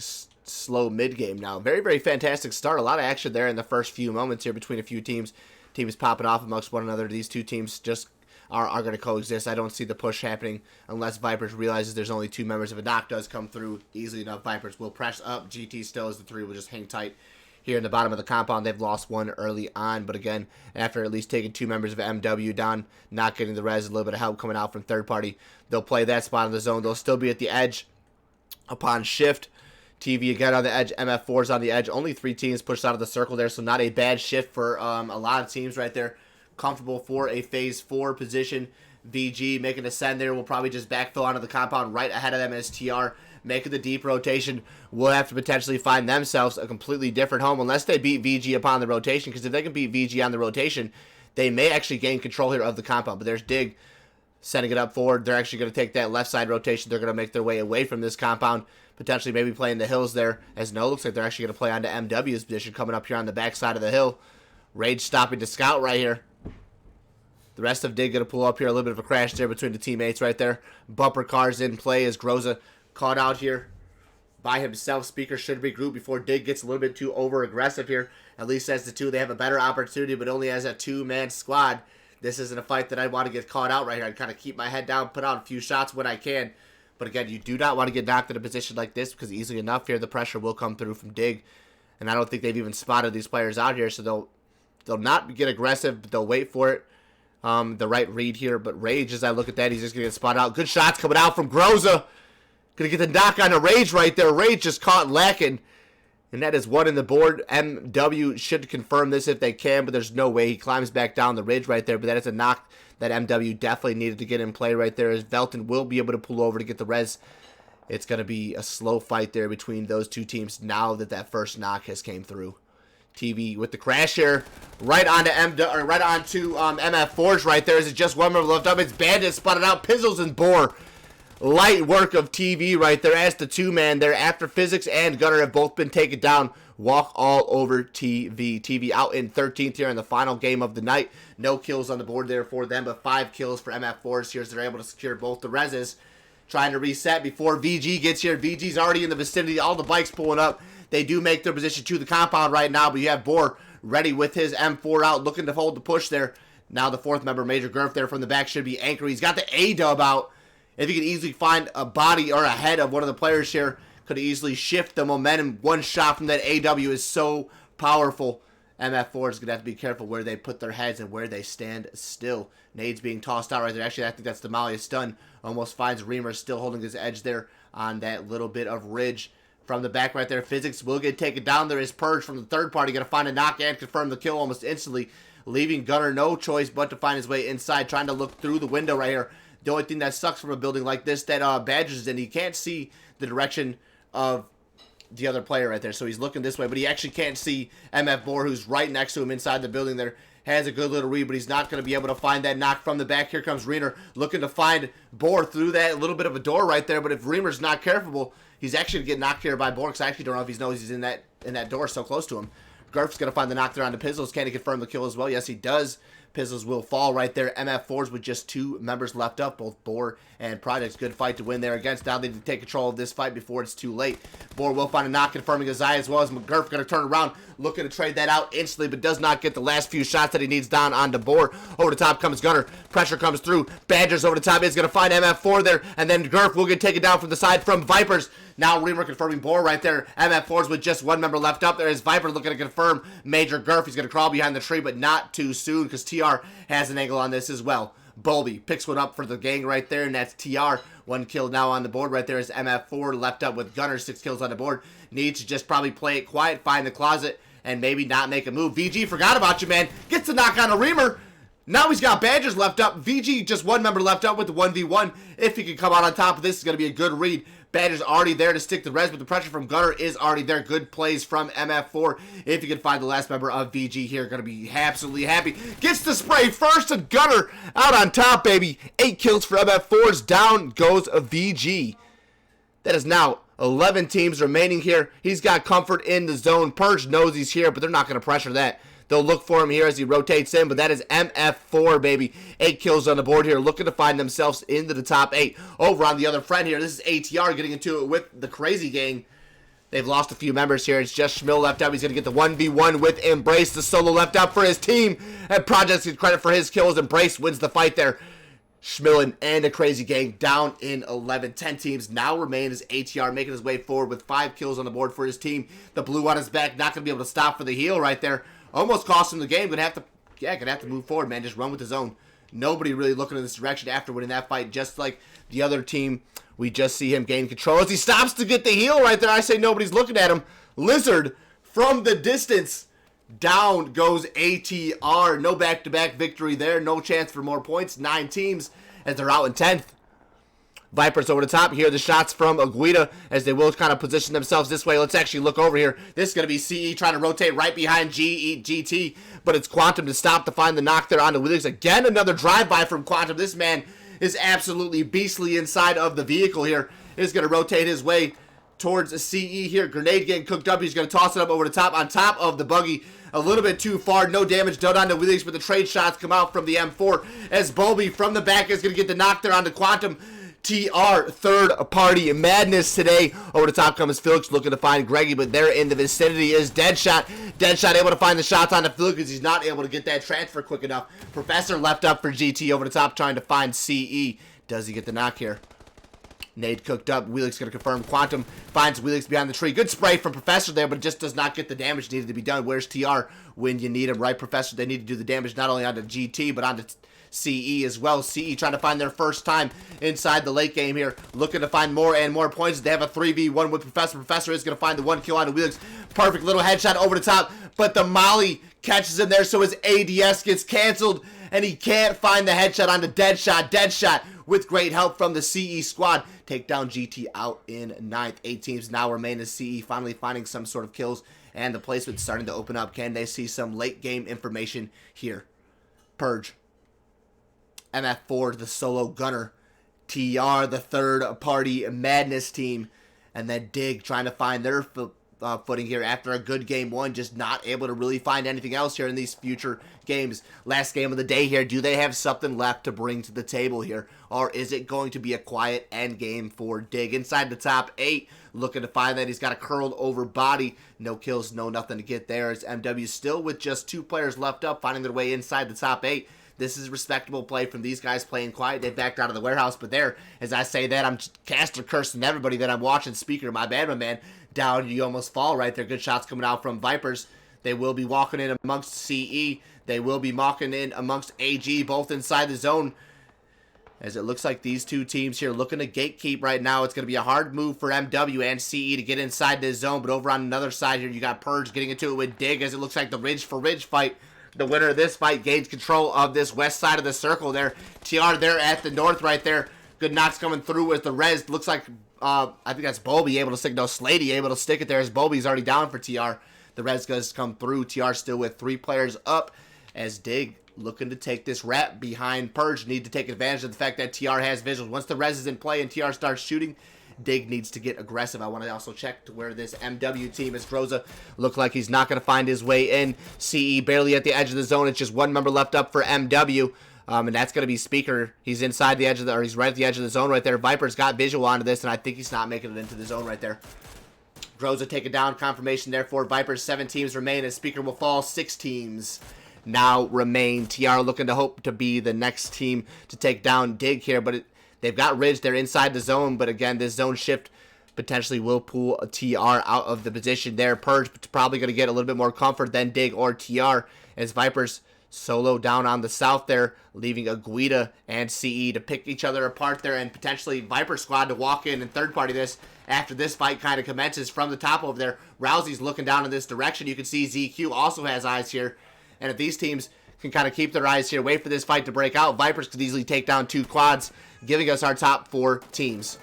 slow mid game now. Very, very fantastic start. A lot of action there in the first few moments here between a few teams. Teams popping off amongst one another. These 2 teams just are going to coexist. I don't see the push happening unless Vipers realizes there's only 2 members. If a knock does come through easily enough, Vipers will press up. GT still as the 3 will just hang tight. Here in the bottom of the compound, they've lost 1 early on, but again, after at least taking 2 members of MW down, not getting the res, a little bit of help coming out from third party, they'll play that spot in the zone. They'll still be at the edge upon shift. TV again on the edge, MF4's on the edge. Only 3 teams pushed out of the circle there, so not a bad shift for a lot of teams right there. Comfortable for a phase 4 position. VG making a send there. Will probably just backfill onto the compound right ahead of them as TR making the deep rotation. Will have to potentially find themselves a completely different home unless they beat VG upon the rotation, because if they can beat VG on the rotation, they may actually gain control here of the compound. But there's Dig setting it up forward. They're actually going to take that left side rotation. They're going to make their way away from this compound, potentially maybe playing the hills there, as no, looks like they're actually going to play onto MW's position coming up here on the back side of the hill. Rage stopping to scout right here. The rest of Dig going to pull up here. A little bit of a crash there between the teammates right there. Bumper cars in play as Groza caught out here by himself. Speaker should regroup before Dig gets a little bit too over-aggressive here. At least as the 2, they have a better opportunity, but only as a 2-man squad. This isn't a fight that I want to get caught out right here. I'd kind of keep my head down, put out a few shots when I can. But again, you do not want to get knocked in a position like this, because easily enough here, the pressure will come through from Dig. And I don't think they've even spotted these players out here, so they'll not get aggressive, but they'll wait for it. The right read here, but Rage, as I look at that, he's just going to get spotted out. Good shots coming out from Groza. Going to get the knock on the Rage right there. Rage just caught lacking. And that is 1 in the board. MW should confirm this if they can, but there's no way he climbs back down the ridge right there. But that is a knock that MW definitely needed to get in play right there, as Velton will be able to pull over to get the res. It's going to be a slow fight there between those 2 teams now that that first knock has came through. TV with the crash here, right onto MF4s right there. Is it just 1 member left up? It's Bandit spotted out. Pizzles and Boar. Light work of TV right there as the 2-man there after Physics and Gunner have both been taken down. Walk all over TV. TV out in 13th here in the final game of the night. No kills on the board there for them, but 5 kills for MF4s here as they're able to secure both the reses. trying to reset before VG gets here. VG's already in the vicinity. All the bikes pulling up. They do make their position to the compound right now, but you have Bohr ready with his M4 out, looking to hold the push there. Now the fourth member, Major Gurf, there from the back should be anchored. He's got the A-dub out. If he can easily find a body or a head of one of the players here, could easily shift the momentum. One shot from that AW is so powerful. MF4 is going to have to be careful where they put their heads and where they stand still. Nades being tossed out right there. Actually, I think that's Demalia stun. Almost finds Reamer still holding his edge there on that little bit of ridge. From the back right there, Physics will get taken down. There is Purge from the third party. Going to find a knock and confirm the kill almost instantly, leaving Gunner no choice but to find his way inside, trying to look through the window right here. The only thing that sucks from a building like this that Badgers is in, he can't see the direction of the other player right there. So he's looking this way, but he actually can't see MF Bohr, who's right next to him inside the building there. Has a good little read, but he's not going to be able to find that knock from the back. Here comes Reamer looking to find Bohr through that little bit of a door right there. But if Reamer's not careful, he's actually going to get knocked here by Bohr, because I actually don't know if he knows he's in that door so close to him. Gurf's going to find the knock there on the Pizzles. Can he confirm the kill as well? Yes, he does. Pizzles will fall right there. MF4s with just 2 members left up, both Bohr and Projects. Good fight to win there against. Now they need to take control of this fight before it's too late. Bohr will find a knock, confirming his eye, as well as McGurf going to turn around, looking to trade that out instantly, but does not get the last few shots that he needs down onto Bohr. Over the top comes Gunner. Pressure comes through. Badgers over the top is going to find MF4 there, and then Gurf will get taken down from the side from Vipers. Now Reamer confirming Bohr right there. MF4s with just 1 member left up. There is Viper looking to confirm Major Gurf. He's going to crawl behind the tree, but not too soon, because TR has an angle on this as well. Bolby picks one up for the gang right there, and that's TR. 1 kill now on the board right there is MF4 left up with Gunner. 6 kills on the board. Needs to just probably play it quiet, find the closet, and maybe not make a move. VG forgot about you, man. Gets the knock on a Reamer. Now he's got Badgers left up. VG just 1 member left up with the 1v1. If he can come out on top of this, it's going to be a good read. Badgers already there to stick the res, but the pressure from Gunner is already there. Good plays from MF4. If you can find the last member of VG here, going to be absolutely happy. Gets the spray first, and Gunner out on top, baby. 8 kills for MF4s. Down goes a VG. That is now 11 teams remaining here. He's got comfort in the zone. Purge knows he's here, but they're not going to pressure that. They'll look for him here as he rotates in, but that is MF4, baby. 8 kills on the board here, looking to find themselves into the top 8. Over on the other friend here, this is ATR getting into it with the Crazy Gang. They've lost a few members here. It's just Schmill left up. He's going to get the 1v1 with Embrace. The solo left up for his team. And Projects gets credit for his kills. Embrace wins the fight there. Schmillen and the Crazy Gang down in 11. 10 teams now remain as ATR making his way forward with 5 kills on the board for his team. The blue on his back, not going to be able to stop for the heal right there. Almost cost him the game. Gonna have to move forward, man. Just run with his own. Nobody really looking in this direction after winning that fight. Just like the other team, we just see him gain control as he stops to get the heal right there. I say nobody's looking at him. Lizard from the distance. Down goes ATR. No back-to-back victory there. No chance for more points. 9 teams as they're out in 10th. Vipers over the top. Here are the shots from Aguida as they will kind of position themselves this way. Let's actually look over here. This is going to be CE trying to rotate right behind GT, but it's Quantum to stop to find the knock there onto Williams. Again, another drive-by from Quantum. This man is absolutely beastly inside of the vehicle here. He's going to rotate his way towards a CE here. Grenade getting cooked up. He's going to toss it up over the top on top of the buggy. A little bit too far. No damage done onto Williams, but the trade shots come out from the M4 as Bolby from the back is going to get the knock there onto Quantum. TR, third party madness today. Over the top comes Felix looking to find Greggy, but there in the vicinity is Deadshot. Deadshot able to find the shots on the Felix because he's not able to get that transfer quick enough. Professor left up for GT over the top trying to find CE. Does he get the knock here? Nade cooked up. Wheelix going to confirm. Quantum finds Wheelix behind the tree. Good spray from Professor there, but it just does not get the damage needed to be done. Where's TR when you need him, right, Professor? They need to do the damage not only onto GT, but onto CE as well. CE trying to find their first time inside the late game here. Looking to find more and more points. They have a 3v1 with Professor. Professor is going to find the 1 kill onto Wheelix. Perfect little headshot over the top, but the Molly catches him there, so his ADS gets canceled, and he can't find the headshot onto Deadshot. Deadshot with great help from the CE squad. Take down GT out in 9th. 8 teams now remain as CE finally finding some sort of kills, and the placement starting to open up. Can they see some late game information here? Purge. MF4, the solo gunner. TR, the third party madness team. And then Dig trying to find their footing here after a good game one, just not able to really find anything else here in these future games. Last game of the day here, do they have something left to bring to the table here, or is it going to be a quiet end game for Dig? Inside the top 8, looking to find that he's got a curled over body, no kills, no nothing to get there, as MW still with just 2 players left up, finding their way inside the top 8. This is respectable play from these guys playing quiet. They backed out of the warehouse, but there, as I say that, I'm caster cursing everybody that I'm watching. Speaker, my bad, my man. Down, you almost fall right there. Good shots coming out from Vipers. They will be walking in amongst CE. They will be walking in amongst AG, both inside the zone. As it looks like these two teams here looking to gatekeep right now. It's going to be a hard move for MW and CE to get inside this zone. But over on another side here, you got Purge getting into it with Dig, as it looks like the Ridge for Ridge fight. The winner of this fight gains control of this west side of the circle there. TR there at the north right there. Good knocks coming through as the res. Looks like, I think that's Bobby able to stick. No, Slady able to stick it there as Bobby's already down for TR. The res does come through. TR still with 3 players up as Dig looking to take this wrap behind Purge. Need to take advantage of the fact that TR has visuals. Once the res is in play and TR starts shooting, Dig needs to get aggressive. I want to also check to where this MW team is. Groza look like he's not going to find his way in. CE barely at the edge of the zone. It's just 1 member left up for MW. And that's going to be Speaker. He's inside the edge of the, or he's right at the edge of the zone right there. Viper's got visual onto this, and I think he's not making it into the zone right there. Groza taking down. Confirmation there for Vipers. 7 teams remain, and Speaker will fall. 6 teams now remain. TR looking to hope to be the next team to take down Dig here, but they've got Ridge. They're inside the zone, but again, this zone shift potentially will pull a TR out of the position there. Purge probably going to get a little bit more comfort than Dig or TR as Vipers solo down on the south there, leaving Aguida and CE to pick each other apart there, and potentially Viper squad to walk in and third party this after this fight kind of commences from the top over there. Rousey's looking down in this direction. You can see ZQ also has eyes here, and if these teams can kind of keep their eyes here, wait for this fight to break out, Vipers could easily take down 2 quads, giving us our top 4 teams.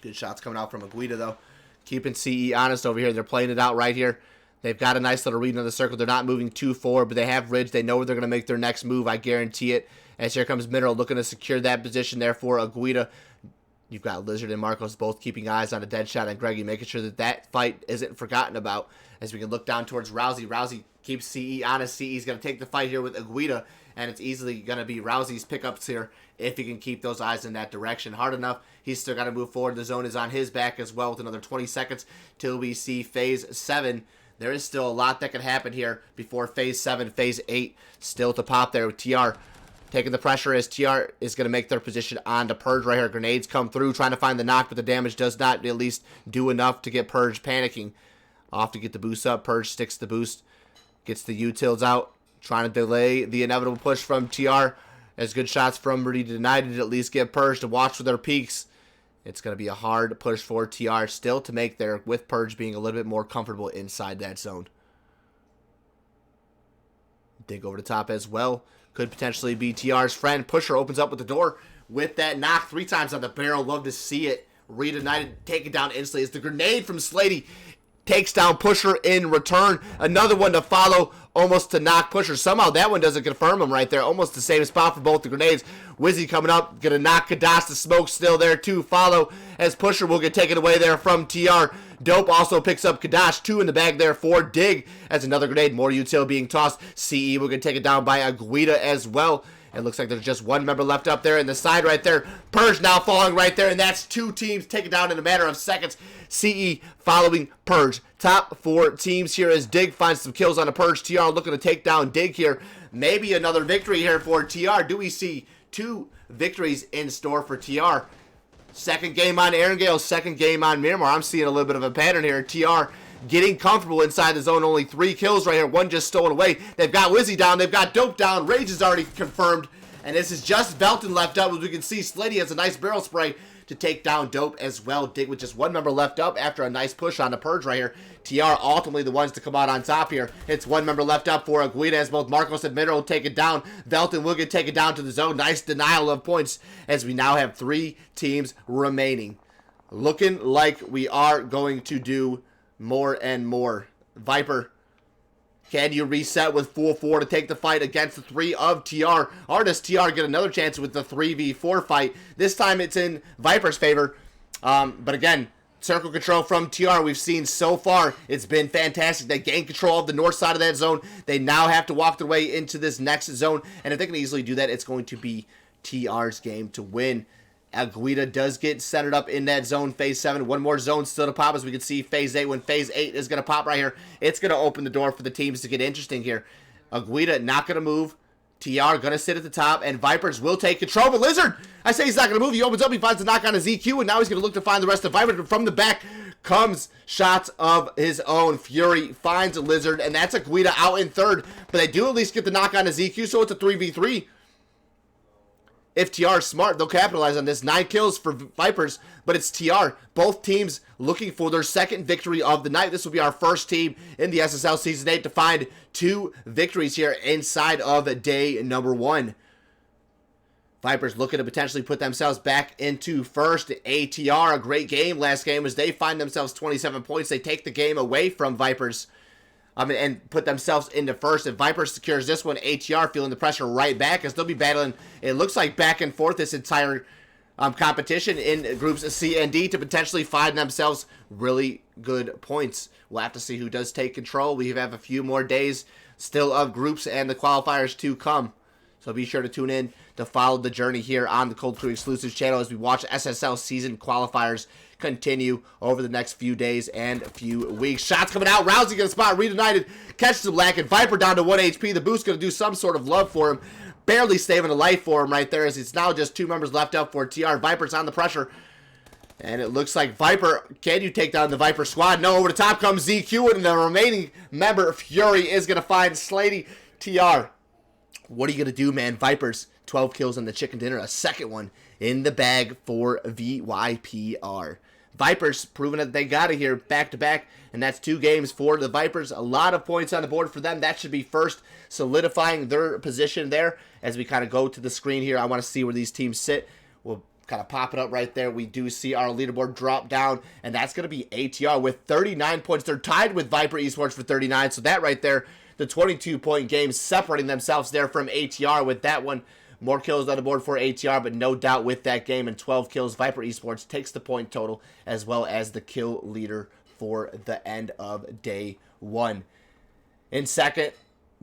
Good shots coming out from Aguida, though. Keeping CE honest over here. They're playing it out right here. They've got a nice little read on the circle. They're not moving too forward, but they have Ridge. They know where they're going to make their next move. I guarantee it. As here comes Mineral looking to secure that position there for Aguida. You've got Lizard and Marcos both keeping eyes on a dead shot, and Greggy making sure that that fight isn't forgotten about. As we can look down towards Rousey. Rousey keeps CE honest. CE's going to take the fight here with Aguida, and it's easily going to be Rousey's pickups here if he can keep those eyes in that direction. Hard enough. He's still got to move forward. The zone is on his back as well with another 20 seconds till we see Phase 7. There is still a lot that can happen here before Phase 7, Phase 8 still to pop there with TR. Taking the pressure as TR is going to make their position on to Purge right here. Grenades come through, trying to find the knock, but the damage does not at least do enough to get Purge panicking. Off to get the boost up. Purge sticks the boost, gets the utils out, trying to delay the inevitable push from TR. As good shots from Rudy Denied to at least get Purge to watch for their peaks. It's going to be a hard push for TR still to make there, with Purge being a little bit more comfortable inside that zone. Dig over the top as well. Could potentially be TR's friend. Pusher opens up with the door with that knock 3 times on the barrel. Love to see it. Reed United take it down instantly as the grenade from Slady takes down Pusher in return. Another one to follow, almost to knock Pusher. Somehow that one doesn't confirm him right there. Almost the same spot for both the grenades. Wizzy coming up, gonna knock Kadash. The smoke still there to follow as Pusher will get taken away there from TR. Dope also picks up Kadash. 2 in the bag there for Dig as another grenade. More util being tossed. CE will get taken down by Aguida as well. It looks like there's just 1 member left up there in the side right there. Purge now falling right there, and that's 2 teams taken down in a matter of seconds. CE following Purge. Top 4 teams here as Dig finds some kills on the Purge. TR looking to take down Dig here. Maybe another victory here for TR. Do we see 2 victories in store for TR? Second game on Erangel, second game on Miramar. I'm seeing a little bit of a pattern here. TR getting comfortable inside the zone. Only 3 kills right here. 1 just stolen away. They've got Wizzy down. They've got Dope down. Rage is already confirmed. And this is just Velton left up. As we can see, Slady has a nice barrel spray to take down Dope as well. Dig with just 1 member left up after a nice push on the Purge right here. TR ultimately the ones to come out on top here. It's 1 member left up for Aguida as both Marcos and Mineral take it down. Velton will get taken down to the zone. Nice denial of points as we now have 3 teams remaining. Looking like we are going to do more and more. Viper, can you reset with full 4 to take the fight against the 3 of TR? Or does TR get another chance with the 3v4 fight? This time it's in Viper's favor But again, circle control from TR we've seen so far. It's been fantastic. They gain control of the north side of that zone. They now have to walk their way into this next zone. And if they can easily do that, it's going to be TR's game to win. Aguida does get centered up in that zone, phase 7. One more zone still to pop, as we can see phase 8. When phase 8 is going to pop right here, it's going to open the door for the teams to get interesting here. Aguida not going to move. TR going to sit at the top, and Vipers will take control. But Lizard, I say he's not going to move. He opens up, he finds the knock on his EQ, and now he's going to look to find the rest of Vipers. From the back comes shots of his own. Fury finds Lizard, and that's Aguida out in third. But they do at least get the knock on his EQ, so it's a 3v3. If TR is smart, they'll capitalize on this. 9 kills for Vipers, but it's TR. Both teams looking for their second victory of the night. This will be our first team in the SSL Season 8 to find 2 victories here inside of day number 1. Vipers looking to potentially put themselves back into first. ATR, a great game last game, as they find themselves 27 points. They take the game away from Vipers. And put themselves into first. If Vipers secures this one, ATR feeling the pressure right back, as they'll be battling, it looks like, back and forth this entire competition in groups C and D to potentially find themselves really good points. We'll have to see who does take control. We have a few more days still of groups and the qualifiers to come. So be sure to tune in to follow the journey here on the Cold Crew Exclusives channel as we watch SSL season qualifiers continue over the next few days and few weeks. Shots coming out. Rousey going to spot Reed United. Catches him lacking. Viper down to 1 HP. The boost going to do some sort of love for him. Barely saving a life for him right there, as it's now just 2 members left up for TR. Viper's on the pressure. And it looks like Viper, can you take down the Viper squad? No, over the top comes ZQ, and the remaining member, Fury, is going to find Slady. TR, what are you going to do, man? Vipers, 12 kills on the chicken dinner. A second one in the bag for VYPR. Vipers proving that they got it here back-to-back, and that's 2 games for the Vipers. A lot of points on the board for them. That should be first, solidifying their position there. As we kind of go to the screen here, I want to see where these teams sit. We'll kind of pop it up right there. We do see our leaderboard drop down, and that's going to be ATR with 39 points. They're tied with Viper Esports for 39, so that right there, the 22-point game, separating themselves there from ATR with that one. More kills on the board for ATR, but no doubt with that game and 12 kills, Viper Esports takes the point total as well as the kill leader for the end of day 1. In second,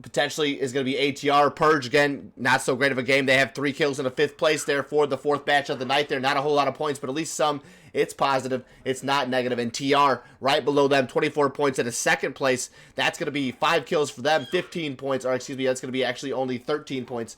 potentially, is going to be ATR. Purge, again, not so great of a game. They have 3 kills in the 5th place there for the 4th match of the night. They're not a whole lot of points, but at least some. It's positive. It's not negative. And TR, right below them, 24 points in a 2nd place. That's going to be 5 kills for them, 15 points, or excuse me, that's going to be actually only 13 points.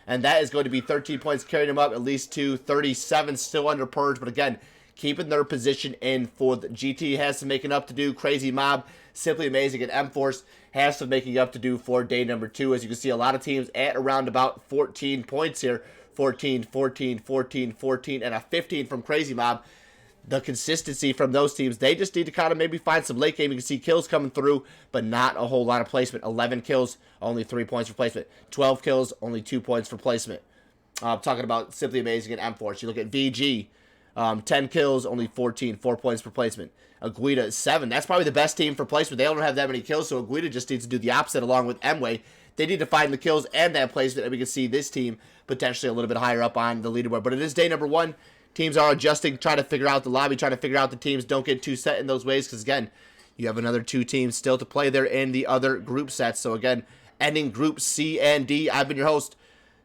And that is going to be 13 points, carrying them up at least to 37, still under Purge. But again, keeping their position in fourth. GT has some making up to do. Crazy Mob, Simply Amazing, and M-Force has some making up to do for day number 2. As you can see, a lot of teams at around about 14 points here. 14, 14, 14, 14, and a 15 from Crazy Mob. The consistency from those teams, they just need to kind of maybe find some late game. You can see kills coming through, but not a whole lot of placement. 11 kills, only 3 points for placement. 12 kills, only 2 points for placement. I'm talking about Simply Amazing and M-Force. You look at VG, 10 kills, only 14, 4 points for placement. Aguida, 7. That's probably the best team for placement. They don't have that many kills, so Aguida just needs to do the opposite along with M-Way. They need to find the kills and that placement, and we can see this team potentially a little bit higher up on the leaderboard. But it is day number 1. Teams are adjusting, trying to figure out the lobby, trying to figure out the teams. Don't get too set in those ways because, again, you have another 2 teams still to play there in the other group sets. So, again, ending Group C and D. I've been your host,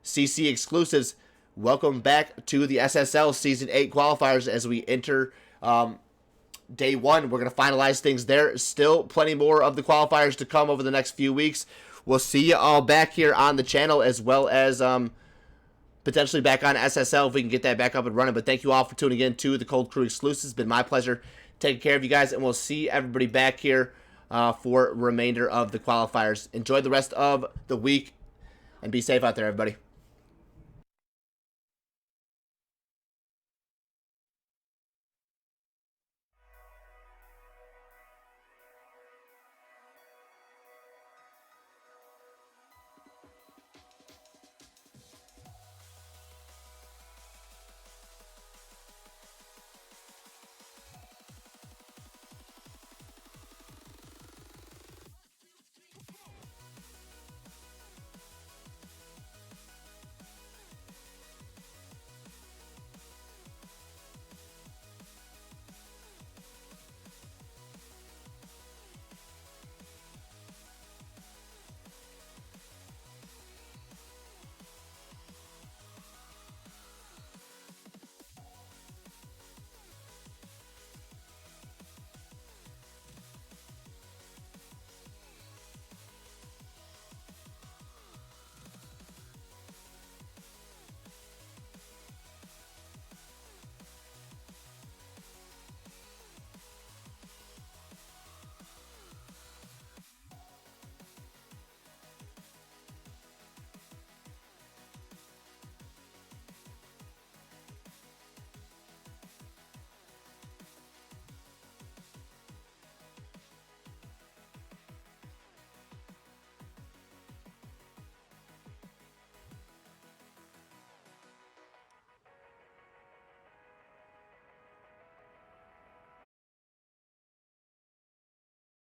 CC Exclusives. Welcome back to the SSL Season 8 qualifiers as we enter day 1. We're going to finalize things there. Still plenty more of the qualifiers to come over the next few weeks. We'll see you all back here on the channel as well as potentially back on SSL if we can get that back up and running. But thank you all for tuning in to the Cold Crew Exclusives. It's been my pleasure taking care of you guys, and we'll see everybody back here for remainder of the qualifiers. Enjoy the rest of the week, and be safe out there, everybody.